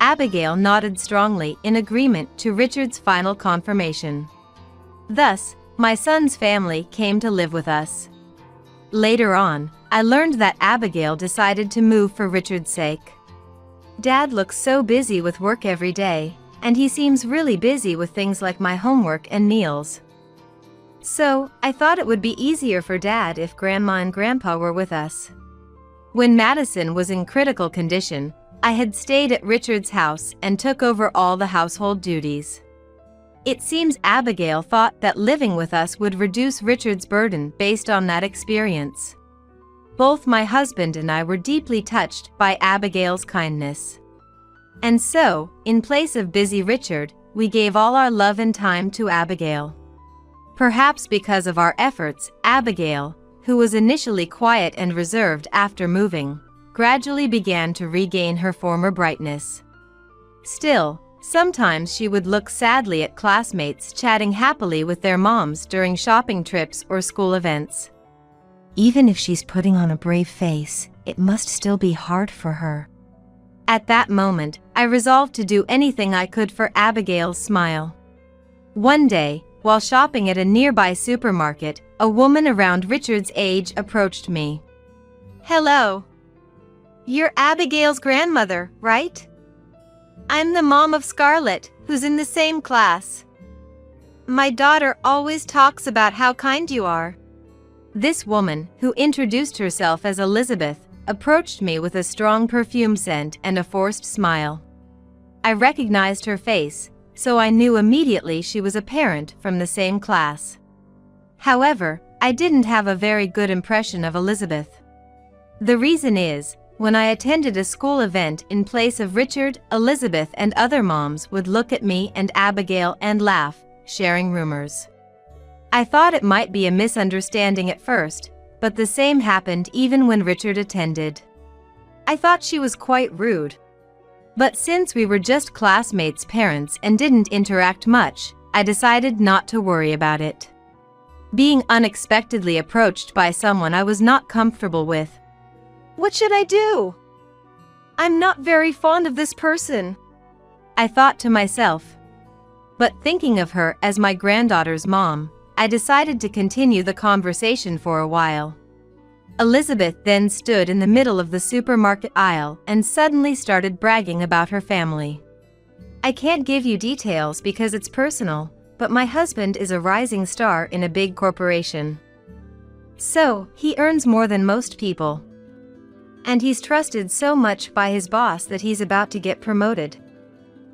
Abigail nodded strongly in agreement to Richard's final confirmation. Thus, my son's family came to live with us. Later on, I learned that Abigail decided to move for Richard's sake. Dad looks so busy with work every day, and he seems really busy with things like my homework and meals. So, I thought it would be easier for Dad if Grandma and Grandpa were with us. When Madison was in critical condition, I had stayed at Richard's house and took over all the household duties. It seems Abigail thought that living with us would reduce Richard's burden based on that experience. Both my husband and I were deeply touched by Abigail's kindness. And so, in place of busy Richard, we gave all our love and time to Abigail. Perhaps because of our efforts, Abigail, who was initially quiet and reserved after moving, gradually began to regain her former brightness. Still, sometimes she would look sadly at classmates chatting happily with their moms during shopping trips or school events. Even if she's putting on a brave face, it must still be hard for her. At that moment, I resolved to do anything I could for Abigail's smile. One day, while shopping at a nearby supermarket, a woman around Richard's age approached me. "Hello. You're Abigail's grandmother, right? I'm the mom of Scarlett, who's in the same class. My daughter always talks about how kind you are." This woman, who introduced herself as Elizabeth, approached me with a strong perfume scent and a forced smile. I recognized her face, so I knew immediately she was a parent from the same class. However, I didn't have a very good impression of Elizabeth. The reason is, when I attended a school event in place of Richard, Elizabeth and other moms would look at me and Abigail and laugh, sharing rumors. I thought it might be a misunderstanding at first, but the same happened even when Richard attended. I thought she was quite rude. But since we were just classmates' parents and didn't interact much, I decided not to worry about it. Being unexpectedly approached by someone I was not comfortable with. What should I do? I'm not very fond of this person, I thought to myself. But thinking of her as my granddaughter's mom, I decided to continue the conversation for a while. Elizabeth then stood in the middle of the supermarket aisle and suddenly started bragging about her family. I can't give you details because it's personal, but my husband is a rising star in a big corporation. So, he earns more than most people. And he's trusted so much by his boss that he's about to get promoted.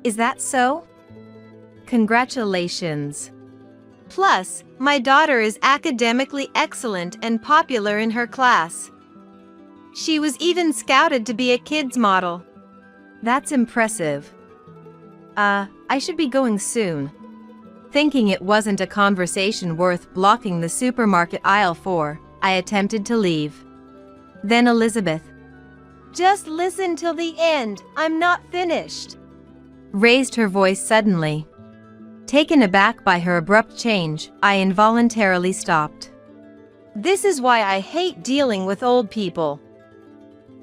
Is that so? Congratulations. Plus, my daughter is academically excellent and popular in her class. She was even scouted to be a kids model. That's impressive. I should be going soon. Thinking it wasn't a conversation worth blocking the supermarket aisle for, I attempted to leave. Then Elizabeth Just listen till the end, I'm not finished. raised her voice suddenly. Taken aback by her abrupt change, I involuntarily stopped. This is why I hate dealing with old people.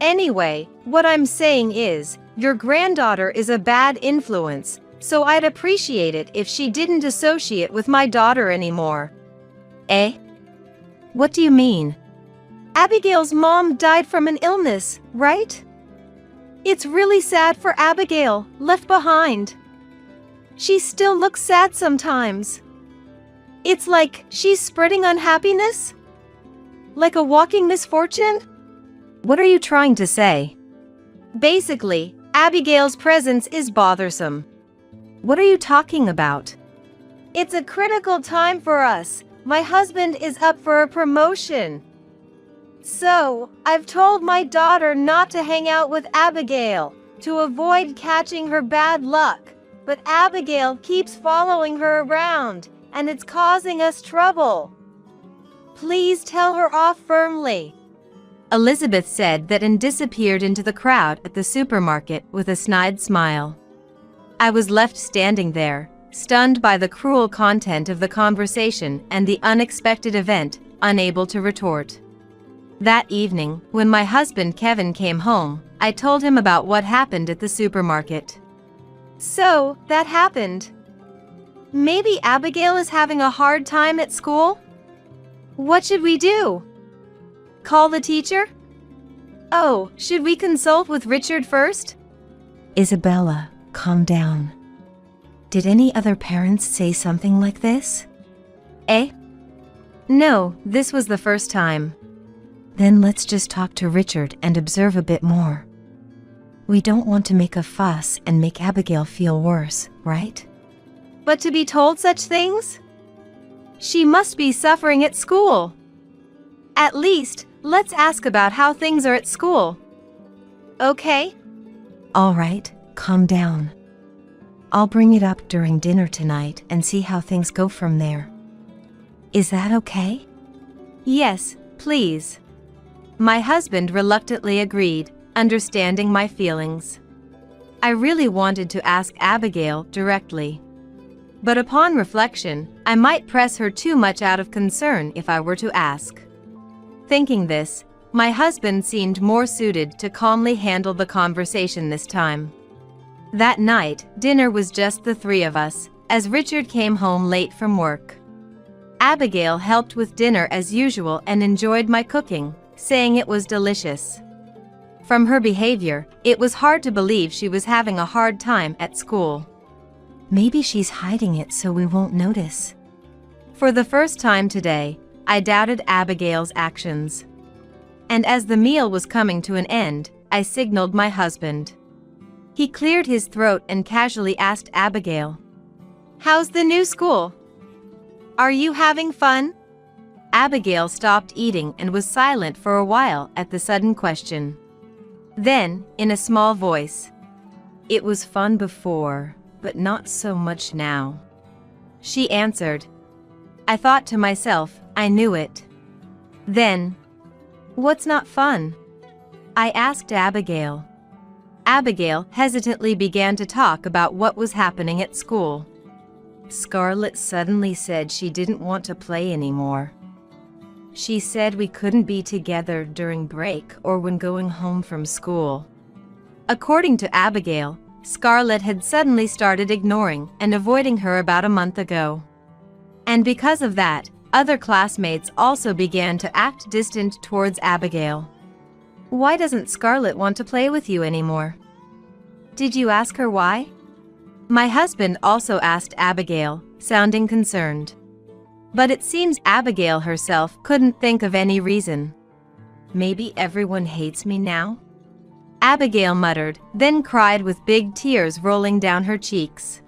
Anyway, what I'm saying is, your granddaughter is a bad influence, so I'd appreciate it if she didn't associate with my daughter anymore. Eh? What do you mean? Abigail's mom died from an illness, right? It's really sad for Abigail, left behind. She still looks sad sometimes. It's like she's spreading unhappiness? Like a walking misfortune? What are you trying to say? Basically, Abigail's presence is bothersome. What are you talking about? It's a critical time for us. My husband is up for a promotion. So, I've told my daughter not to hang out with Abigail, to avoid catching her bad luck. But Abigail keeps following her around, and it's causing us trouble. Please tell her off firmly. Elizabeth said that and disappeared into the crowd at the supermarket with a snide smile. I was left standing there, stunned by the cruel content of the conversation and the unexpected event, unable to retort. That evening, when my husband Kevin came home, I told him about what happened at the supermarket. So, that happened. Maybe Abigail is having a hard time at school? What should we do? Call the teacher? Oh, should we consult with Richard first? Isabella, calm down. Did any other parents say something like this? Eh? No, this was the first time. Then let's just talk to Richard and observe a bit more. We don't want to make a fuss and make Abigail feel worse, right? But to be told such things? She must be suffering at school. At least, let's ask about how things are at school. Okay? All right, calm down. I'll bring it up during dinner tonight and see how things go from there. Is that okay? Yes, please. My husband reluctantly agreed, understanding my feelings. I really wanted to ask Abigail directly. But upon reflection, I might press her too much out of concern if I were to ask. Thinking this, my husband seemed more suited to calmly handle the conversation this time. That night, dinner was just the three of us, as Richard came home late from work. Abigail helped with dinner as usual and enjoyed my cooking, saying it was delicious. From her behavior, it was hard to believe she was having a hard time at school. Maybe she's hiding it so we won't notice. For the first time today, I doubted Abigail's actions. And as the meal was coming to an end, I signaled my husband. He cleared his throat and casually asked Abigail, How's the new school? Are you having fun? Abigail stopped eating and was silent for a while at the sudden question. Then, in a small voice, It was fun before, but not so much now. She answered. I thought to myself, I knew it. Then, What's not fun? I asked Abigail. Abigail hesitantly began to talk about what was happening at school. Scarlett suddenly said she didn't want to play anymore. She said we couldn't be together during break or when going home from school. According to Abigail, Scarlett had suddenly started ignoring and avoiding her about a month ago. And because of that, other classmates also began to act distant towards Abigail. Why doesn't Scarlett want to play with you anymore? Did you ask her why? My husband also asked Abigail, sounding concerned. But it seems Abigail herself couldn't think of any reason. Maybe everyone hates me now? Abigail muttered, then cried with big tears rolling down her cheeks.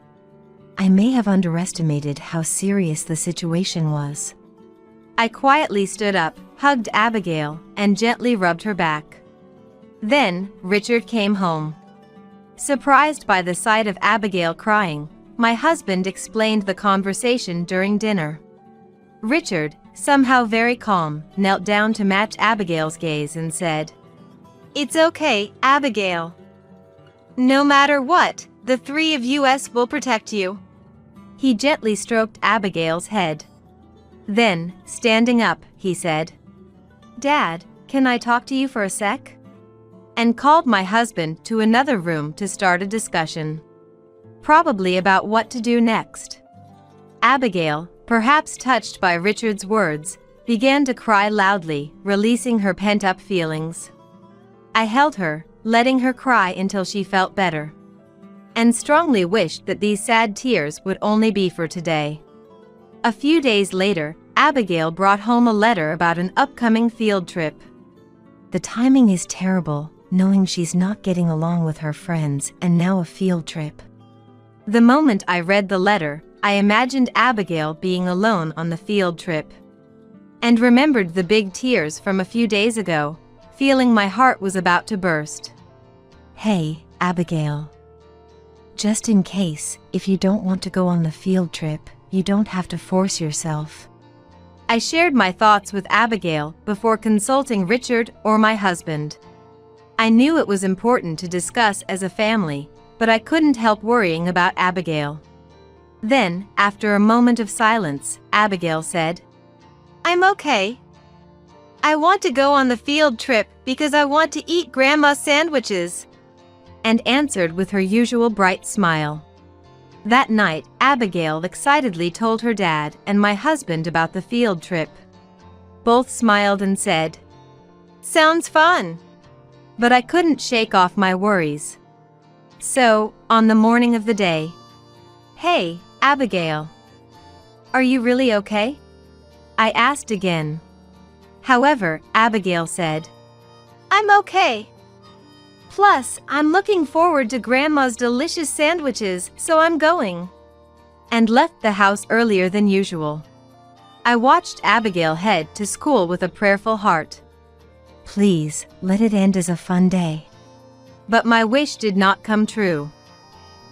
I may have underestimated how serious the situation was. I quietly stood up, hugged Abigail, and gently rubbed her back. Then, Richard came home. Surprised by the sight of Abigail crying, my husband explained the conversation during dinner. Richard, somehow very calm, knelt down to match Abigail's gaze and said, "It's okay, Abigail. No matter what, the three of us will protect you." He gently stroked Abigail's head. Then, standing up, he said, "Dad, can I talk to you for a sec?" And called my husband to another room to start a discussion. Probably about what to do next. Abigail, perhaps touched by Richard's words, began to cry loudly, releasing her pent-up feelings. I held her, letting her cry until she felt better. And strongly wished that these sad tears would only be for today. A few days later, Abigail brought home a letter about an upcoming field trip. The timing is terrible, knowing she's not getting along with her friends and now a field trip. The moment I read the letter, I imagined Abigail being alone on the field trip. And remembered the big tears from a few days ago, feeling my heart was about to burst. Hey, Abigail. Just in case, if you don't want to go on the field trip, you don't have to force yourself. I shared my thoughts with Abigail before consulting Richard or my husband. I knew it was important to discuss as a family, but I couldn't help worrying about Abigail. Then, after a moment of silence, Abigail said, "I'm okay. I want to go on the field trip because I want to eat Grandma's sandwiches," and answered with her usual bright smile. That night, Abigail excitedly told her dad and my husband about the field trip. Both smiled and said, "Sounds fun." But I couldn't shake off my worries. So, on the morning of the day, "Hey, Abigail. Are you really okay?" I asked again. However, Abigail said, "I'm okay. Plus, I'm looking forward to Grandma's delicious sandwiches, so I'm going," and left the house earlier than usual. I watched Abigail head to school with a prayerful heart. Please, let it end as a fun day. But my wish did not come true.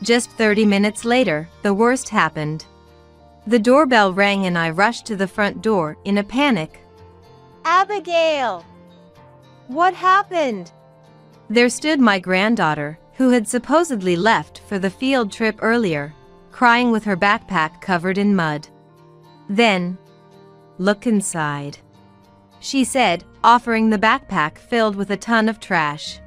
Just 30 minutes later, the worst happened. The doorbell rang and I rushed to the front door in a panic. "Abigail! What happened?" There stood my granddaughter, who had supposedly left for the field trip earlier, crying with her backpack covered in mud. Then, "Look inside," she said, offering the backpack filled with a ton of trash.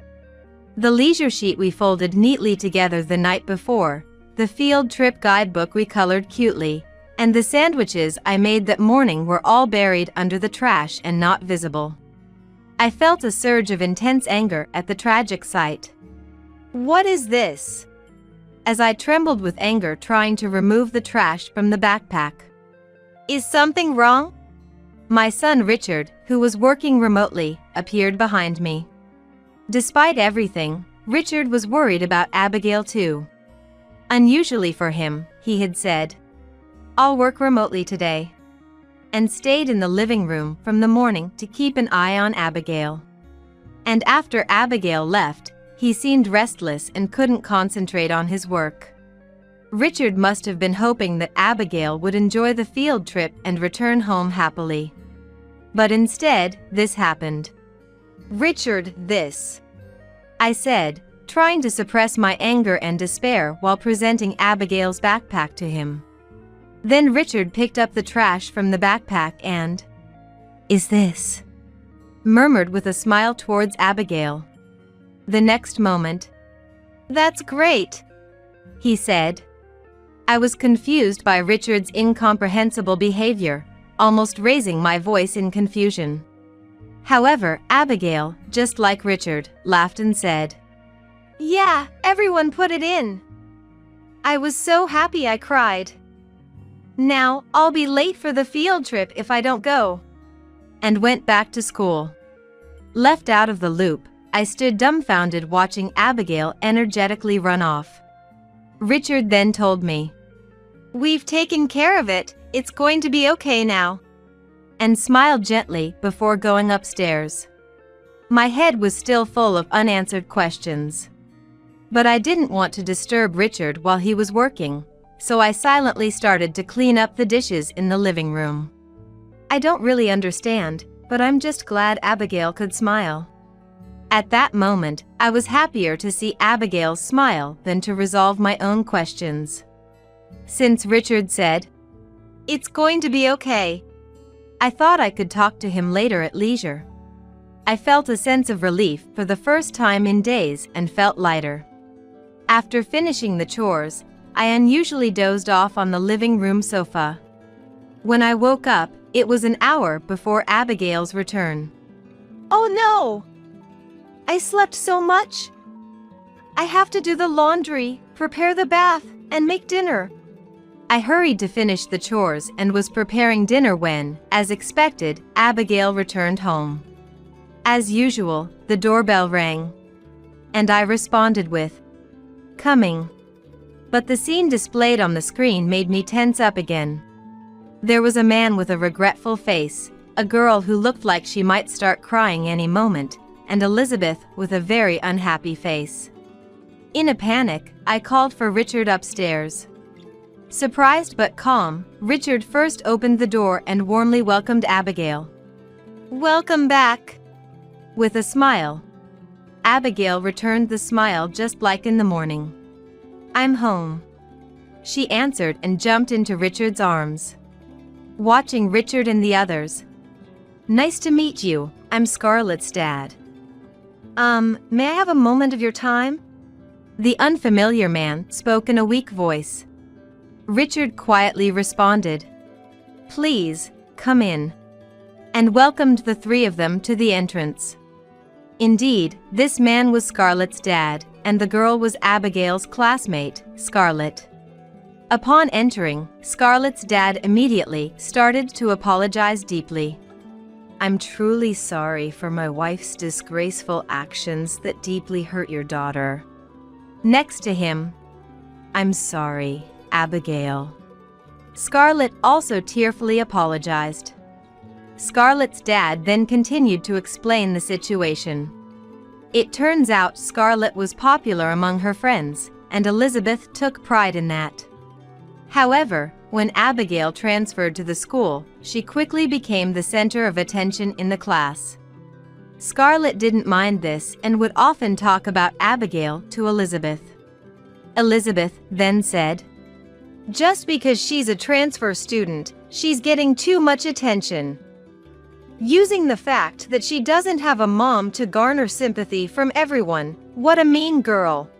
The leisure sheet we folded neatly together the night before, the field trip guidebook we colored cutely, and the sandwiches I made that morning were all buried under the trash and not visible. I felt a surge of intense anger at the tragic sight. "What is this?" As I trembled with anger trying to remove the trash from the backpack. "Is something wrong?" My son Richard, who was working remotely, appeared behind me. Despite everything, Richard was worried about Abigail too. Unusually for him, he had said, "I'll work remotely today," and stayed in the living room from the morning to keep an eye on Abigail. And after Abigail left, he seemed restless and couldn't concentrate on his work. Richard must have been hoping that Abigail would enjoy the field trip and return home happily. But instead, this happened. "Richard, this," I said, trying to suppress my anger and despair while presenting Abigail's backpack to him. Then Richard picked up the trash from the backpack and, "Is this?" murmured with a smile towards Abigail. The next moment, "That's great," he said. I was confused by Richard's incomprehensible behavior, almost raising my voice in confusion. However, Abigail, just like Richard, laughed and said, "Yeah, everyone put it in." I was so happy I cried. "Now, I'll be late for the field trip if I don't go," and went back to school. Left out of the loop, I stood dumbfounded watching Abigail energetically run off. Richard then told me, We've taken care of it, it's going to be okay now. And smiled gently before going upstairs. My head was still full of unanswered questions. But I didn't want to disturb Richard while he was working, so I silently started to clean up the dishes in the living room. I don't really understand, but I'm just glad Abigail could smile. At that moment, I was happier to see Abigail's smile than to resolve my own questions. Since Richard said, "It's going to be okay," I thought I could talk to him later at leisure. I felt a sense of relief for the first time in days and felt lighter. After finishing the chores, I unusually dozed off on the living room sofa. When I woke up, it was an hour before Abigail's return. "Oh no! I slept so much. I have to do the laundry, prepare the bath, and make dinner." I hurried to finish the chores and was preparing dinner when, as expected, Abigail returned home. As usual, the doorbell rang. And I responded with, "Coming." But the scene displayed on the screen made me tense up again. There was a man with a regretful face, a girl who looked like she might start crying any moment, and Elizabeth with a very unhappy face. In a panic, I called for Richard upstairs. Surprised but calm, Richard first opened the door and warmly welcomed Abigail. "Welcome back." With a smile. Abigail returned the smile just like in the morning. "I'm home," she answered and jumped into Richard's arms. Watching Richard and the others. "Nice to meet you, I'm Scarlett's dad." May I have a moment of your time?" The unfamiliar man spoke in a weak voice. Richard quietly responded, "Please, come in," and welcomed the three of them to the entrance. Indeed, this man was Scarlett's dad, and the girl was Abigail's classmate, Scarlett. Upon entering, Scarlett's dad immediately started to apologize deeply. "I'm truly sorry for my wife's disgraceful actions that deeply hurt your daughter." Next to him, "I'm sorry, Abigail." Scarlett also tearfully apologized. Scarlett's dad then continued to explain the situation. It turns out Scarlett was popular among her friends, and Elizabeth took pride in that. However, when Abigail transferred to the school, she quickly became the center of attention in the class. Scarlett didn't mind this and would often talk about Abigail to Elizabeth. Elizabeth then said, "Just because she's a transfer student, she's getting too much attention. Using the fact that she doesn't have a mom to garner sympathy from everyone, what a mean girl.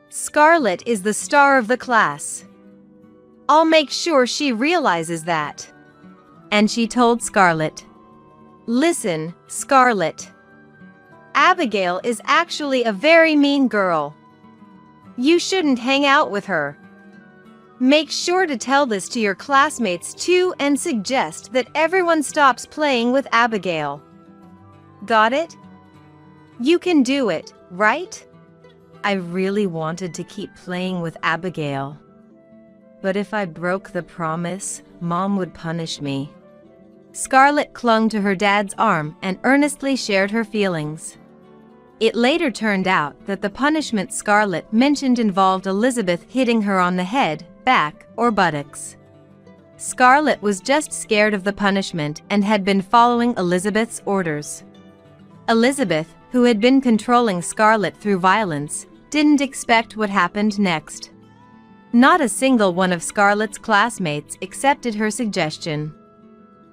Scarlett is the star of the class. I'll make sure she realizes that." And she told Scarlett, "Listen, Scarlett. Abigail is actually a very mean girl. You shouldn't hang out with her. Make sure to tell this to your classmates too and suggest that everyone stops playing with Abigail. Got it? You can do it, right?" I really wanted to keep playing with Abigail. But if I broke the promise, Mom would punish me. Scarlett clung to her dad's arm and earnestly shared her feelings. It later turned out that the punishment Scarlett mentioned involved Elizabeth hitting her on the head, back, or buttocks. Scarlett was just scared of the punishment and had been following Elizabeth's orders. Elizabeth, who had been controlling Scarlett through violence, didn't expect what happened next. Not a single one of Scarlett's classmates accepted her suggestion.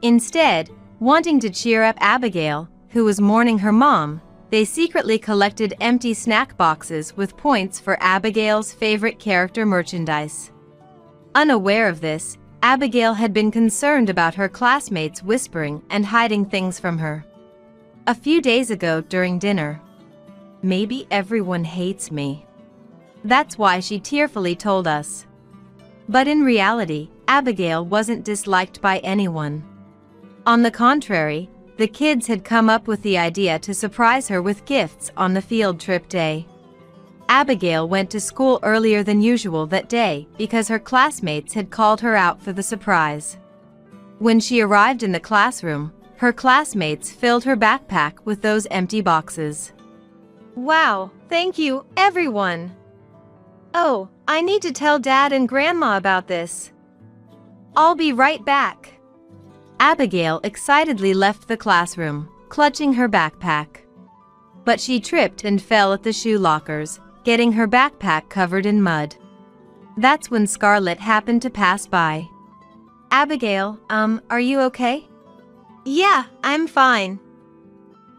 Instead, wanting to cheer up Abigail, who was mourning her mom, they secretly collected empty snack boxes with points for Abigail's favorite character merchandise. Unaware of this, Abigail had been concerned about her classmates whispering and hiding things from her. A few days ago during dinner, "Maybe everyone hates me. That's why," she tearfully told us. But in reality, Abigail wasn't disliked by anyone. On the contrary, the kids had come up with the idea to surprise her with gifts on the field trip day. Abigail went to school earlier than usual that day because her classmates had called her out for the surprise. When she arrived in the classroom, her classmates filled her backpack with those empty boxes. Wow, thank you, everyone. Oh, I need to tell Dad and Grandma about this. I'll be right back. Abigail excitedly left the classroom, clutching her backpack. But she tripped and fell at the shoe lockers, getting her backpack covered in mud. That's when Scarlett happened to pass by. Abigail, are you okay? Yeah, I'm fine.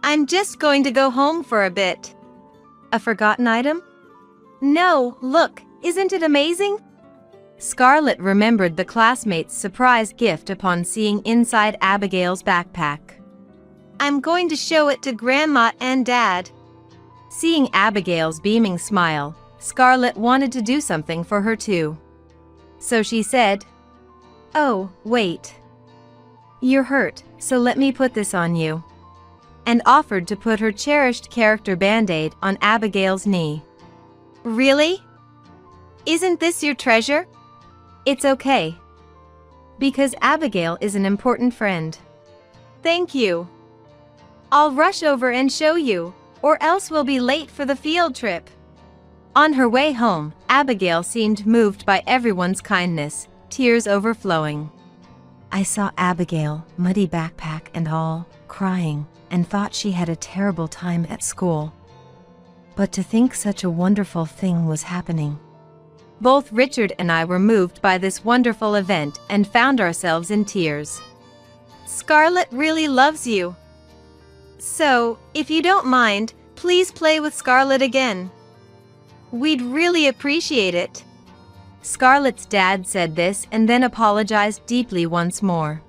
I'm just going to go home for a bit. A forgotten item? No, look, isn't it amazing? Scarlett remembered the classmates' surprise gift upon seeing inside Abigail's backpack. I'm going to show it to Grandma and Dad. Seeing Abigail's beaming smile, Scarlett wanted to do something for her too. So she said, "Oh, wait. You're hurt, so let me put this on you," and offered to put her cherished character Band-Aid on Abigail's knee. Really? Isn't this your treasure? It's okay. Because Abigail is an important friend. Thank you. I'll rush over and show you, or else we'll be late for the field trip. On her way home, Abigail seemed moved by everyone's kindness, tears overflowing. I saw Abigail, muddy backpack and all, crying, and thought she had a terrible time at school. But to think such a wonderful thing was happening. Both Richard and I were moved by this wonderful event and found ourselves in tears. Scarlett really loves you. So, if you don't mind, please play with Scarlett again. We'd really appreciate it. Scarlett's dad said this and then apologized deeply once more.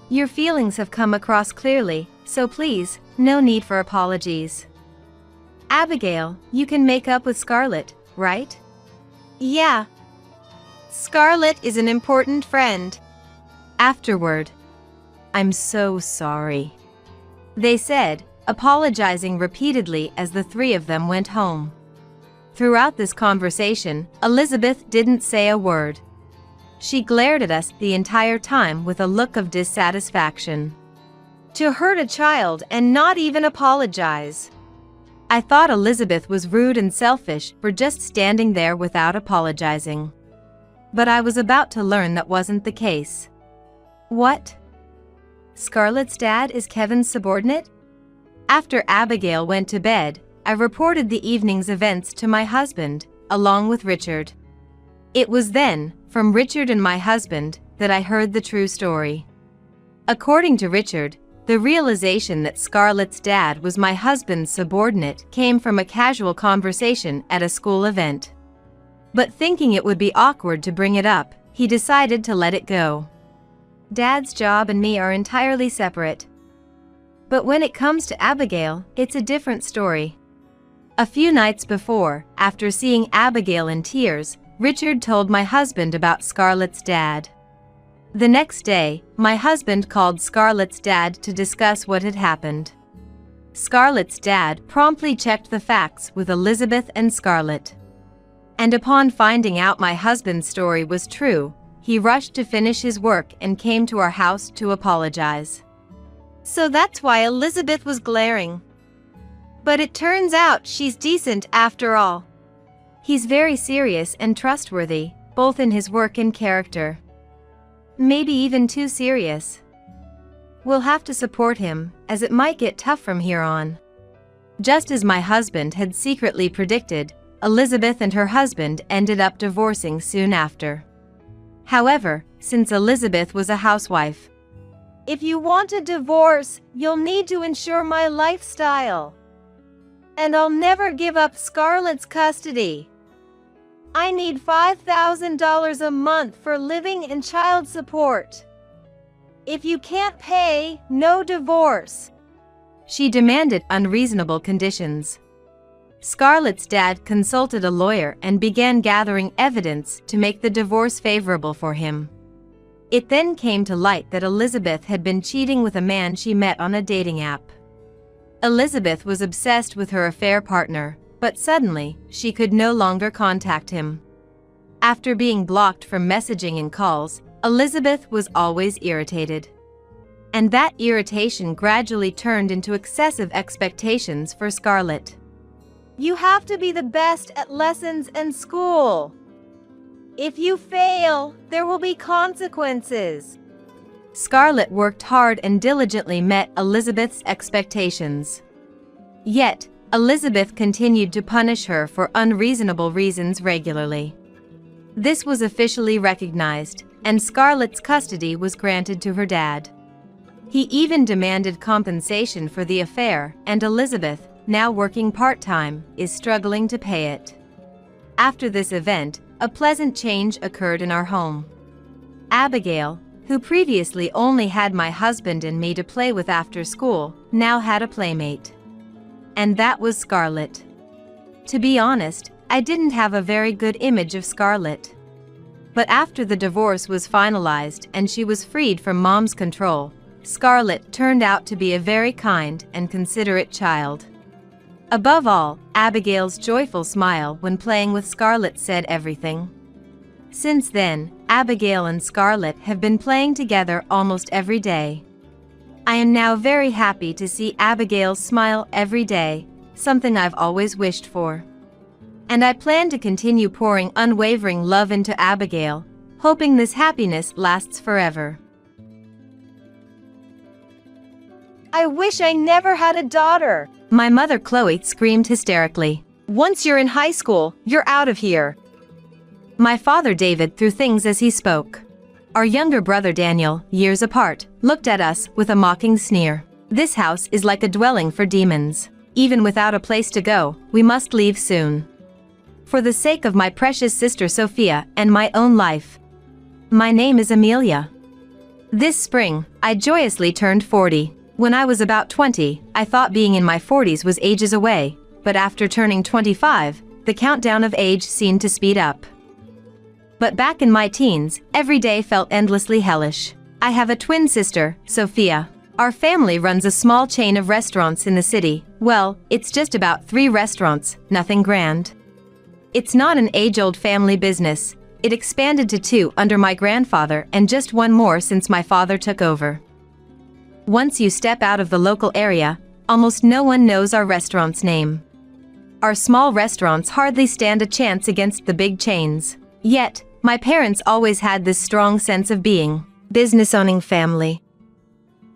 Your feelings have come across clearly, so please, no need for apologies. Abigail, you can make up with Scarlett, right? Yeah. Scarlett is an important friend. Afterward, I'm so sorry, they said, apologizing repeatedly as the three of them went home. Throughout this conversation, Elizabeth didn't say a word. She glared at us the entire time with a look of dissatisfaction. To hurt a child and not even apologize. I thought Elizabeth was rude and selfish for just standing there without apologizing. But I was about to learn that wasn't the case. What? Scarlett's dad is Kevin's subordinate? After Abigail went to bed, I reported the evening's events to my husband, along with Richard. It was then, from Richard and my husband, that I heard the true story. According to Richard, the realization that Scarlett's dad was my husband's subordinate came from a casual conversation at a school event. But thinking it would be awkward to bring it up, he decided to let it go. Dad's job and me are entirely separate. But when it comes to Abigail, it's a different story. A few nights before, after seeing Abigail in tears, Richard told my husband about Scarlett's dad. The next day, my husband called Scarlett's dad to discuss what had happened. Scarlett's dad promptly checked the facts with Elizabeth and Scarlett. And upon finding out my husband's story was true, he rushed to finish his work and came to our house to apologize. So that's why Elizabeth was glaring. But it turns out she's decent after all. He's very serious and trustworthy, both in his work and character. Maybe even too serious. We'll have to support him, as it might get tough from here on. Just as my husband had secretly predicted, Elizabeth and her husband ended up divorcing soon after. However, since Elizabeth was a housewife, if you want a divorce, you'll need to ensure my lifestyle. And I'll never give up Scarlett's custody. I need $5,000 a month for living and child support. If you can't pay, no divorce. She demanded unreasonable conditions. Scarlett's dad consulted a lawyer and began gathering evidence to make the divorce favorable for him. It then came to light that Elizabeth had been cheating with a man she met on a dating app. Elizabeth was obsessed with her affair partner, But suddenly, she could no longer contact him. After being blocked from messaging and calls, Elizabeth was always irritated. And that irritation gradually turned into excessive expectations for Scarlett. You have to be the best at lessons and school. If you fail, there will be consequences. Scarlett worked hard and diligently met Elizabeth's expectations. Yet, Elizabeth continued to punish her for unreasonable reasons regularly. This was officially recognized, and Scarlett's custody was granted to her dad. He even demanded compensation for the affair, and Elizabeth, now working part-time, is struggling to pay it. After this event, a pleasant change occurred in our home. Abigail, who previously only had my husband and me to play with after school, now had a playmate. And that was Scarlett. To be honest, I didn't have a very good image of Scarlett. But after the divorce was finalized and she was freed from Mom's control, Scarlett turned out to be a very kind and considerate child. Above all, Abigail's joyful smile when playing with Scarlett said everything. Since then, Abigail and Scarlett have been playing together almost every day. I am now very happy to see Abigail smile every day, something I've always wished for. And I plan to continue pouring unwavering love into Abigail, hoping this happiness lasts forever. I wish I never had a daughter. My mother Chloe screamed hysterically. Once you're in high school, you're out of here. My father David threw things as he spoke. Our younger brother Daniel, years apart, looked at us with a mocking sneer. This house is like a dwelling for demons. Even without a place to go, we must leave soon. For the sake of my precious sister Sophia and my own life. My name is Amelia. This spring, I joyously turned 40. When I was about 20, I thought being in my 40s was ages away, but after turning 25, the countdown of age seemed to speed up. But back in my teens, every day felt endlessly hellish. I have a twin sister, Sophia. Our family runs a small chain of restaurants in the city. Well, it's just about 3 restaurants, nothing grand. It's not an age-old family business. It expanded to 2 under my grandfather and just 1 more since my father took over. Once you step out of the local area, almost no one knows our restaurant's name. Our small restaurants hardly stand a chance against the big chains. Yet, my parents always had this strong sense of being business-owning family.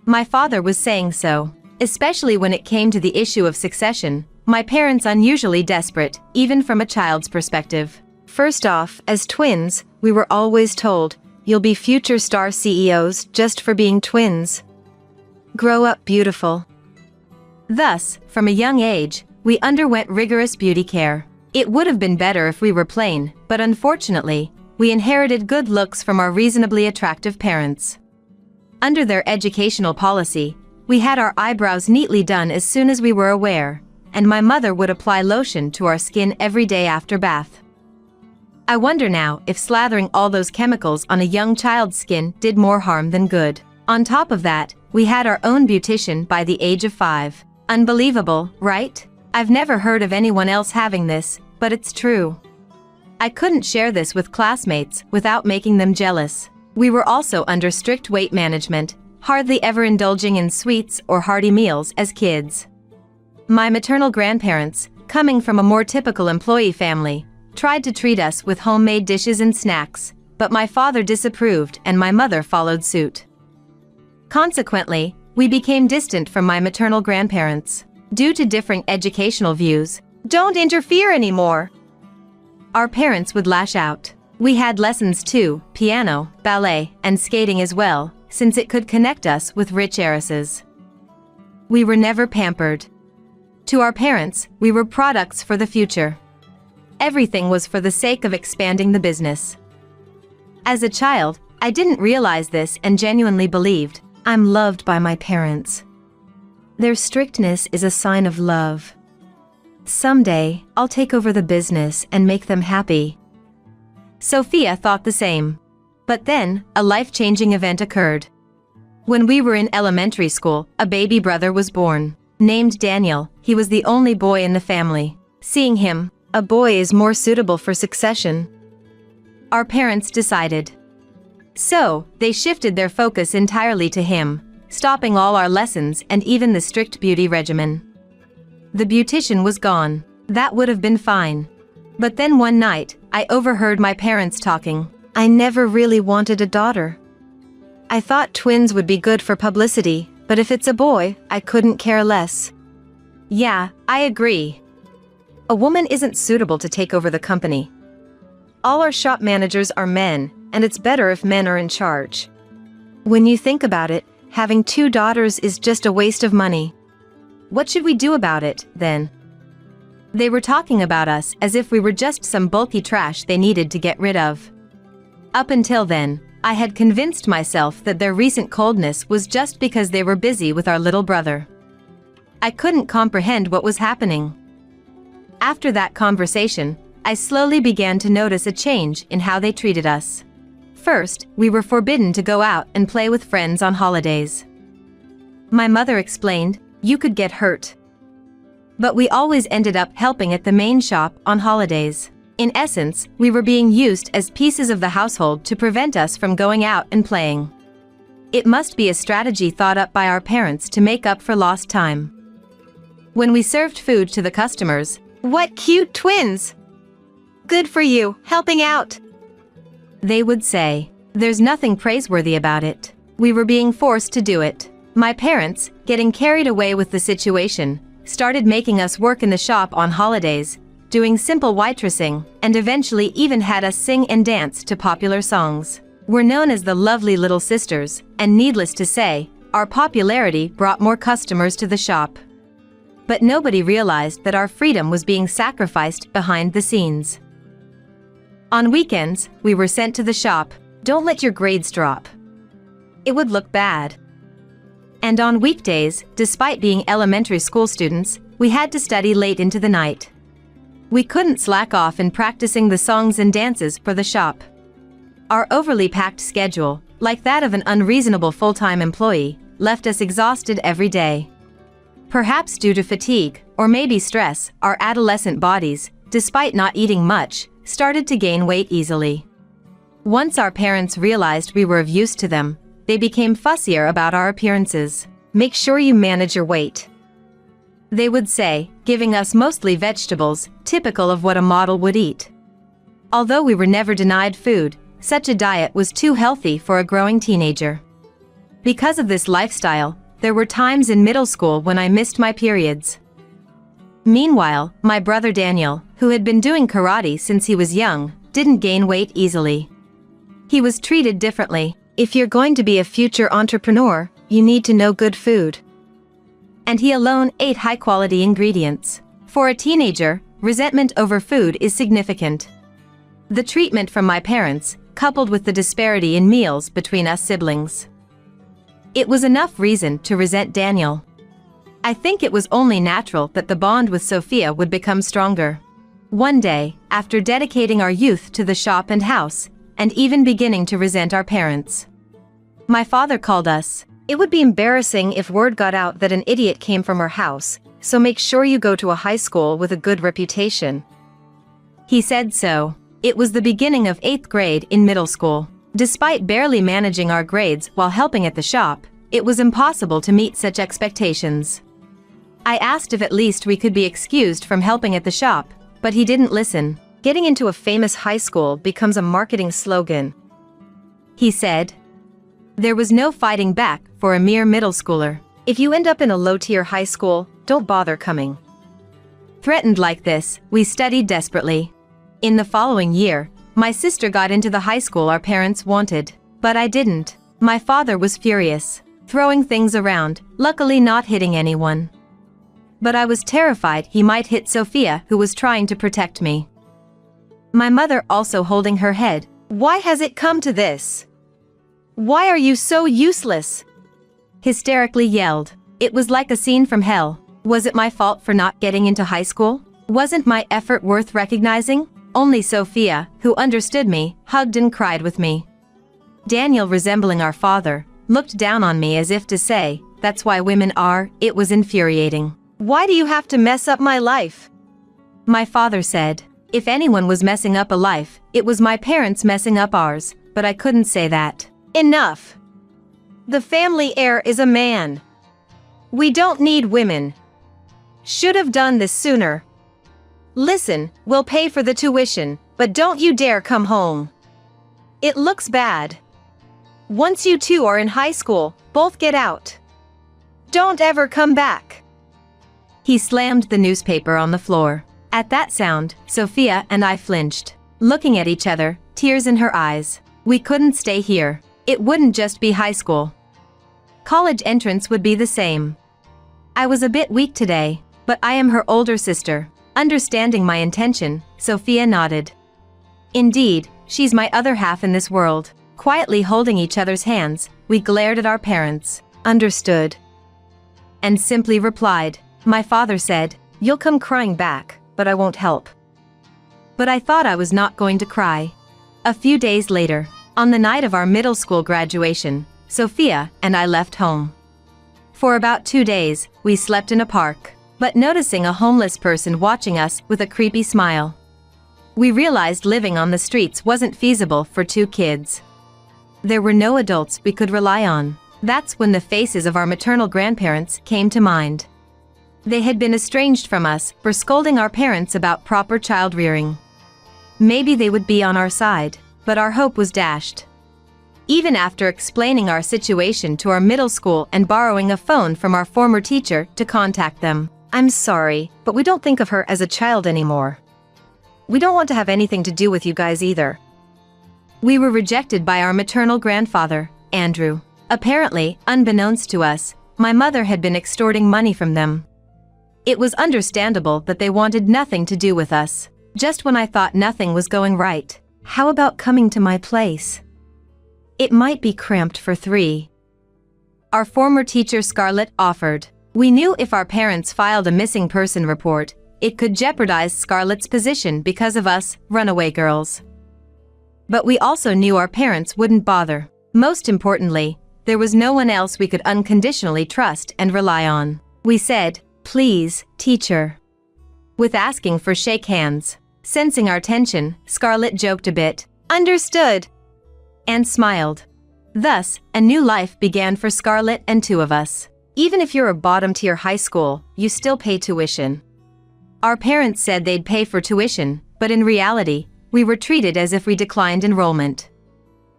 My father was saying so, especially when it came to the issue of succession. My parents unusually desperate, even from a child's perspective. First off, as twins, we were always told, you'll be future star CEOs just for being twins. Grow up beautiful. Thus, from a young age, we underwent rigorous beauty care. It would have been better if we were plain, but unfortunately, we inherited good looks from our reasonably attractive parents. Under their educational policy, we had our eyebrows neatly done as soon as we were aware, and my mother would apply lotion to our skin every day after bath. I wonder now if slathering all those chemicals on a young child's skin did more harm than good. On top of that, we had our own beautician by the age of 5. Unbelievable, right? I've never heard of anyone else having this, but it's true. I couldn't share this with classmates without making them jealous. We were also under strict weight management, hardly ever indulging in sweets or hearty meals as kids. My maternal grandparents, coming from a more typical employee family, tried to treat us with homemade dishes and snacks, but my father disapproved and my mother followed suit. Consequently, we became distant from my maternal grandparents. Due to differing educational views, Don't interfere anymore. our parents would lash out. We had lessons too, piano, ballet, and skating as well, since it could connect us with rich heiresses. We were never pampered. To our parents, we were products for the future. Everything was for the sake of expanding the business. As a child, I didn't realize this and genuinely believed, I'm loved by my parents. Their strictness is a sign of love. Someday, I'll take over the business and make them happy. Sophia thought the same. But then, a life-changing event occurred. When we were in elementary school, a baby brother was born. Named Daniel, he was the only boy in the family. Seeing him, a boy is more suitable for succession. Our parents decided. So, they shifted their focus entirely to him, stopping all our lessons and even the strict beauty regimen. The beautician was gone. That would have been fine. But then one night, I overheard my parents talking. I never really wanted a daughter. I thought twins would be good for publicity, but if it's a boy, I couldn't care less. Yeah, I agree. A woman isn't suitable to take over the company. All our shop managers are men, and it's better if men are in charge. When you think about it, having 2 daughters is just a waste of money. What should we do about it, then? They were talking about us as if we were just some bulky trash they needed to get rid of. Up until then, I had convinced myself that their recent coldness was just because they were busy with our little brother. I couldn't comprehend what was happening. After that conversation, I slowly began to notice a change in how they treated us. First, we were forbidden to go out and play with friends on holidays. My mother explained, you could get hurt. But we always ended up helping at the main shop on holidays. In essence, we were being used as pieces of the household to prevent us from going out and playing. It must be a strategy thought up by our parents to make up for lost time. When we served food to the customers, "What cute twins! Good for you, helping out," they would say. There's nothing praiseworthy about it. We were being forced to do it. My parents, getting carried away with the situation, started making us work in the shop on holidays, doing simple waitressing, and eventually even had us sing and dance to popular songs. We're known as the lovely little sisters, and needless to say, our popularity brought more customers to the shop. But nobody realized that our freedom was being sacrificed behind the scenes. On weekends, we were sent to the shop. Don't let your grades drop. It would look bad. And on weekdays, despite being elementary school students, we had to study late into the night. We couldn't slack off in practicing the songs and dances for the shop. Our overly packed schedule, like that of an unreasonable full-time employee, left us exhausted every day. Perhaps due to fatigue, or maybe stress, our adolescent bodies, despite not eating much, started to gain weight easily. Once our parents realized we were of use to them, they became fussier about our appearances. "Make sure you manage your weight," they would say, giving us mostly vegetables, typical of what a model would eat. Although we were never denied food, such a diet was too healthy for a growing teenager. Because of this lifestyle, there were times in middle school when I missed my periods. Meanwhile, my brother Daniel, who had been doing karate since he was young, didn't gain weight easily. He was treated differently. "If you're going to be a future entrepreneur, you need to know good food." And he alone ate high-quality ingredients. For a teenager, resentment over food is significant. The treatment from my parents, coupled with the disparity in meals between us siblings. It was enough reason to resent Daniel. I think it was only natural that the bond with Sophia would become stronger. One day, after dedicating our youth to the shop and house, and even beginning to resent our parents, my father called us. "It would be embarrassing if word got out that an idiot came from our house, so make sure you go to a high school with a good reputation." He said so. It was the beginning of 8th grade in middle school. Despite barely managing our grades while helping at the shop, it was impossible to meet such expectations. I asked if at least we could be excused from helping at the shop, but he didn't listen. "Getting into a famous high school becomes a marketing slogan," he said. There was no fighting back for a mere middle schooler. "If you end up in a low-tier high school, don't bother coming." Threatened like this, we studied desperately. In the following year, my sister got into the high school our parents wanted, but I didn't. My father was furious, throwing things around, luckily not hitting anyone. But I was terrified he might hit Sophia, who was trying to protect me. My mother also holding her head. "Why has it come to this? Why are you so useless?" hysterically yelled. It was like a scene from hell. Was it my fault for not getting into high school? Wasn't my effort worth recognizing? Only Sophia, who understood me, hugged and cried with me. Daniel, resembling our father, looked down on me as if to say, "That's why women are." It was infuriating. "Why do you have to mess up my life?" My father said, if anyone was messing up a life, it was my parents messing up ours, but I couldn't say that. Enough. The family heir is a man. We don't need women. Should have done this sooner. Listen, we'll pay for the tuition, but don't you dare come home. It looks bad. Once you two are in high school, both get out. Don't ever come back. He slammed the newspaper on the floor. At that sound, Sophia and I flinched, looking at each other, tears in her eyes. We couldn't stay here. It wouldn't just be high school. College entrance would be the same. I was a bit weak today, but I am her older sister. Understanding my intention, Sophia nodded. Indeed, she's my other half in this world. Quietly holding each other's hands, we glared at our parents. Understood. And simply replied. My father said, you'll come crying back, but I won't help. But I thought I was not going to cry. A few days later, on the night of our middle school graduation, Sophia and I left home. For about 2 days, we slept in a park, but noticing a homeless person watching us with a creepy smile. We realized living on the streets wasn't feasible for 2 kids. There were no adults we could rely on. That's when the faces of our maternal grandparents came to mind. They had been estranged from us for scolding our parents about proper child rearing. Maybe they would be on our side, but our hope was dashed. Even after explaining our situation to our middle school and borrowing a phone from our former teacher to contact them. I'm sorry, but we don't think of her as a child anymore. We don't want to have anything to do with you guys either. We were rejected by our maternal grandfather, Andrew. Apparently, unbeknownst to us, my mother had been extorting money from them. It was understandable that they wanted nothing to do with us. Just when I thought nothing was going right, how about coming to my place? It might be cramped for 3. Our former teacher Scarlett offered. We knew if our parents filed a missing person report, it could jeopardize Scarlett's position because of us, runaway girls. But we also knew our parents wouldn't bother. Most importantly, there was no one else we could unconditionally trust and rely on. We said, please, teacher. With asking for shake hands. Sensing our tension, Scarlett joked a bit. Understood. And smiled. Thus, a new life began for Scarlett and 2 of us. Even if you're a bottom-tier high school, you still pay tuition. Our parents said they'd pay for tuition, but in reality, we were treated as if we declined enrollment.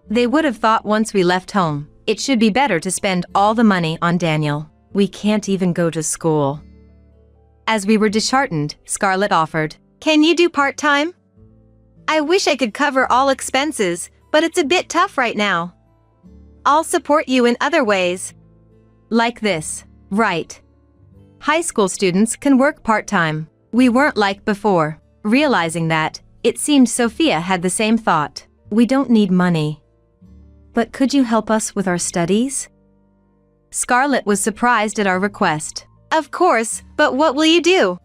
They would have thought once we left home, it should be better to spend all the money on Daniel. We can't even go to school. As we were disheartened, Scarlett offered. Can you do part-time? I wish I could cover all expenses, but it's a bit tough right now. I'll support you in other ways. Like this. Right. High school students can work part-time. We weren't like before. Realizing that, it seemed Sophia had the same thought. We don't need money. But could you help us with our studies? Scarlett was surprised at our request. Of course, but what will you do?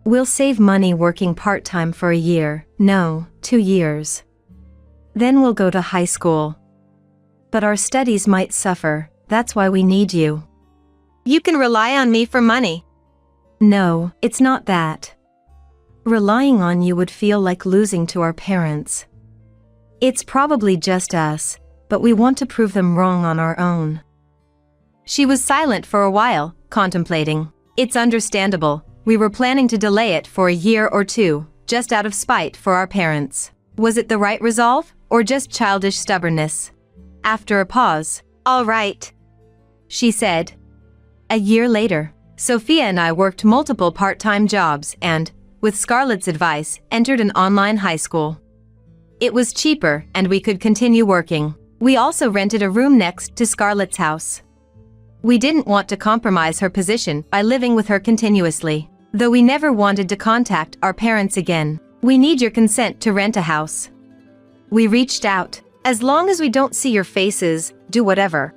We'll save money working part-time for a year. No, 2 years. Then we'll go to high school. But our studies might suffer. That's why we need you. You can rely on me for money. No, it's not that. Relying on you would feel like losing to our parents. It's probably just us, but we want to prove them wrong on our own. She was silent for a while, contemplating. It's understandable. We were planning to delay it for a year or 2, just out of spite for our parents. Was it the right resolve, or just childish stubbornness? After a pause, all right, she said. A year later, Sophia and I worked multiple part-time jobs and, with Scarlett's advice, entered an online high school. It was cheaper and we could continue working. We also rented a room next to Scarlett's house. We didn't want to compromise her position by living with her continuously. Though we never wanted to contact our parents again. We need your consent to rent a house. We reached out. As long as we don't see your faces, do whatever.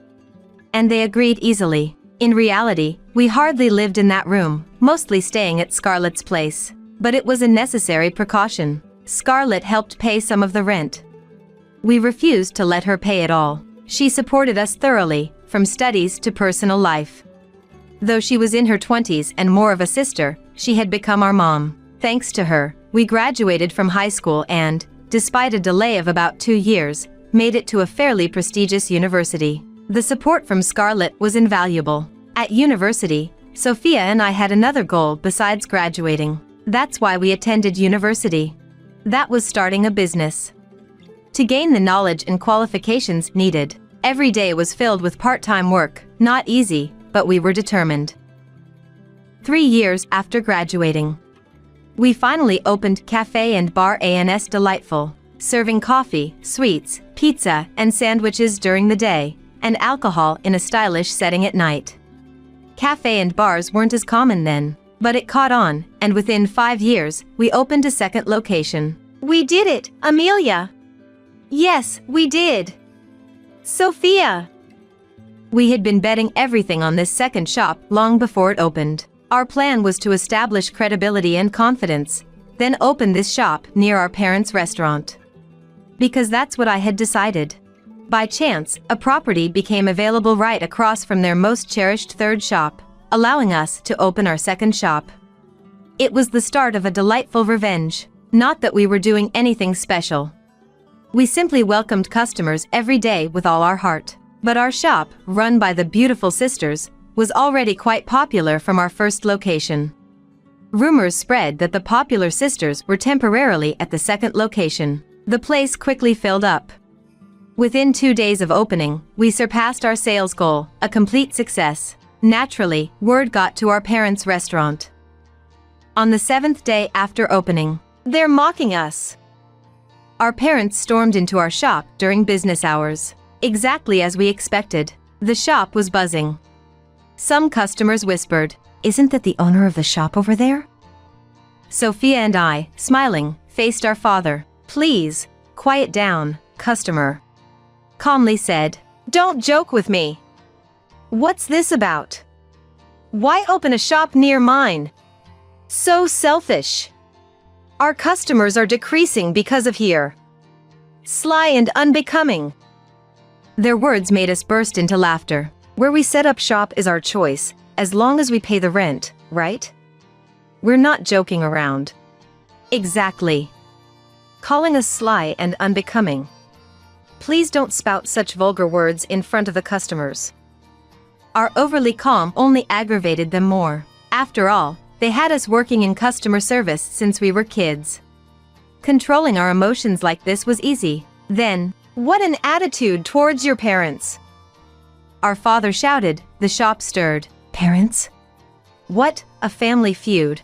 And they agreed easily. In reality, we hardly lived in that room, mostly staying at Scarlett's place. But it was a necessary precaution. Scarlett helped pay some of the rent. We refused to let her pay it all. She supported us thoroughly, from studies to personal life. Though she was in her 20s and more of a sister, she had become our mom. Thanks to her, we graduated from high school and, despite a delay of about 2 years, made it to a fairly prestigious university. The support from Scarlett was invaluable. At university, Sophia and I had another goal besides graduating. That's why we attended university. That was starting a business. To gain the knowledge and qualifications needed, every day was filled with part-time work, not easy, but we were determined. 3 years after graduating, we finally opened Cafe and Bar ANS Delightful, serving coffee, sweets, pizza, and sandwiches during the day, and alcohol in a stylish setting at night. Cafe and bars weren't as common then, but it caught on, and within 5 years, we opened a second location. We did it, Amelia. Yes, we did. Sophia. We had been betting everything on this second shop long before it opened. Our plan was to establish credibility and confidence, then open this shop near our parents' restaurant. Because that's what I had decided. By chance, a property became available right across from their most cherished third shop, allowing us to open our second shop. It was the start of a delightful revenge, not that we were doing anything special. We simply welcomed customers every day with all our heart. But our shop, run by the beautiful sisters, was already quite popular from our first location. Rumors spread that the popular sisters were temporarily at the second location. The place quickly filled up. Within 2 days of opening, we surpassed our sales goal, a complete success. Naturally, word got to our parents' restaurant. On the 7th day after opening, They're mocking us. our parents stormed into our shop during business hours. Exactly as we expected. The shop was buzzing. Some customers whispered, "Isn't that the owner of the shop over there?" Sophia and I, smiling, faced our father. "Please, quiet down, customer," calmly said. Don't joke with me. What's this about? Why open a shop near mine? So selfish. Our customers are decreasing because of here. Sly and unbecoming. Their words made us burst into laughter. Where we set up shop is our choice, as long as we pay the rent, right? We're not joking around. Exactly. Calling us sly and unbecoming. Please don't spout such vulgar words in front of the customers. Our overly calm only aggravated them more. After all, they had us working in customer service since we were kids. Controlling our emotions like this was easy. Then, What an attitude towards your parents. our father shouted, the shop stirred. Parents? What, a family feud?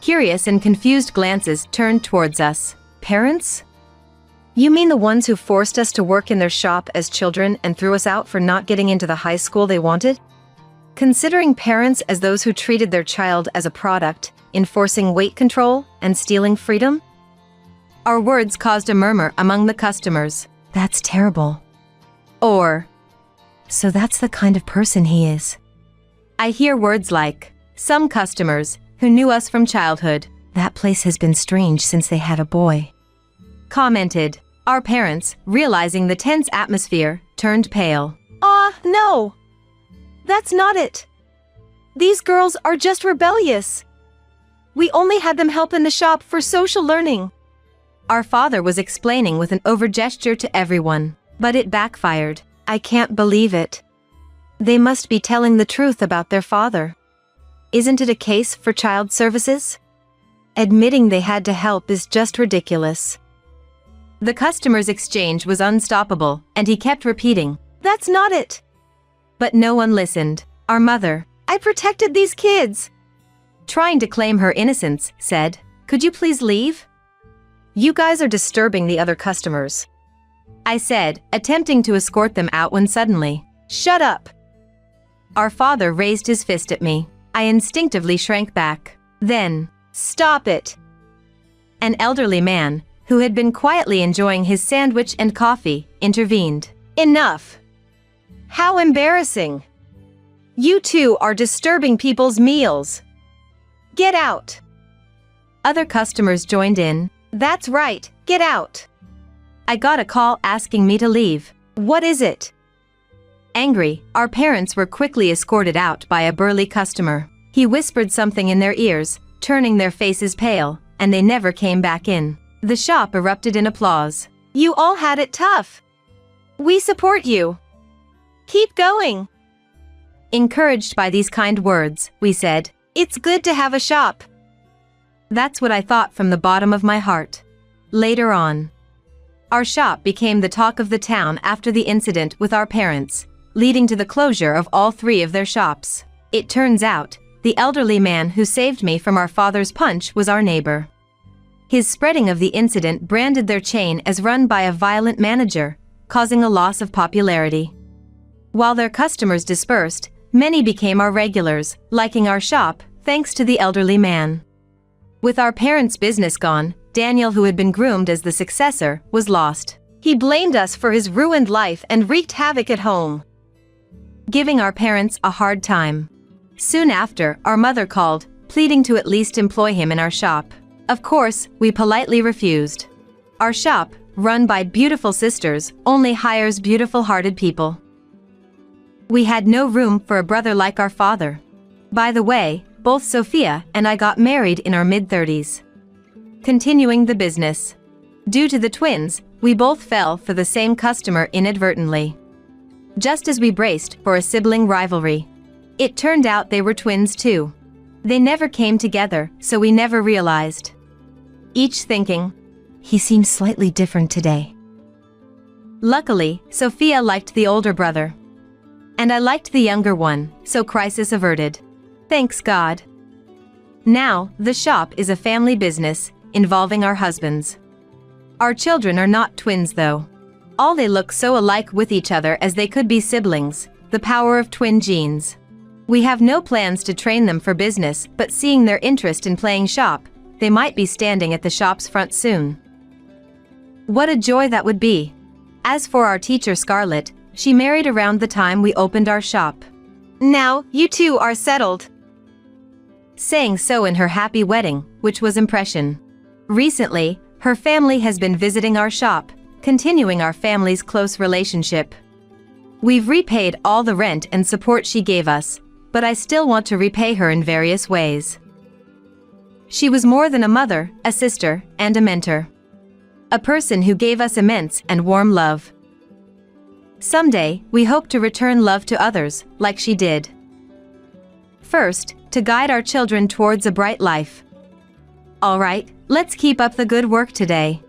Curious and confused glances turned towards us. Parents? You mean the ones who forced us to work in their shop as children and threw us out for not getting into the high school they wanted? Considering parents as those who treated their child as a product, enforcing weight control and stealing freedom? Our words caused a murmur among the customers. That's terrible. Or, so that's the kind of person he is. I hear words like, some customers, who knew us from childhood, that place has been strange since they had a boy, commented. Our parents, realizing the tense atmosphere, turned pale. No. That's not it. These girls are just rebellious. We only had them help in the shop for social learning. Our father was explaining with an over-gesture to everyone, but it backfired. I can't believe it. They must be telling the truth about their father. Isn't it a case for child services? Admitting they had to help is just ridiculous. The customer's exchange was unstoppable, and he kept repeating, That's not it. but no one listened. Our mother, I protected these kids. trying to claim her innocence, said, Could you please leave? You guys are disturbing the other customers. I said, attempting to escort them out when suddenly, Shut up. our father raised his fist at me. I instinctively shrank back. Then, Stop it. an elderly man, who had been quietly enjoying his sandwich and coffee, intervened. Enough. How embarrassing. You two are disturbing people's meals. Get out. Other customers joined in. That's right, get out. I got a call asking me to leave. What is it? Angry, our parents were quickly escorted out by a burly customer. He whispered something in their ears, turning their faces pale, and they never came back in. The shop erupted in applause. You all had it tough. We support you. Keep going. Encouraged by these kind words, we said, It's good to have a shop. That's what I thought from the bottom of my heart. Later on, our shop became the talk of the town after the incident with our parents, leading to the closure of all 3 of their shops. It turns out, the elderly man who saved me from our father's punch was our neighbor. His spreading of the incident branded their chain as run by a violent manager, causing a loss of popularity. While their customers dispersed, many became our regulars, liking our shop, thanks to the elderly man. With our parents' business gone, Daniel, who had been groomed as the successor, was lost. He blamed us for his ruined life and wreaked havoc at home, giving our parents a hard time. Soon after, our mother called, pleading to at least employ him in our shop. Of course, we politely refused. Our shop, run by beautiful sisters, only hires beautiful-hearted people. We had no room for a brother like our father. By the way, both Sophia and I got married in our mid-30s. Continuing the business. Due to the twins, we both fell for the same customer inadvertently. Just as we braced for a sibling rivalry, it turned out they were twins too. They never came together, so we never realized. Each thinking, he seems slightly different today. Luckily, Sophia liked the older brother, and I liked the younger one, so crisis averted. Thanks God. Now, the shop is a family business, involving our husbands. Our children are not twins though. All they look so alike with each other as they could be siblings, the power of twin genes. We have no plans to train them for business, but seeing their interest in playing shop, they might be standing at the shop's front soon. What a joy that would be. As for our teacher Scarlett, she married around the time we opened our shop. Now, you two are settled. Saying so in her happy wedding, which was impression. Recently, her family has been visiting our shop, continuing our family's close relationship. We've repaid all the rent and support she gave us, but I still want to repay her in various ways. She was more than a mother, a sister, and a mentor. A person who gave us immense and warm love. Someday, we hope to return love to others, like she did. First, to guide our children towards a bright life. All right, let's keep up the good work today.